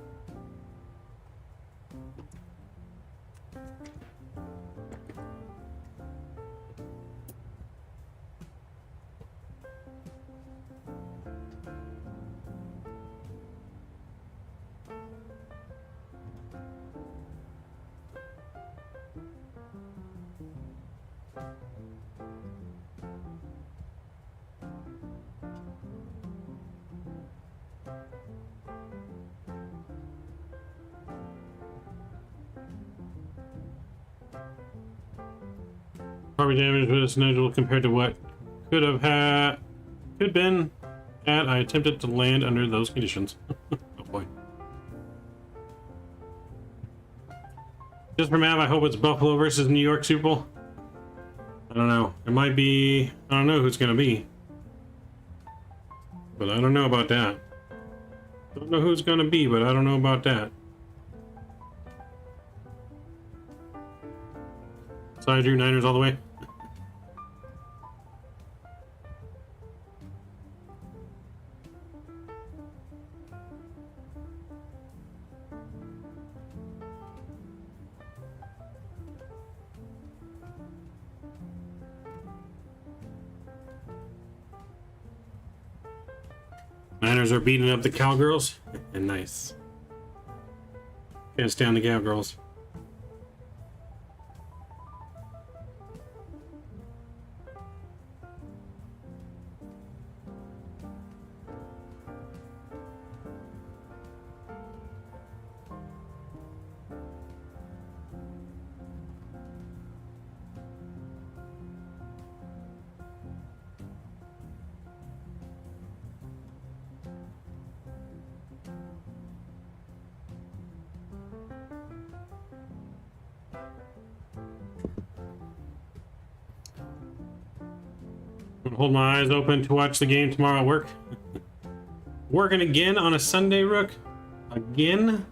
Property damage was negligible compared to what could been had I attempted to land under those conditions. Oh boy. Just for map, I hope it's Buffalo versus New York Super Bowl. I don't know. It might be. I don't know who it's gonna be. But I don't know about that. Don't know who it's gonna be, but I don't know about that. So I drew Niners all the way. Niners are beating up the Cowgirls. And nice. Can't stand the Cowgirls. Hold my eyes open to watch the game tomorrow at work. Working again on a Sunday, Rook? Again?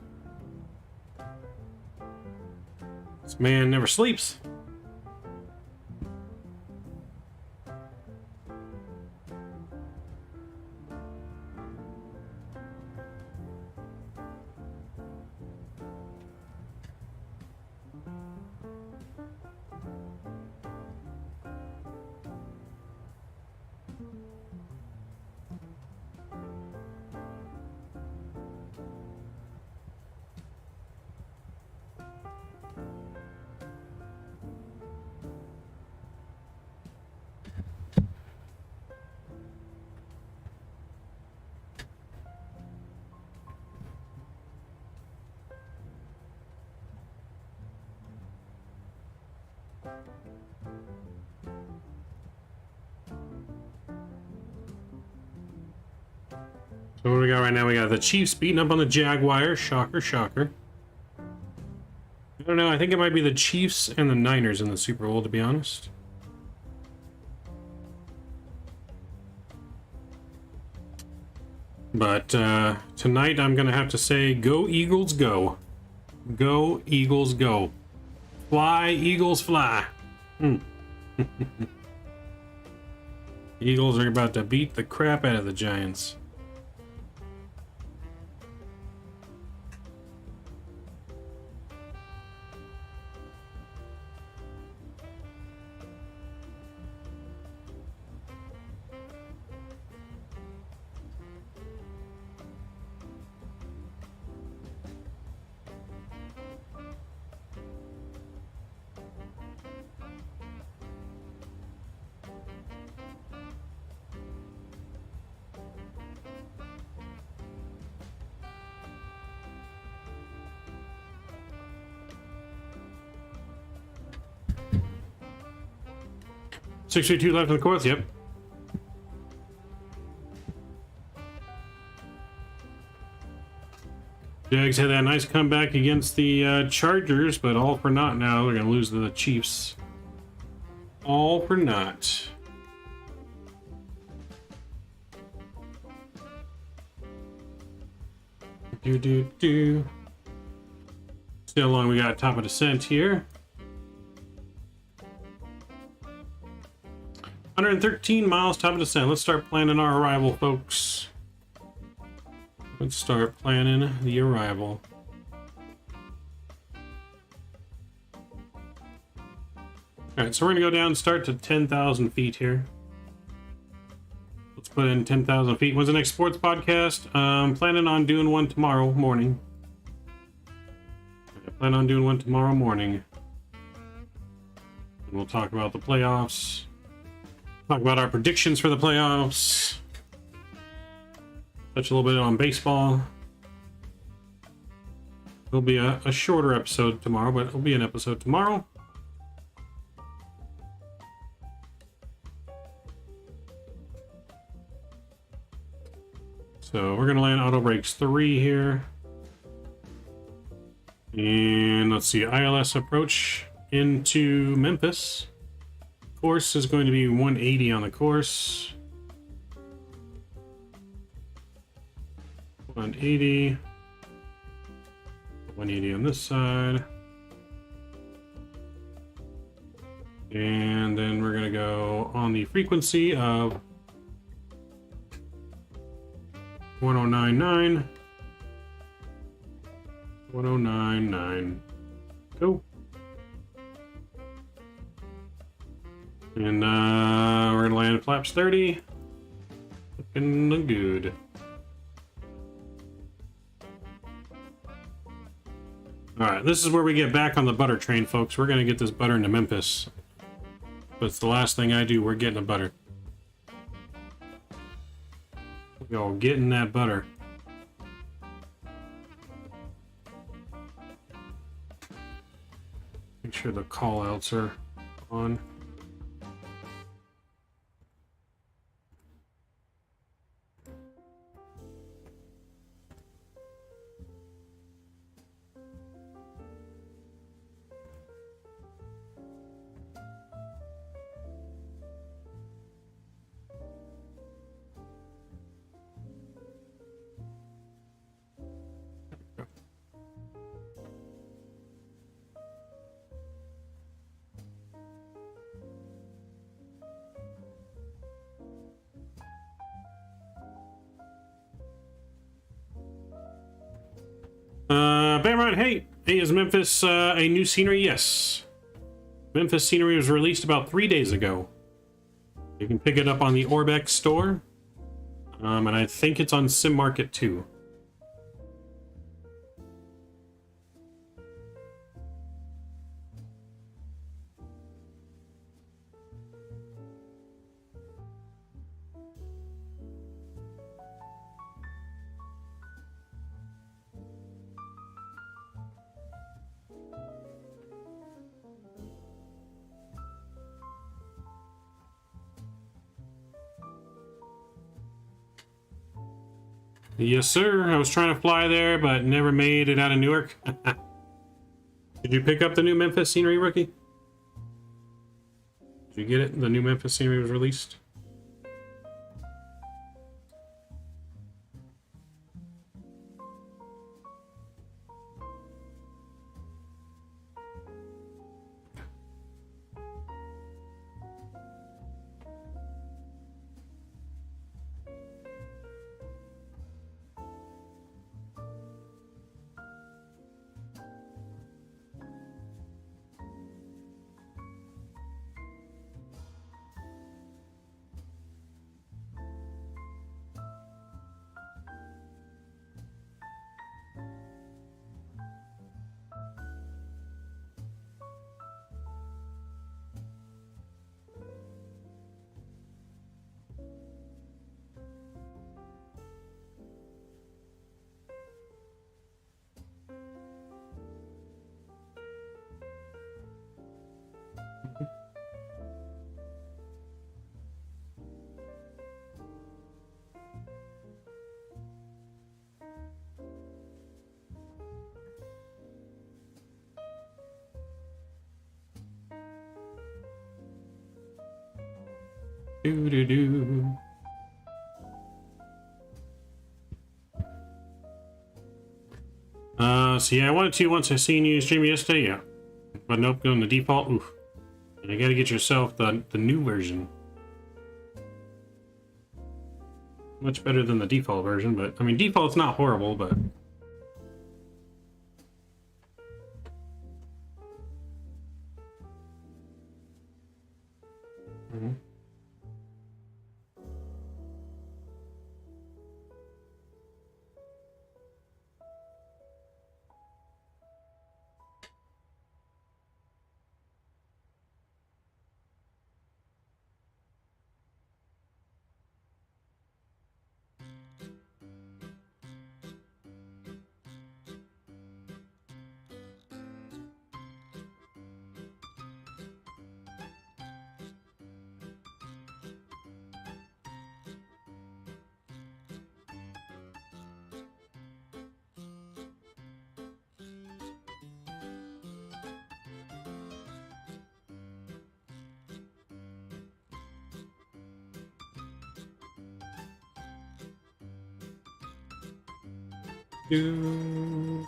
This man never sleeps. So what do we got right now? We got the Chiefs beating up on the Jaguars. Shocker, shocker. I don't know. I think it might be the Chiefs and the Niners in the Super Bowl, to be honest. But tonight I'm going to have to say, go Eagles, go. Go Eagles, go. Fly, Eagles, fly. Eagles are about to beat the crap out of the Giants. .632 left in the course, yep. Jags had that nice comeback against the Chargers, but all for naught now. They're going to lose to the Chiefs. All for naught. Still long we got top of descent here. 113 miles top of descent. Let's start planning our arrival, folks. Let's start planning the arrival. Alright, so we're gonna go down and start to 10,000 feet here. Let's put in 10,000 feet. When's the next sports podcast? Planning on doing one tomorrow morning. I plan on doing one tomorrow morning. And we'll talk about the playoffs. Talk about our predictions for the playoffs. Touch a little bit on baseball. It'll be a shorter episode tomorrow, but it'll be an episode tomorrow. So we're gonna land auto brakes 3 here. And let's see, ILS approach into Memphis. Course is going to be 180 on the course. 180. 180 on this side. And then we're going to go on the frequency of 1099. 1099. Go. And we're gonna land flaps 30. Looking good. Alright, this is where we get back on the butter train, folks. We're gonna get this butter into Memphis. But it's the last thing I do, we're getting the butter. Yo, getting that butter. Make sure the call-outs are on. Bamrod, hey! Hey, is Memphis a new scenery? Yes. Memphis scenery was released about 3 days ago. You can pick it up on the Orbex store. And I think it's on Sim Market too. Yes, sir. I was trying to fly there, but never made it out of Newark. Did you pick up the new Memphis scenery, rookie? Did you get it? The new Memphis scenery was released. Do-do-do. So yeah, I wanted to once I seen you stream yesterday, yeah. But nope, going to default, oof. And you gotta get yourself the new version. Much better than the default version, but I mean default's not horrible, but been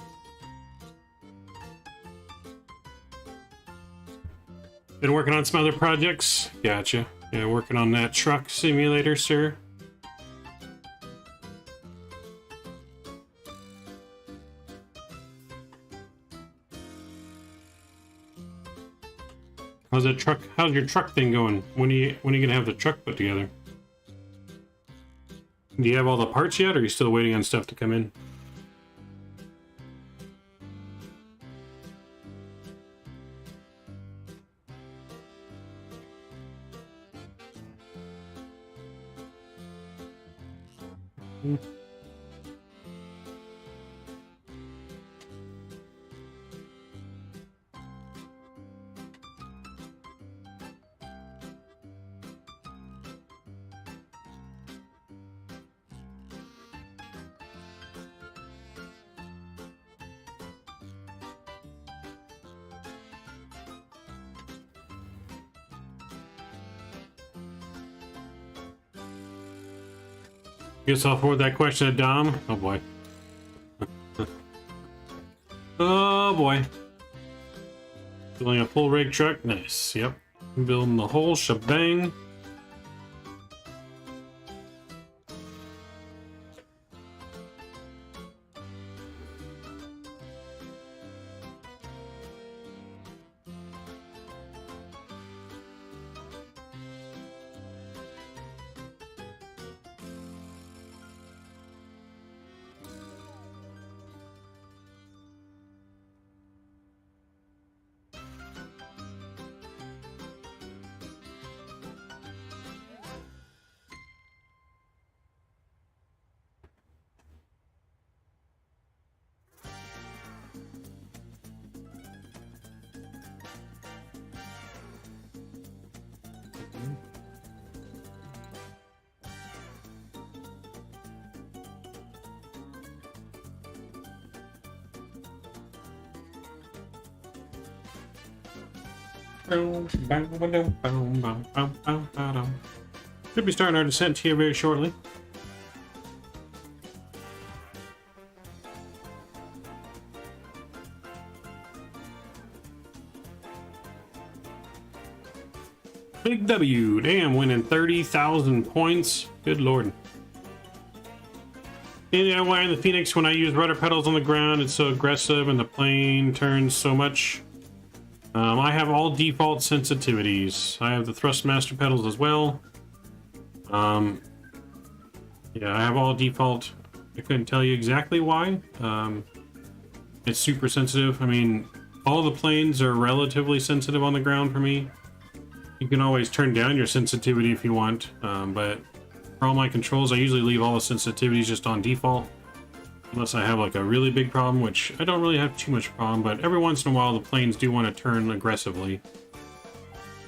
working on some other projects. Gotcha. Yeah, working on that truck simulator, sir. How's that truck? How's your truck thing going? When are you gonna have the truck put together? Do you have all the parts yet, or are you still waiting on stuff to come in? Guess I'll forward that question to Dom. Oh boy. Oh boy. Building a full rig truck. Nice. Yep. Building the whole shebang. Should be starting our descent here very shortly. Big W, damn, winning 30,000 points. Good lord. Yeah, why in the Phoenix, when I use rudder pedals on the ground, it's so aggressive and the plane turns so much. I have all default sensitivities. I have the Thrustmaster pedals as well. Yeah, I have all default. I couldn't tell you exactly why. It's super sensitive. I mean, all the planes are relatively sensitive on the ground for me. You can always turn down your sensitivity if you want, but for all my controls, I usually leave all the sensitivities just on default. Unless I have like a really big problem, which I don't really have too much problem, but every once in a while the planes do want to turn aggressively.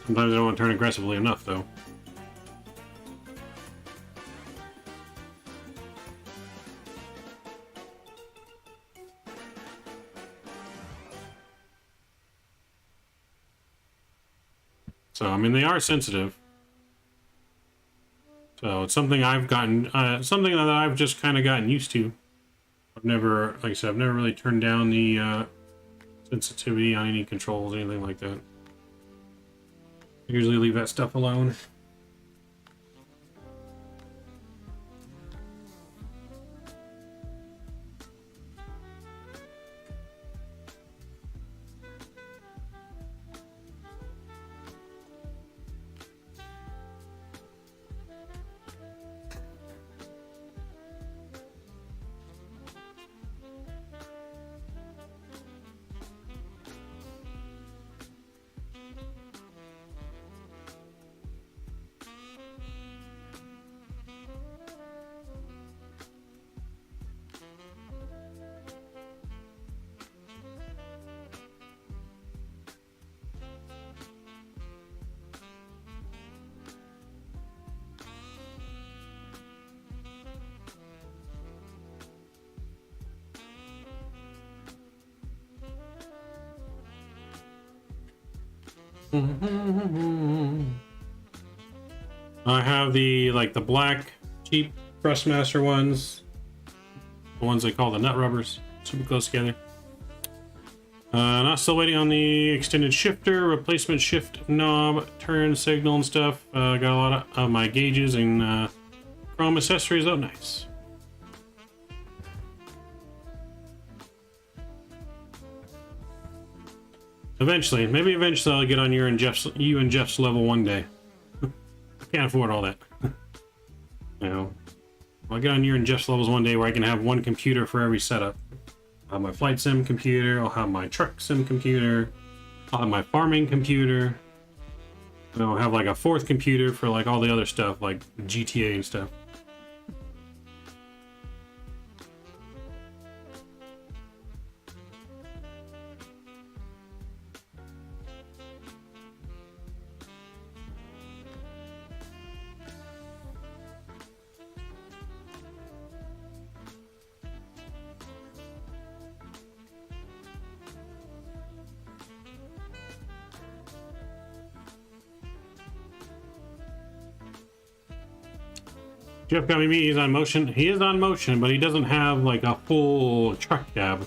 Sometimes they don't want to turn aggressively enough, though. So, I mean, they are sensitive. So, it's something I've gotten, something that I've just kind of gotten used to. I've never, like I said, I've never really turned down the sensitivity on any controls, anything like that. I usually leave that stuff alone. I have the black cheap Thrustmaster ones, the ones they call the nut rubbers, super close together. And I'm still waiting on the extended shifter, replacement shift knob, turn signal and stuff. Got a lot of my gauges and chrome accessories. Oh, nice. Eventually, maybe eventually I'll get on you and Jeff's level one day. I can't afford all that. You know, I'll get on you and Jeff's levels one day where I can have one computer for every setup. I'll have my flight sim computer, I'll have my truck sim computer, I'll have my farming computer. And I'll have like a fourth computer for like all the other stuff, like GTA and stuff. Jeff got me. He's on motion. He is on motion, but he doesn't have like a full truck cab.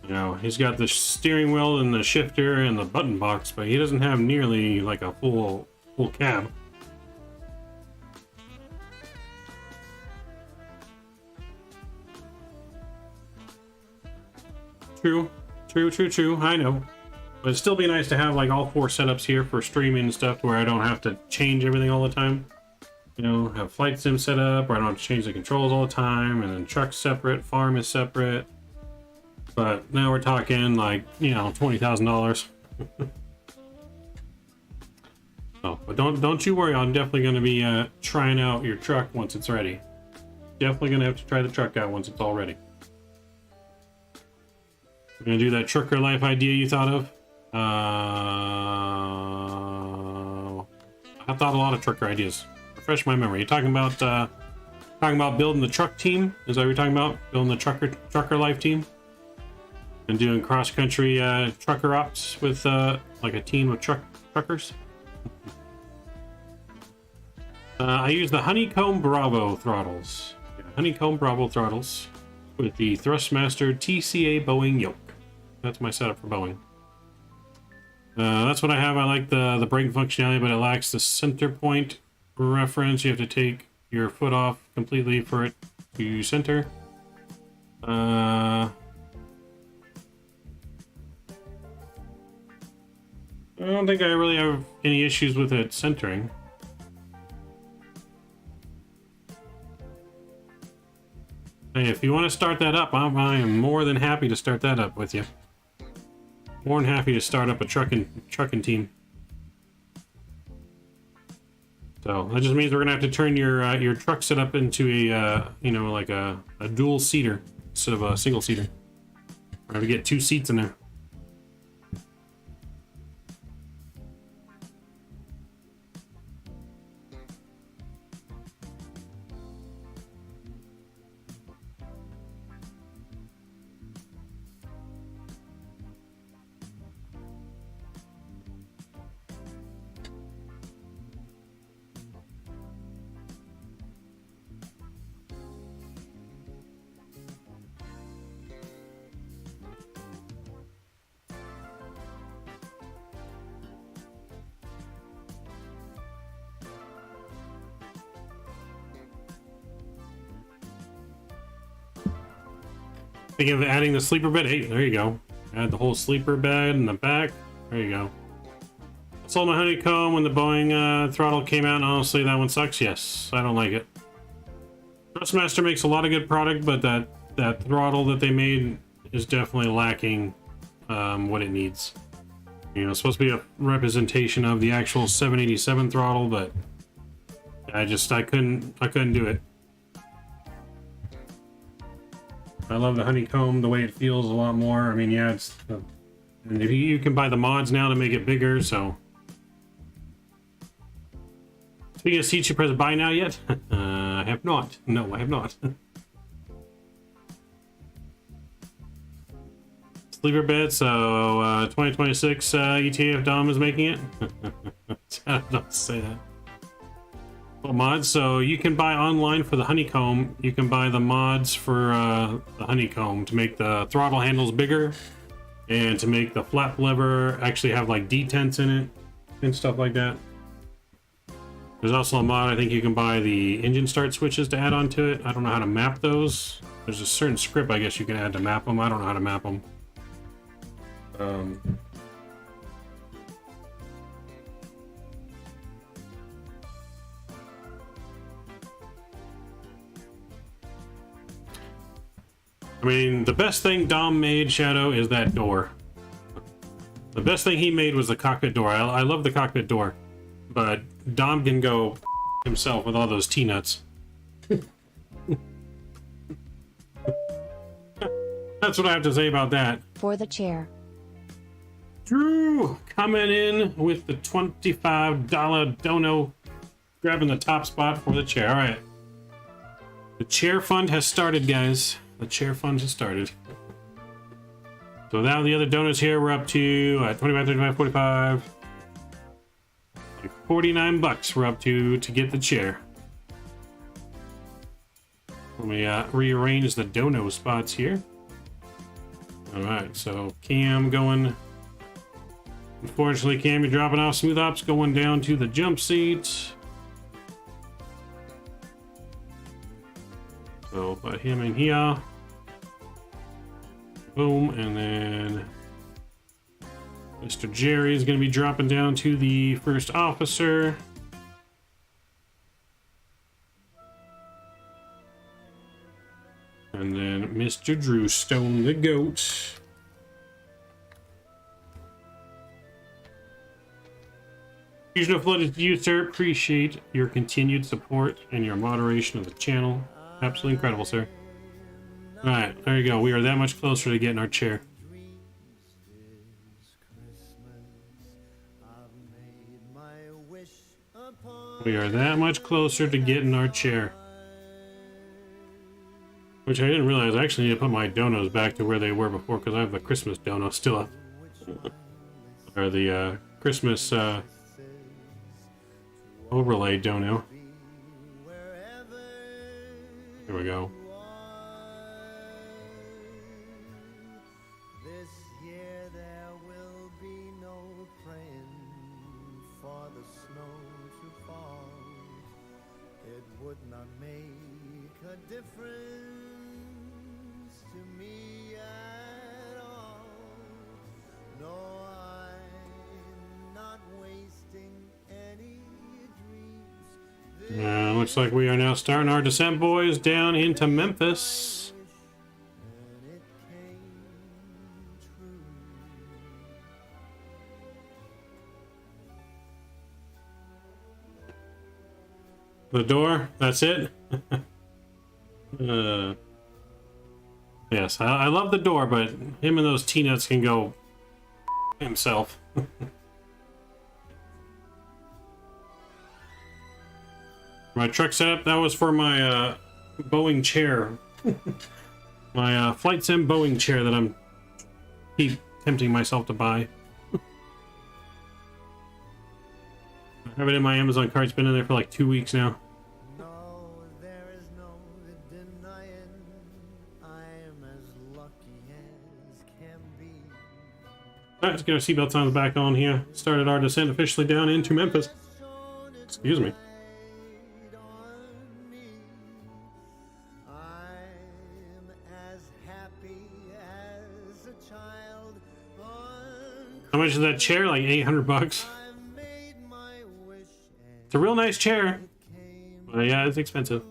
You know, he's got the steering wheel and the shifter and the button box, but he doesn't have nearly like a full cab. True. I know. But it'd still be nice to have like all 4 setups here for streaming and stuff where I don't have to change everything all the time. You know, have flight sim set up where I don't have to change the controls all the time, and then truck's separate, farm is separate. But now we're talking like, you know, $20,000. Oh, but don't you worry, I'm definitely going to be trying out your truck once it's ready. Definitely going to have to try the truck out once it's all ready. We're going to do that trucker life idea you thought of. I thought a lot of trucker ideas. Refresh my memory. You're talking about building the truck team? Is that what you're talking about? Building the trucker life team? And doing cross-country trucker ops with like a team of truckers? I use the Honeycomb Bravo throttles. Yeah, Honeycomb Bravo throttles with the Thrustmaster TCA Boeing yoke. That's my setup for Boeing. That's what I have. I like the brake functionality, but it lacks the center point reference. You have to take your foot off completely for it to center. I don't think I really have any issues with it centering. Hey, if you want to start that up, I am more than happy to start that up with you. More than happy to start up a trucking team. So that just means we're gonna have to turn your truck setup into a you know, like a dual seater instead of a single seater. We're gonna get 2 seats in there. Thinking of adding the sleeper bed. Hey, there you go. Add the whole sleeper bed in the back. There you go. I sold my Honeycomb when the Boeing throttle came out, and honestly, that one sucks. Yes, I don't like it. Trustmaster makes a lot of good product, but that throttle that they made is definitely lacking what it needs. You know, it's supposed to be a representation of the actual 787 throttle, but I couldn't do it. I love the Honeycomb, the way it feels a lot more. I mean, yeah, it's and you can buy the mods now to make it bigger, so. Speaking of seats, you press buy now yet? I have not. No, I have not. Sleeper bed, so 2026 ETF Dom is making it. I don't say that. Well, mods, so you can buy online for the Honeycomb. You can buy the mods for the Honeycomb to make the throttle handles bigger and to make the flap lever actually have like detents in it and stuff like that. There's also a mod, I think you can buy the engine start switches to add onto it. I don't know how to map those. There's a certain script I guess you can add to map them. I don't know how to map them. I mean, the best thing Dom made, Shadow, is that door. The best thing he made was the cockpit door. I love the cockpit door, but Dom can go himself with all those T-nuts. That's what I have to say about that. For the chair. Drew coming in with the $25 dono, grabbing the top spot for the chair. All right. The chair fund has started, guys. The chair fund has started. So now the other donuts here, we're up to 25, 35, 45. Like $49 we're up to get the chair. Let me rearrange the dono spots here. Alright, so Cam going. Unfortunately, Cam, you're dropping off. Smooth Ops going down to the jump seat. So put him in here. Boom, and then Mr. Jerry is going to be dropping down to the first officer. And then Mr. Drew Stone the GOAT. Fusion of flooded to you, sir. Appreciate your continued support and your moderation of the channel. Absolutely incredible, sir. Alright, there you go. We are that much closer to getting our chair. We are that much closer to getting our chair. Which I didn't realize. I actually need to put my donos back to where they were before because I have the Christmas dono still up. Or the Christmas overlay dono. Here we go. Looks like we are now starting our descent, boys, down into Memphis. The door, that's it. Yes, I love the door, but him and those T-nuts can go himself. My truck setup, that was for my Boeing chair. My flight sim Boeing chair that I'm keep tempting myself to buy. I have it in my Amazon cart. It's been in there for like 2 weeks now. Alright, let's get our seatbelts on the back on here. Started our descent officially down into Memphis. Excuse me. How much is that chair? Like 800 bucks. It's a real nice chair. But yeah, it's expensive.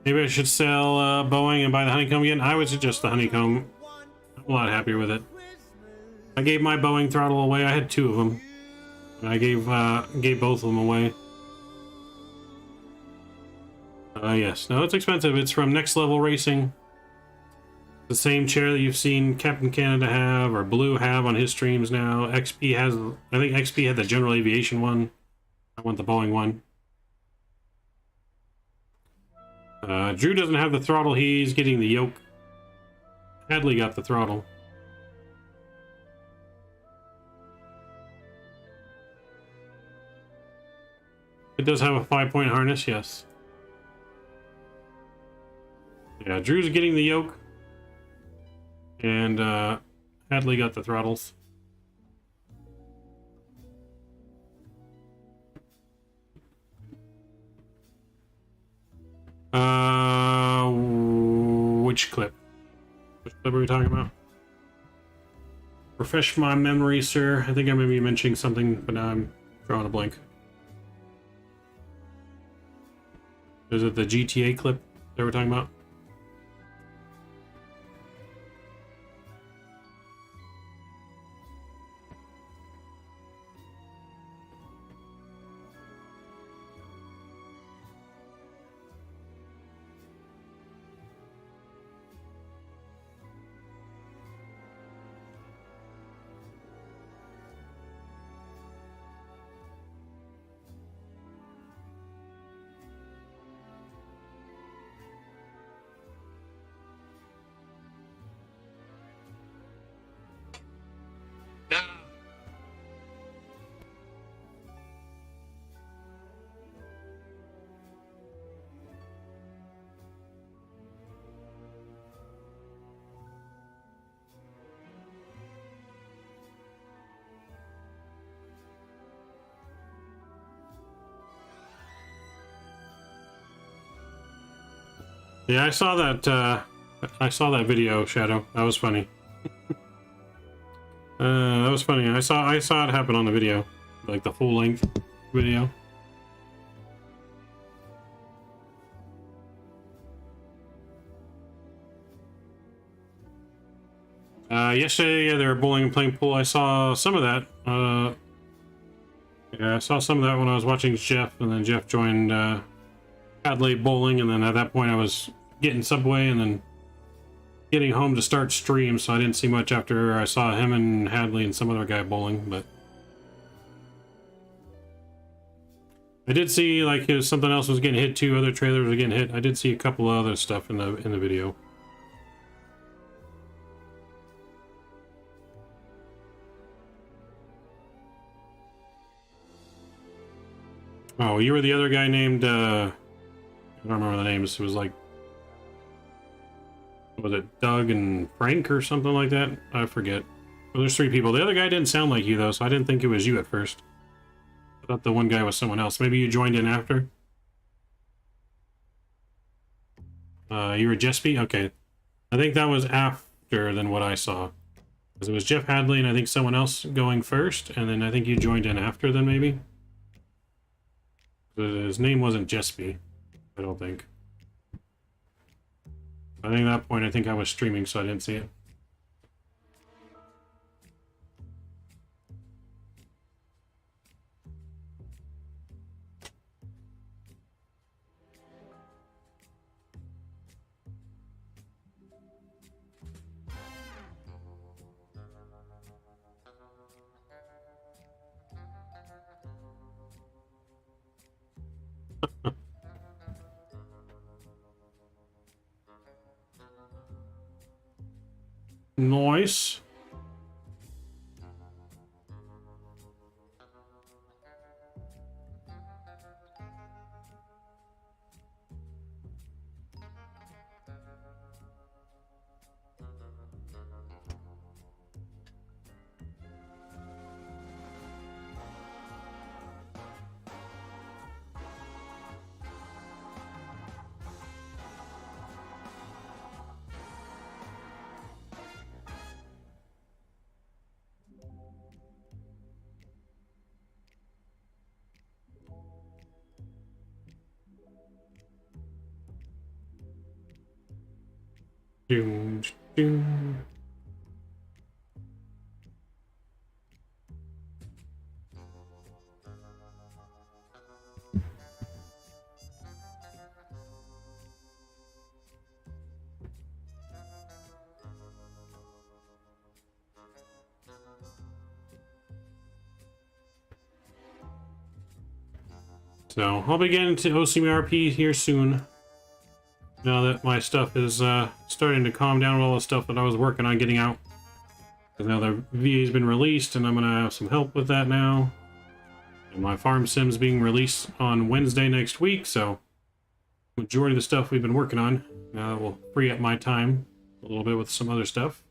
Maybe I should sell Boeing and buy the Honeycomb again. I would suggest the Honeycomb. I'm a lot happier with it. I gave my Boeing throttle away. I had 2 of them. And I gave both of them away. Yes. No, it's expensive. It's from Next Level Racing. The same chair that you've seen Captain Canada have or Blue have on his streams now. XP has, I think XP had the General Aviation one. I want the Boeing one. Drew doesn't have the throttle. He's getting the yoke. Hadley got the throttle. It does have a 5-point harness, yes. Yeah, Drew's getting the yoke. And Hadley got the throttles. Which clip? Which clip are we talking about? Refresh my memory, sir. I think I may be mentioning something, but now I'm drawing a blank. Is it the GTA clip that we're talking about? Yeah, I saw that. I saw that video, Shadow. That was funny. That was funny. I saw it happen on the video, like the full length video. Yesterday, yeah, they were bowling and playing pool. I saw some of that. Yeah, I saw some of that when I was watching Jeff, and then Jeff joined Hadley bowling, and then at that point I was getting Subway and then getting home to start stream, so I didn't see much after I saw him and Hadley and some other guy bowling, but I did see like something else was getting hit too, other trailers were getting hit. I did see a couple of other stuff in the video. Oh, you were the other guy named I don't remember the names. It was like, was it Doug and Frank or something like that? I forget. Well, there's 3 people. The other guy didn't sound like you though, so I didn't think it was you at first. I thought the one guy was someone else. Maybe you joined in after? You were Jespy? Okay. I think that was after than what I saw. Because it was Jeff Hadley and I think someone else going first, and then I think you joined in after then maybe? His name wasn't Jespy, I don't think. I think at that point, I think I was streaming, so I didn't see it. Nice. Doom, doom. So I'll be getting to OCMRP here soon. Now that my stuff is starting to calm down with all the stuff that I was working on getting out. Because now the VA's been released and I'm going to have some help with that now. And my farm sim's being released on Wednesday next week, so majority of the stuff we've been working on now will free up my time a little bit with some other stuff.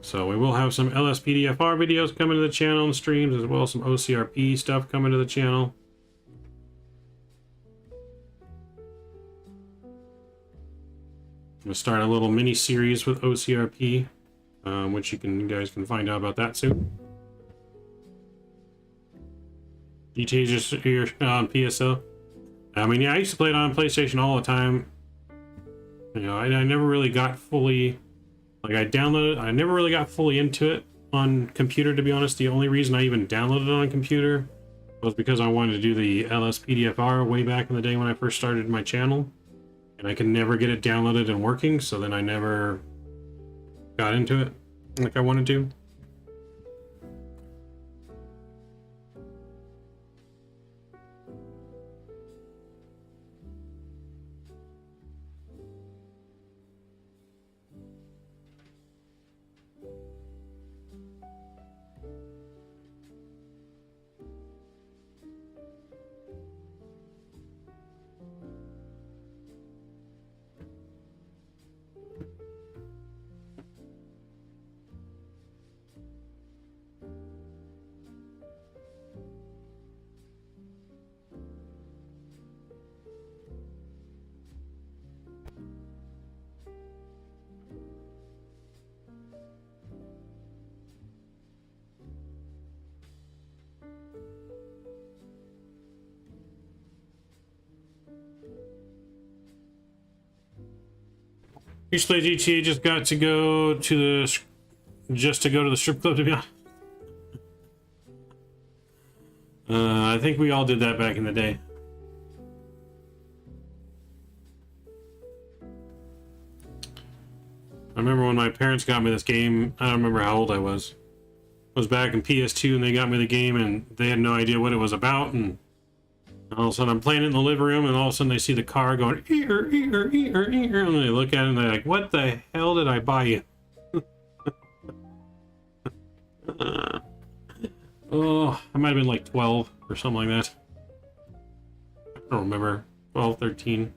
So we will have some LSPDFR videos coming to the channel and streams, as well as some OCRP stuff coming to the channel. I'm going to start a little mini series with OCRP, which you guys can find out about that soon. GTA just here on PSO. I mean, yeah, I used to play it on PlayStation all the time. You know, I never really got fully, like I never really got fully into it on computer, to be honest. The only reason I even downloaded it on computer was because I wanted to do the LSPDFR way back in the day when I first started my channel. And I could never get it downloaded and working, so then I never got into it like I wanted to. Used to play GTA, just got to go to the strip club, to be honest. I think we all did that back in the day. I remember when my parents got me this game, I don't remember how old I was. I was back in PS2 and they got me the game and they had no idea what it was about, and all of a sudden I'm playing it in the living room and all of a sudden they see the car going ear, ear, ear, ear, and they look at it and they're like, what the hell did I buy you? Oh, I might have been like 12 or something like that. I don't remember. 12, 13.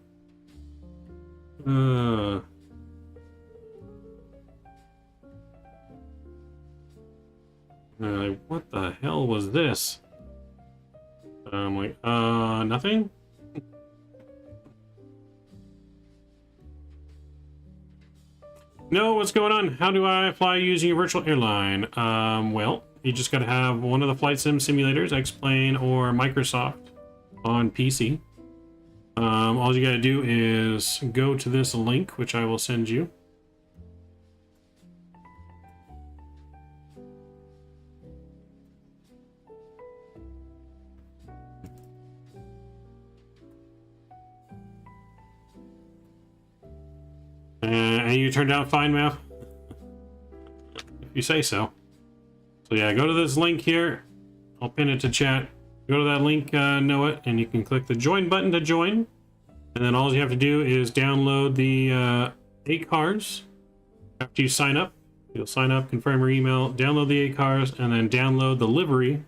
Like, what the hell was this? I'm like, nothing? No, what's going on? How do I fly using a virtual airline? Well, you just gotta have one of the flight sim simulators, X-Plane or Microsoft on PC. All you gotta do is go to this link, which I will send you. And you turned out fine, Matt. If you say so. So yeah, go to this link here. I'll pin it to chat. Go to that link, know it, and you can click the join button to join. And then all you have to do is download the 8 cars. After you sign up, you'll sign up, confirm your email, download the 8 cars, and then download the livery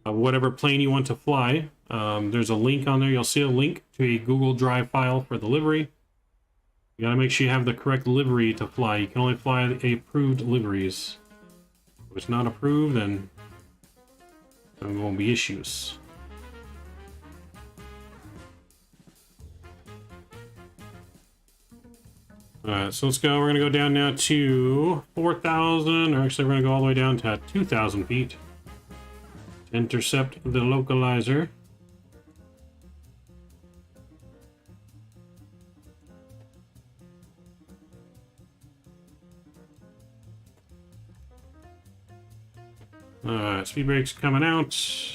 of whatever plane you want to fly. There's a link on there. You'll see a link to a Google Drive file for the livery. You gotta make sure you have the correct livery to fly. You can only fly the approved liveries. If it's not approved, then there won't be issues. Alright, so let's go. We're gonna go down now to 4,000, or actually we're gonna go all the way down to 2,000 feet to intercept the localizer. Speed brake's coming out. See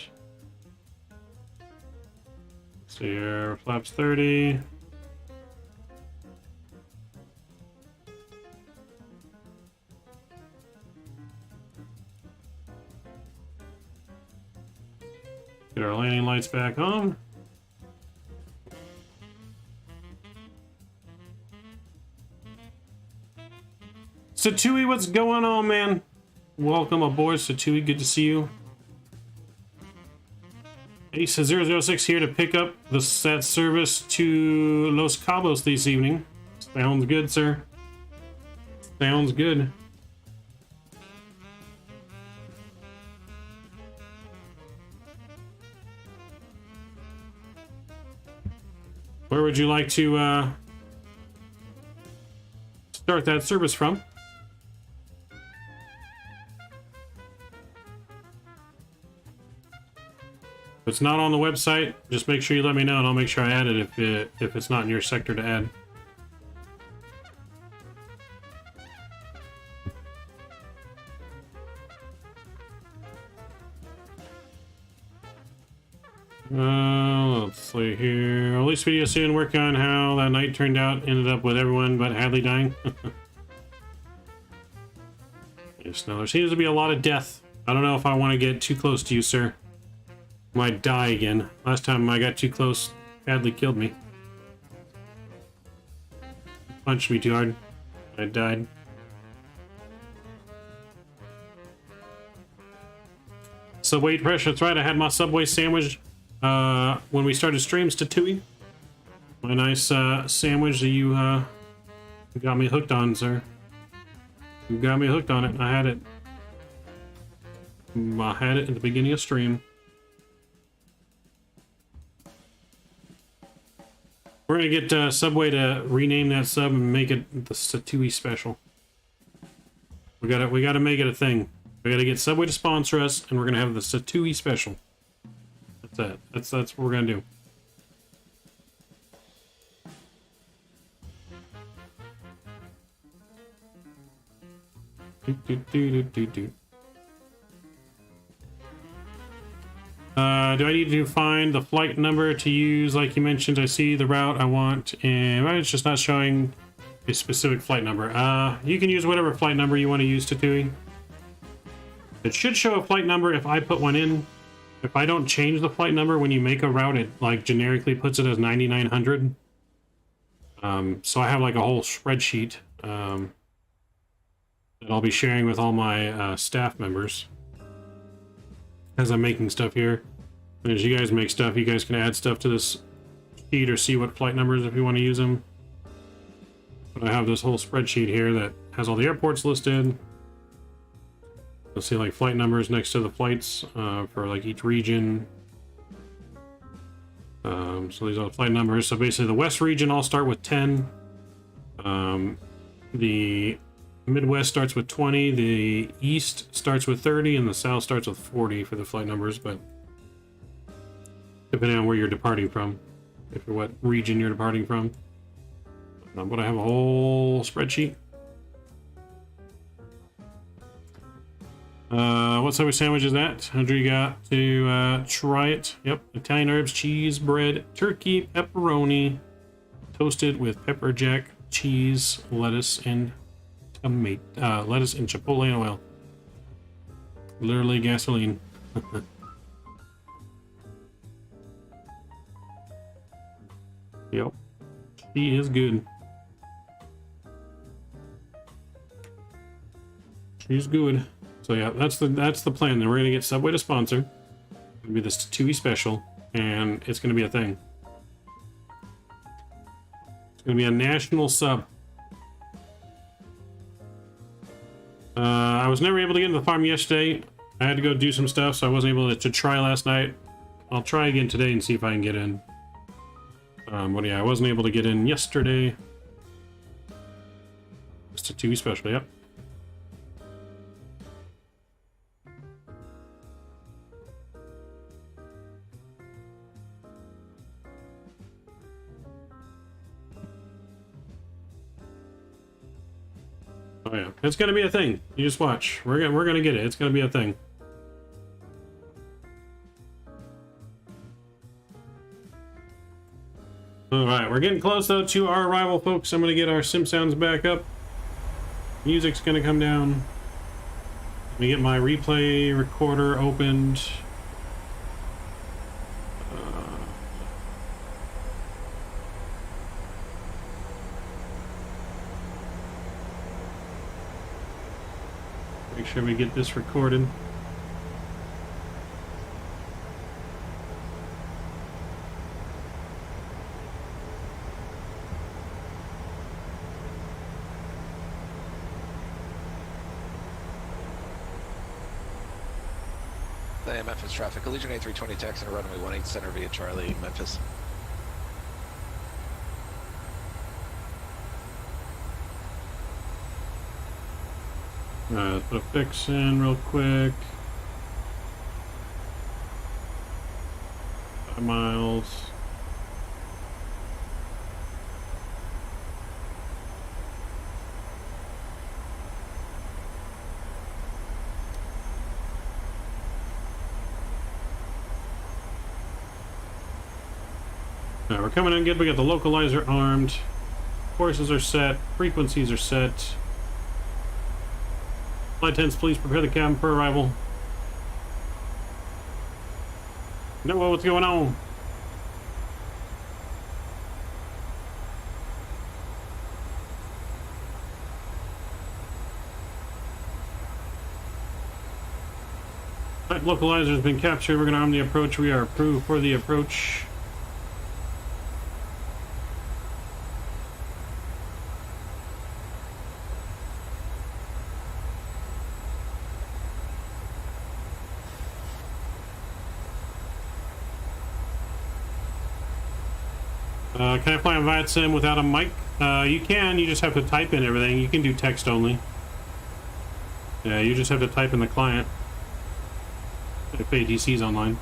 here, flaps 30. Get our landing lights back on. Satui, what's going on, man? Welcome aboard, Satui. Good to see you. Ace 006 here to pick up that service to Los Cabos this evening. Sounds good, sir. Sounds good. Where would you like to start that service from? If it's not on the website, just make sure you let me know and I'll make sure I add it if it's not in your sector to add. Let's see here. Release video soon. Work on how that night turned out. Ended up with everyone but Hadley dying. Yes, no, there seems to be a lot of death. I don't know if I want to get too close to you, sir. Might die again. Last time I got too close, Hadley killed me. Punched me too hard. I died. Subway pressure. That's right. I had my Subway sandwich when we started streams to Tui. My nice sandwich that you got me hooked on, sir. You got me hooked on it. I had it. I had it at the beginning of stream. We're gonna get Subway to rename that sub and make it the Satui special. We gotta make it a thing. We gotta get Subway to sponsor us, and we're gonna have the Satui special. That's it. That's what we're gonna do. Do I need to find the flight number to use like you mentioned? I see the route I want, and it's just not showing a specific flight number. You can use whatever flight number you want to use, Tatui. It should show a flight number if I put one in. If I don't change the flight number when you make a route, it like generically puts it as 9900. So I have like a whole spreadsheet that I'll be sharing with all my staff members as I'm making stuff here. And as you guys make stuff, you guys can add stuff to this sheet or see what flight numbers if you want to use them. But I have this whole spreadsheet here that has all the airports listed. You'll see like flight numbers next to the flights for like each region. So these are the flight numbers. So basically the West region all start with 10. The Midwest starts with 20, the East starts with 30, and the South starts with 40 for the flight numbers, but depending on where you're departing from, if what region you're departing from. But I have a whole spreadsheet. What type of sandwich is that? Andrew, you got to try it. Yep, Italian herbs, cheese, bread, turkey, pepperoni, toasted with pepper jack, cheese, lettuce, and lettuce and chipotle and oil. Literally gasoline. Yep, she is good. She's good. So yeah, that's the plan. Then we're gonna get Subway to sponsor. It's gonna be this TUI special, and it's gonna be a thing. It's gonna be a national sub. I was never able to get into the farm yesterday. I had to go do some stuff, so I wasn't able to try last night. I'll try again today and see if I can get in. But yeah, I wasn't able to get in yesterday. It's a TUI special, yep. Oh yeah, it's gonna be a thing. You just watch. We're gonna get it. It's gonna be a thing. All right, we're getting close though to our arrival, folks. I'm gonna get our sim sounds back up. Music's gonna come down. Let me get my replay recorder opened. Make sure we get this recorded. Memphis traffic. Allegiant A320 taxi and runway 18 center via Charlie, Memphis. Let's put a fix in real quick. 5 miles. Alright, we're coming in good. We got the localizer armed. Courses are set. Frequencies are set. Flight attendants, please prepare the cabin for arrival. No, what's going on? Alright, localizer has been captured. We're going to arm the approach. We are approved for the approach. Can I fly on VietSim without a mic? You can, you just have to type in everything. You can do text only. Yeah, you just have to type in the client. If ATC's online.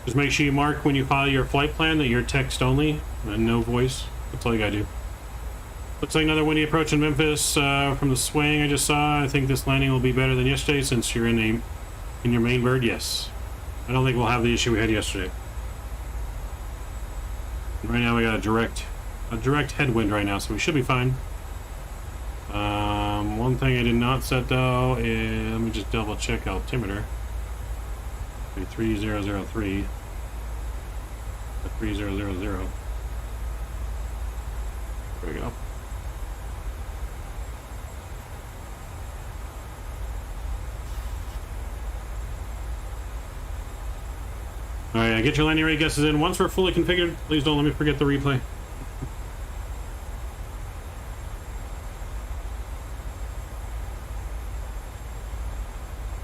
Just make sure you mark when you file your flight plan that you're text only and no voice. That's all you gotta do. Looks like another windy approach in Memphis from the swaying I just saw. I think this landing will be better than yesterday since you're in your main bird. Yes. I don't think we'll have the issue we had yesterday. Right now we got a direct headwind right now, so we should be fine. One thing I did not set though is, let me just double check altimeter. 3003. 3000. There we go. Alright, get your landing rate guesses in. Once we're fully configured, please don't let me forget the replay.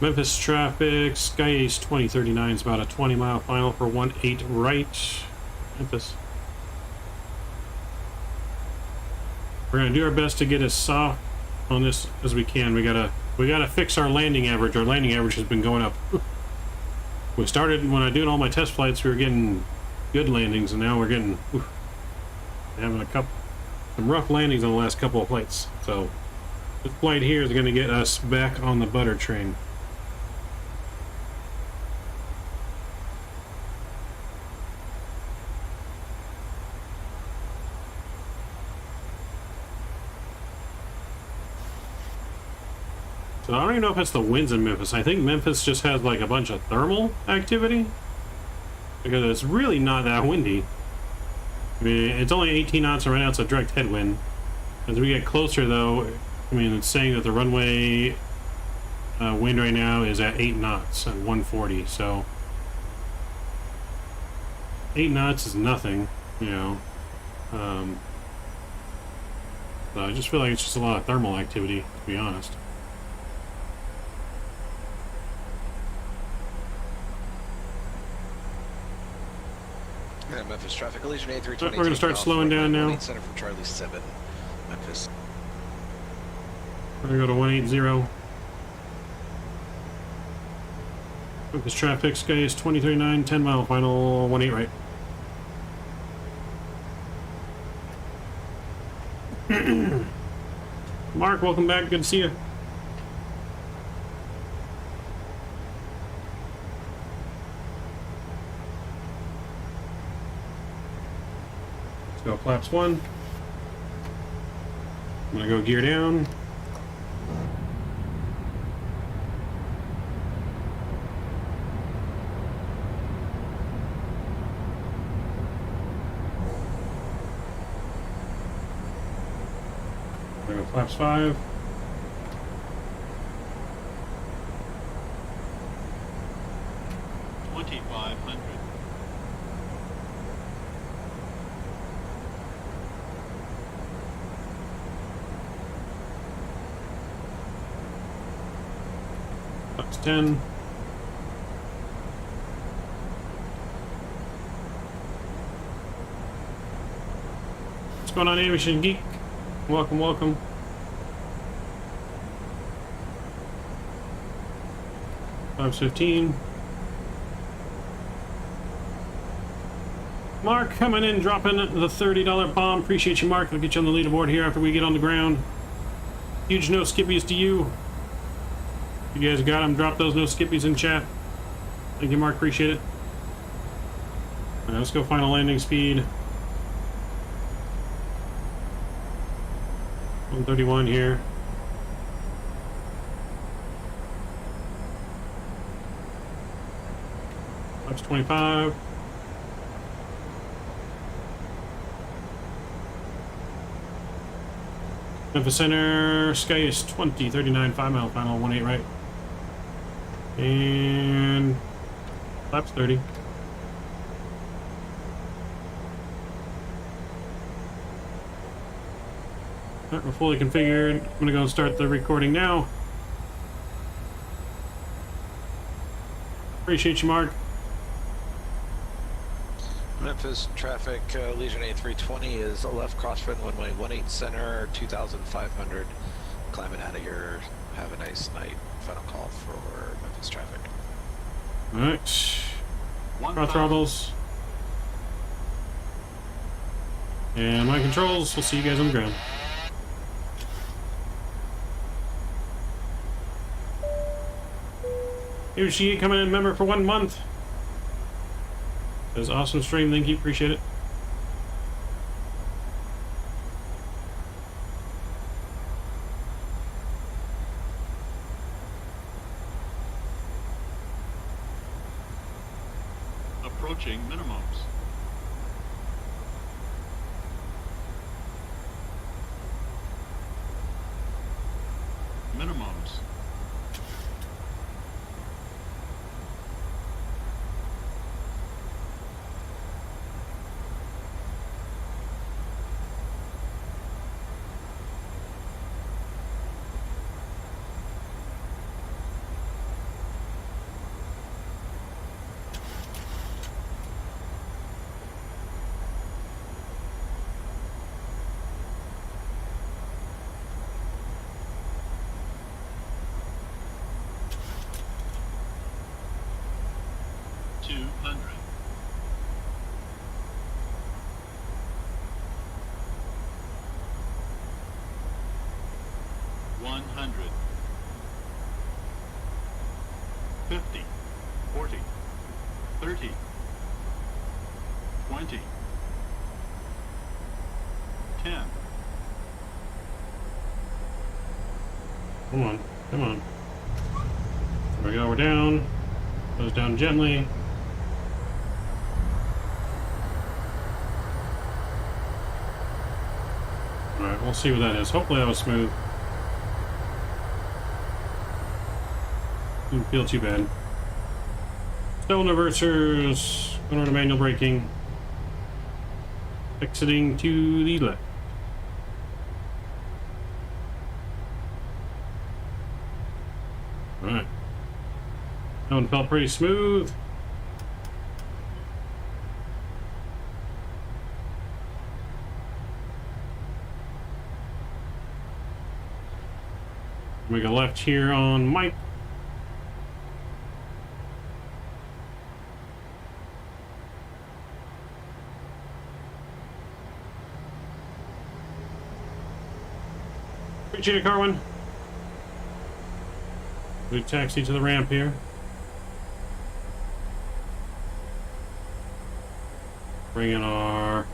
Memphis traffic, Sky Ace 2039 is about a 20-mile final for 18 right. Memphis. We're gonna do our best to get as soft on this as we can. We gotta fix our landing average. Our landing average has been going up. We started when I doing all my test flights, we were getting good landings, and now we're getting having some rough landings on the last couple of flights. So this flight here is going to get us back on the butter train. So I don't even know if it's the winds in Memphis. I think Memphis just has like a bunch of thermal activity, because it's really not that windy. I mean, it's only 18 knots, and right now it's a direct headwind. As we get closer though, I mean, it's saying that the runway wind right now is at 8 knots at 140, so 8 knots is nothing, you know. So I just feel like it's just a lot of thermal activity, to be honest. Yeah, Memphis traffic, Allegiant A320. We're going to start slowing down now. Center from Charlie 7, Memphis. We're going to go to 180. Memphis traffic, Sky is 2039, 10-mile final, 18 right. Mark, welcome back. Good to see you. Go flaps 1. I'm gonna go gear down. I'm gonna go flaps 5. Flaps 10. What's going on, Aviation Geek? Welcome, welcome. Flaps 15. Mark coming in, dropping the $30 bomb. Appreciate you, Mark. I'll get you on the leaderboard here after we get on the ground. Huge no skippies to you. You guys got them. Drop those no skippies in chat. Thank you, Mark. Appreciate it. All right, let's go final landing speed. 131 here. Flaps 25. Memphis Center, Sky is 2039, 5-mile final, 18 right. And flaps 30. Alright, we're fully configured. I'm gonna go and start the recording now. Appreciate you, Mark. Memphis traffic, Legion A320 is a left crosswind runway 18 center, 2,500. Climbing out of here. Have a nice night. Final call for Memphis traffic. Alright. Our throttles. And my controls. We'll see you guys on the ground. Yoshi coming in member for 1 month. That was awesome stream, thank you, appreciate it. Approaching minimums. Minimums. $100. 50, 40, 30, 20, 10. Come on, come on. There we go, we're down. Goes down gently. Alright, we'll see what that is. Hopefully that was smooth. Didn't feel too bad. Stone reversers, going on to manual braking. Exiting to the left. Alright. That one felt pretty smooth. We go left here on Mike. Appreciate it, Carwin. We taxi to the ramp here. Bring in our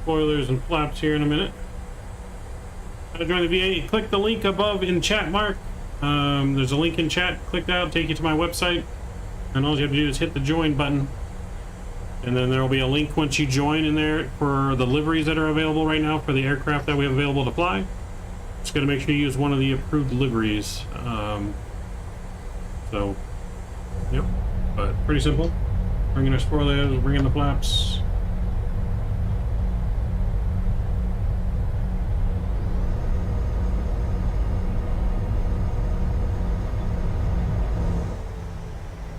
spoilers and flaps here in a minute. How to join the VA? Click the link above in chat, Mark. There's a link in chat. Click that, take you to my website. And all you have to do is hit the join button. And then there will be a link once you join in there for the liveries that are available right now for the aircraft that we have available to fly. Just gotta make sure you use one of the approved liveries. So, yep, but pretty simple. Bring in our spoilers, bring in the flaps.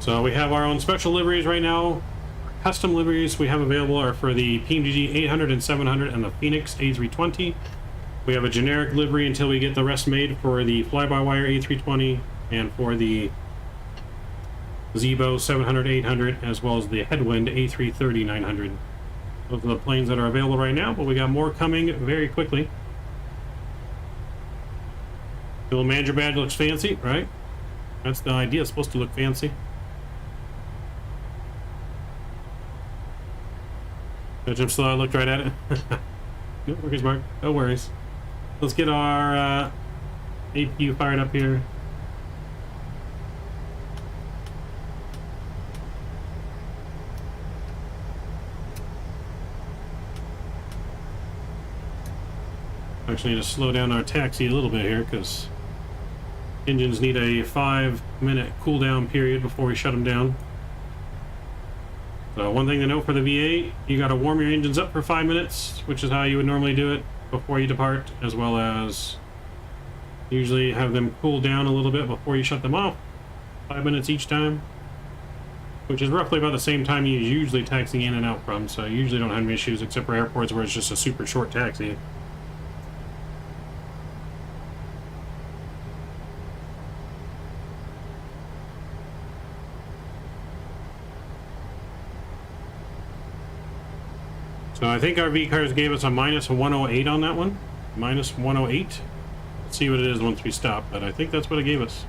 So we have our own special liveries right now. Custom liveries we have available are for the PMDG 800 and 700 and the Phoenix A320. We have a generic livery until we get the rest made for the fly-by-wire A320 and for the Zebo 700, 800, as well as the Headwind A330-900. Those are the planes that are available right now, but we got more coming very quickly. The little manager badge looks fancy, right? That's the idea, it's supposed to look fancy. Judge him slow, I looked right at it. No worries, Mark, no worries. Let's get our APU fired up here. Actually need to slow down our taxi a little bit here because engines need a 5-minute cooldown period before we shut them down. So one thing to note for the V8, you got to warm your engines up for 5 minutes, which is how you would normally do it before you depart, as well as usually have them cool down a little bit before you shut them off. 5 minutes each time, which is roughly about the same time you usually taxiing in and out from, so you usually don't have any issues except for airports where it's just a super short taxi. So I think our V-Cars gave us a minus 108 on that one. Minus 108. Let's see what it is once we stop, but I think that's what it gave us.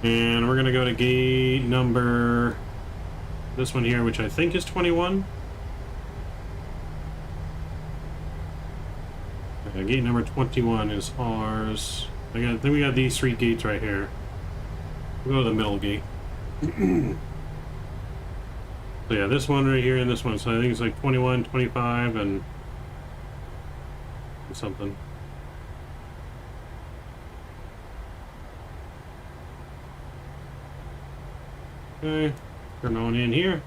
And we're gonna go to gate number, this one here, which I think is 21. Gate number 21 is ours. I think we got these 3 gates right here. We'll go to the middle gate. So yeah, this one right here and this one. So I think it's like 21, 25, and something. Okay, turn on in here.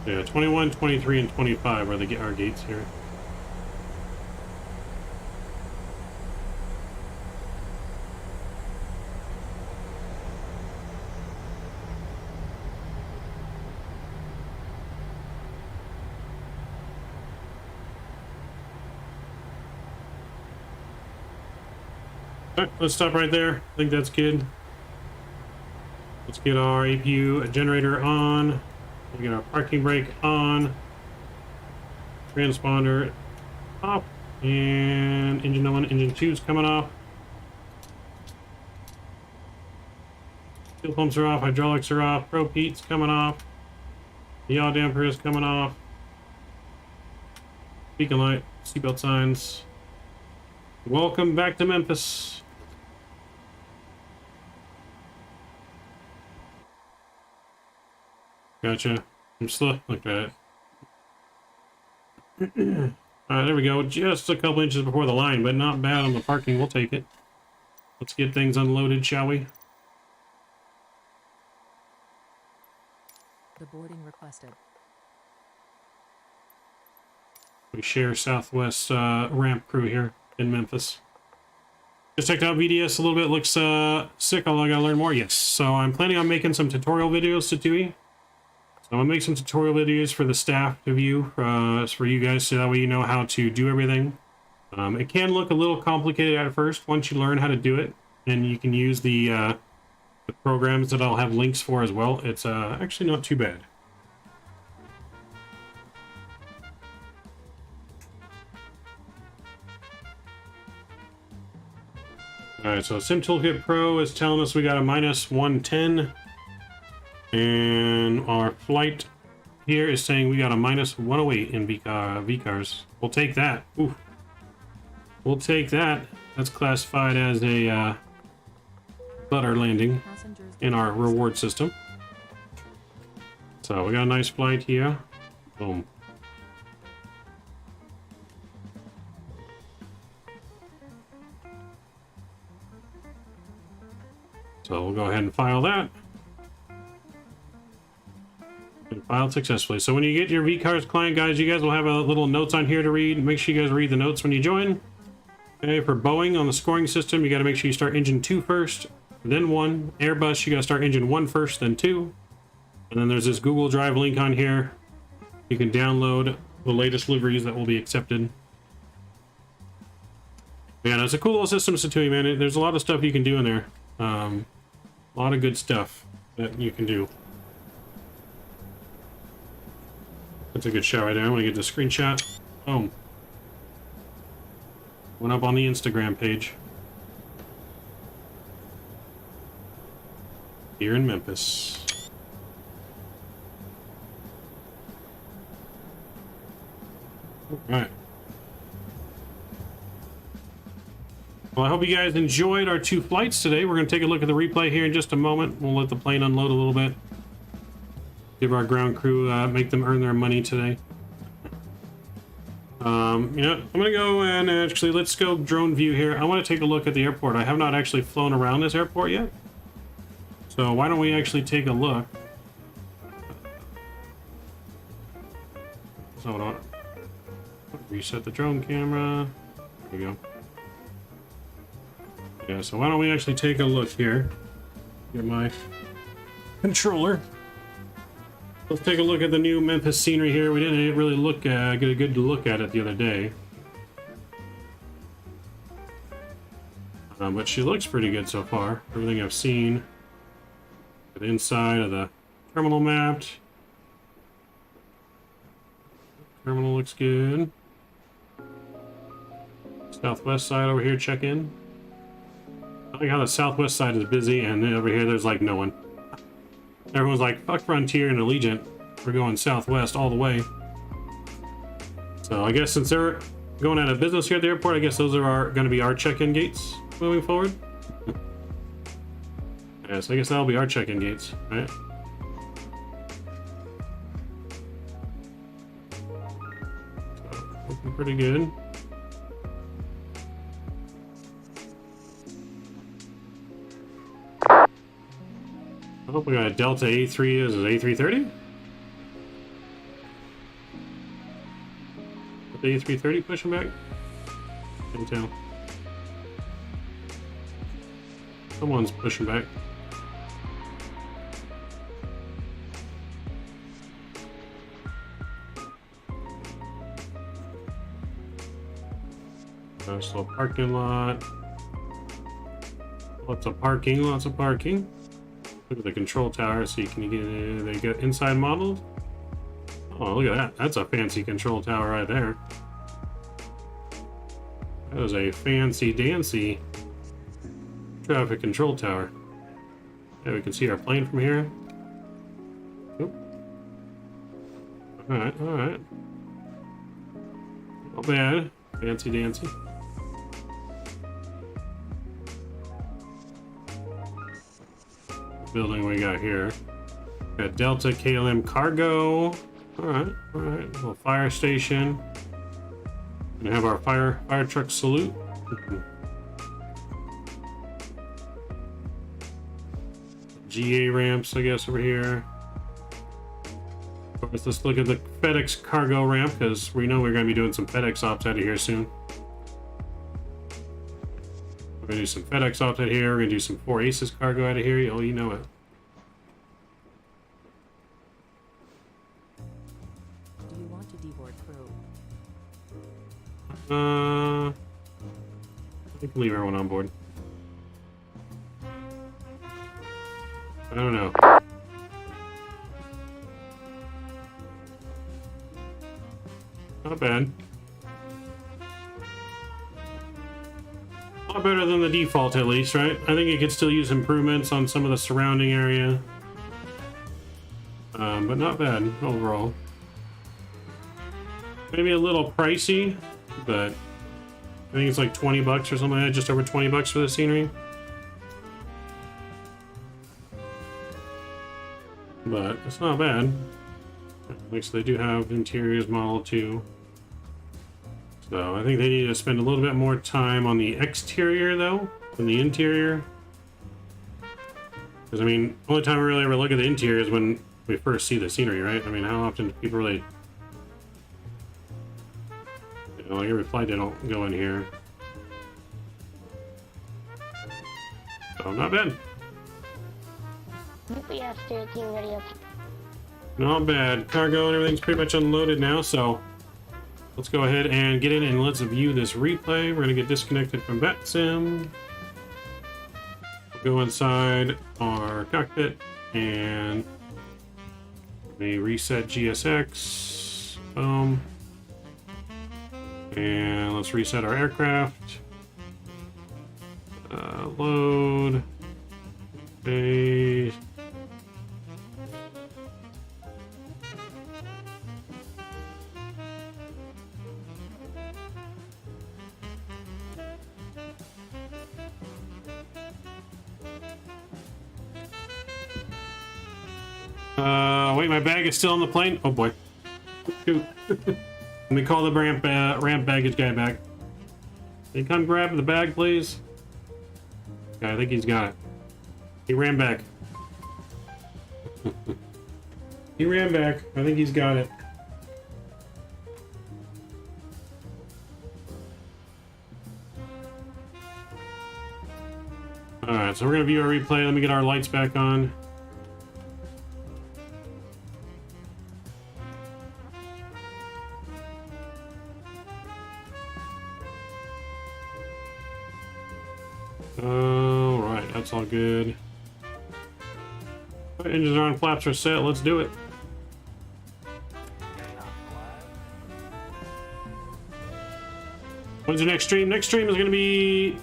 Yeah, 21, 23, and 25 are our gates here. Alright, let's stop right there. I think that's good. Let's get our APU generator on. We get our parking brake on. Transponder off. And engine 1, engine 2 is coming off. Fuel pumps are off, hydraulics are off, probe heat's coming off. The yaw damper is coming off. Beacon light, seatbelt signs. Welcome back to Memphis. Gotcha. I'm slow. Look at it. Alright, there we go. Just a couple inches before the line, but not bad on the parking. We'll take it. Let's get things unloaded, shall we? The boarding requested. We share Southwest ramp crew here in Memphis. Just checked out VDS a little bit. Looks sick, although I gotta learn more. Yes. So I'm planning on making some tutorial videos to TUI. So I'm gonna make some tutorial videos for the staff to view, for you guys, so that way you know how to do everything. It can look a little complicated at first once you learn how to do it, and you can use the programs that I'll have links for as well. It's actually not too bad. Alright, so Sim Toolkit Pro is telling us we got a minus 110. And our flight here is saying we got a minus 108 in VCARs. We'll take that. Ooh. We'll take that. That's classified as a butter landing in our reward system. So we got a nice flight here. Boom. So we'll go ahead and file that. And filed successfully. So when you get your VCARs client, guys, you guys will have a little notes on here to read. Make sure you guys read the notes when you join. Okay, for Boeing on the scoring system, you got to make sure you start engine 2 first, then 1. Airbus, you got to start engine 1 first, then 2. And then there's this Google Drive link on here. You can download the latest liveries that will be accepted. Yeah, it's a cool little system to TUI, man. There's a lot of stuff you can do in there. A lot of good stuff that you can do. That's a good shot right there. I want to get the screenshot. Boom. Went up on the Instagram page. Here in Memphis. Alright. Well, I hope you guys enjoyed our 2 flights today. We're going to take a look at the replay here in just a moment. We'll let the plane unload a little bit. Give our ground crew, make them earn their money today. You know, I'm going to go and actually, let's go drone view here. I want to take a look at the airport. I have not actually flown around this airport yet. So why don't we actually take a look? So hold on. Reset the drone camera. There we go. Yeah, so why don't we actually take a look here? Get my controller. Let's take a look at the new Memphis scenery here. We didn't really get a good look at it the other day. But she looks pretty good so far. Everything I've seen. The inside of the terminal mapped. Terminal looks good. Southwest side over here, check in. I like how the southwest side is busy, and then over here there's like no one. Everyone's like, fuck Frontier and Allegiant. We're going southwest all the way. So I guess since they're going out of business here at the airport, I guess those are going to be our check-in gates moving forward. Yeah, so I guess that'll be our check-in gates, right? So, looking pretty good. I hope we got a Delta A3. Is it A330? The A330 pushing back? Can't tell. Someone's pushing back. Nice little parking lot. Lots of parking, lots of parking. Look at the control tower. See, can you get they get inside modeled? Oh, look at that. That's a fancy control tower right there. That is a fancy dancy traffic control tower. Yeah, we can see our plane from here. Oop. Alright, alright. Not bad. Fancy dancy. Building we got here. Got Delta KLM cargo. Alright, alright. Little fire station. Gonna have our fire truck salute. GA ramps, I guess, over here. Of course, let's look at the FedEx cargo ramp, because we know we're going to be doing some FedEx ops out of here soon. We're going to do some FedEx ops out of here. We're going to do some 4 Aces cargo out of here. Oh, you know it. Do you want to deboard crew? I think leave everyone on board. I don't know. Not bad. A lot better than the default, at least, right? I think it could still use improvements on some of the surrounding area. But not bad overall. Maybe a little pricey, but I think it's like 20 bucks or something like that, just over 20 bucks for the scenery. But it's not bad. At least they do have interiors model too. So I think they need to spend a little bit more time on the exterior though than the interior. Because I mean, only time we really ever look at the interior is when we first see the scenery, right? I mean, how often do people really, you know, like every flight they don't go in here. So not bad. UPS 13 ready up. Not bad. Cargo and everything's pretty much unloaded now, so let's go ahead and get in and let's view this replay. We're gonna get disconnected from VetSim. We'll go inside our cockpit and we reset GSX. Boom. And let's reset our aircraft. Load. Base. Wait, my bag is still on the plane? Oh boy. Shoot. Let me call the ramp baggage guy back. Can you come grab the bag, please? Okay, I think he's got it. He ran back. He ran back. I think he's got it. Alright, so we're gonna view our replay. Let me get our lights back on. Alright, that's all good. Engines are on, flaps are set, let's do it. When's your next stream? Next stream is going to be,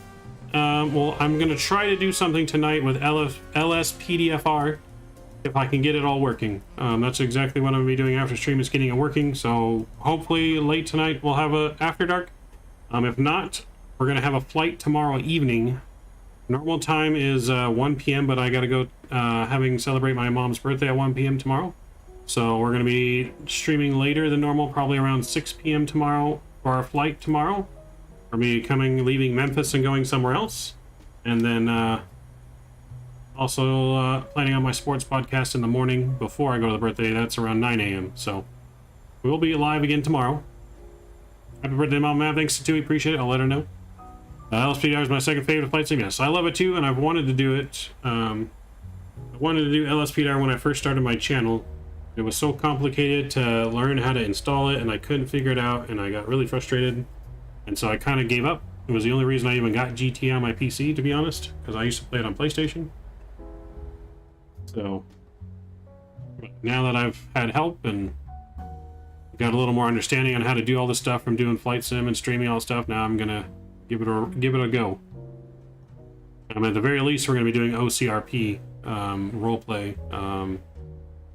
well, I'm going to try to do something tonight with LSPDFR if I can get it all working. That's exactly what I'm going to be doing after stream, is getting it working. So hopefully late tonight we'll have a After Dark. If not, we're going to have a flight tomorrow evening. Normal time is 1 p.m., but I got to go celebrate my mom's birthday at 1 p.m. tomorrow. So we're going to be streaming later than normal, probably around 6 p.m. tomorrow for our flight tomorrow. For me leaving Memphis and going somewhere else. And then also planning on my sports podcast in the morning before I go to the birthday. That's around 9 a.m. So we'll be live again tomorrow. Happy birthday, Mom Matt. Thanks to Tui. Appreciate it. I'll let her know. LSPDR is my second favorite flight sim. Yes, I love it too, and I've wanted to do it. I wanted to do LSPDR when I first started my channel. It was so complicated to learn how to install it, and I couldn't figure it out, and I got really frustrated. And so I kind of gave up. It was the only reason I even got GT on my PC, to be honest, because I used to play it on PlayStation. So now that I've had help and got a little more understanding on how to do all this stuff from doing flight sim and streaming all this stuff, now I'm gonna give it a go. At the very least, we're gonna be doing OCRP roleplay.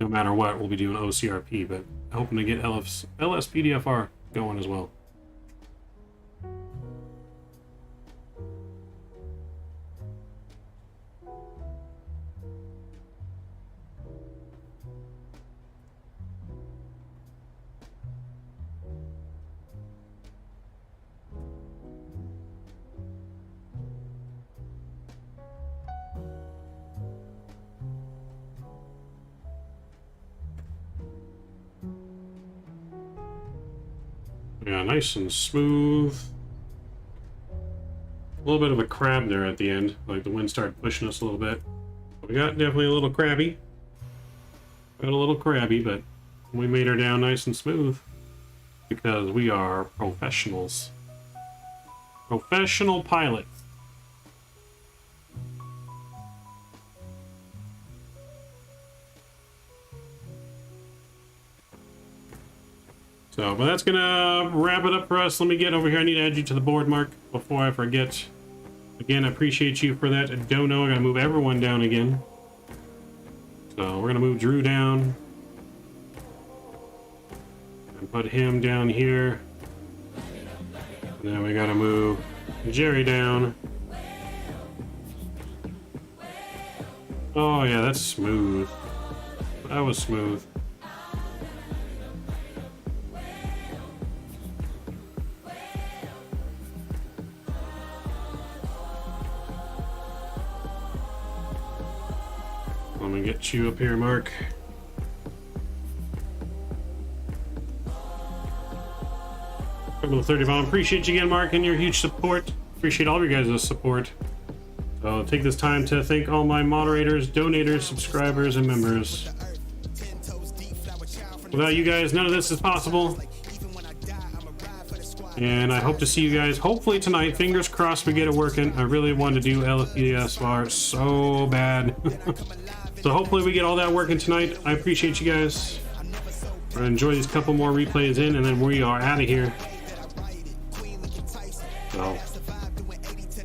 No matter what, we'll be doing OCRP, but hoping to get LSPDFR going as well. Yeah, nice and smooth. A little bit of a crab there at the end, like the wind started pushing us a little bit. We got definitely a little crabby. Got a little crabby, but we made her down nice and smooth because we are professionals. Professional pilots. So, but that's gonna wrap it up for us. Let me get over here. I need to add you to the board, Mark, before I forget. Again, I appreciate you for that. I don't know. I gotta move everyone down again. So we're gonna move Drew down and put him down here. And then we gotta move Jerry down. Oh yeah, that's smooth. That was smooth. Let me get you up here, Mark. Welcome to 30 bomb. Appreciate you again, Mark, and your huge support. Appreciate all of your guys' support. So I'll take this time to thank all my moderators, donators, subscribers, and members. Without you guys, none of this is possible. And I hope to see you guys hopefully tonight. Fingers crossed we get it working. I really want to do LSPDFR so bad. So hopefully we get all that working tonight. I appreciate you guys. We're gonna enjoy these couple more replays in, and then we are out of here. So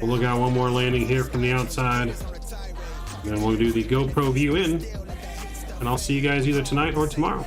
we'll look at one more landing here from the outside. And then we'll do the GoPro view in. And I'll see you guys either tonight or tomorrow.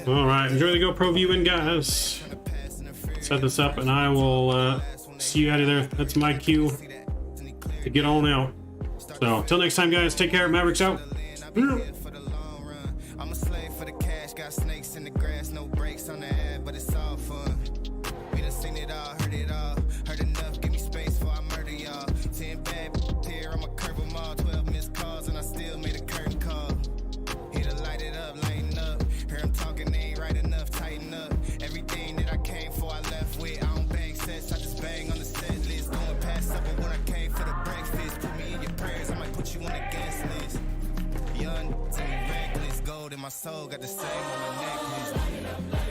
Alright, enjoy the GoPro view in, guys. Set this up and I will see you out of there. That's my cue to get on out. So, till next time, guys, take care. Mavericks out. I'm a slave for the cash, got snakes in the grass, no brakes on the ad, but it's all fun. We done seen it all, heard enough, give me space before I murder y'all. 10 bad here, I'ma curve them all, 12 million. soul, got the same on my necklace.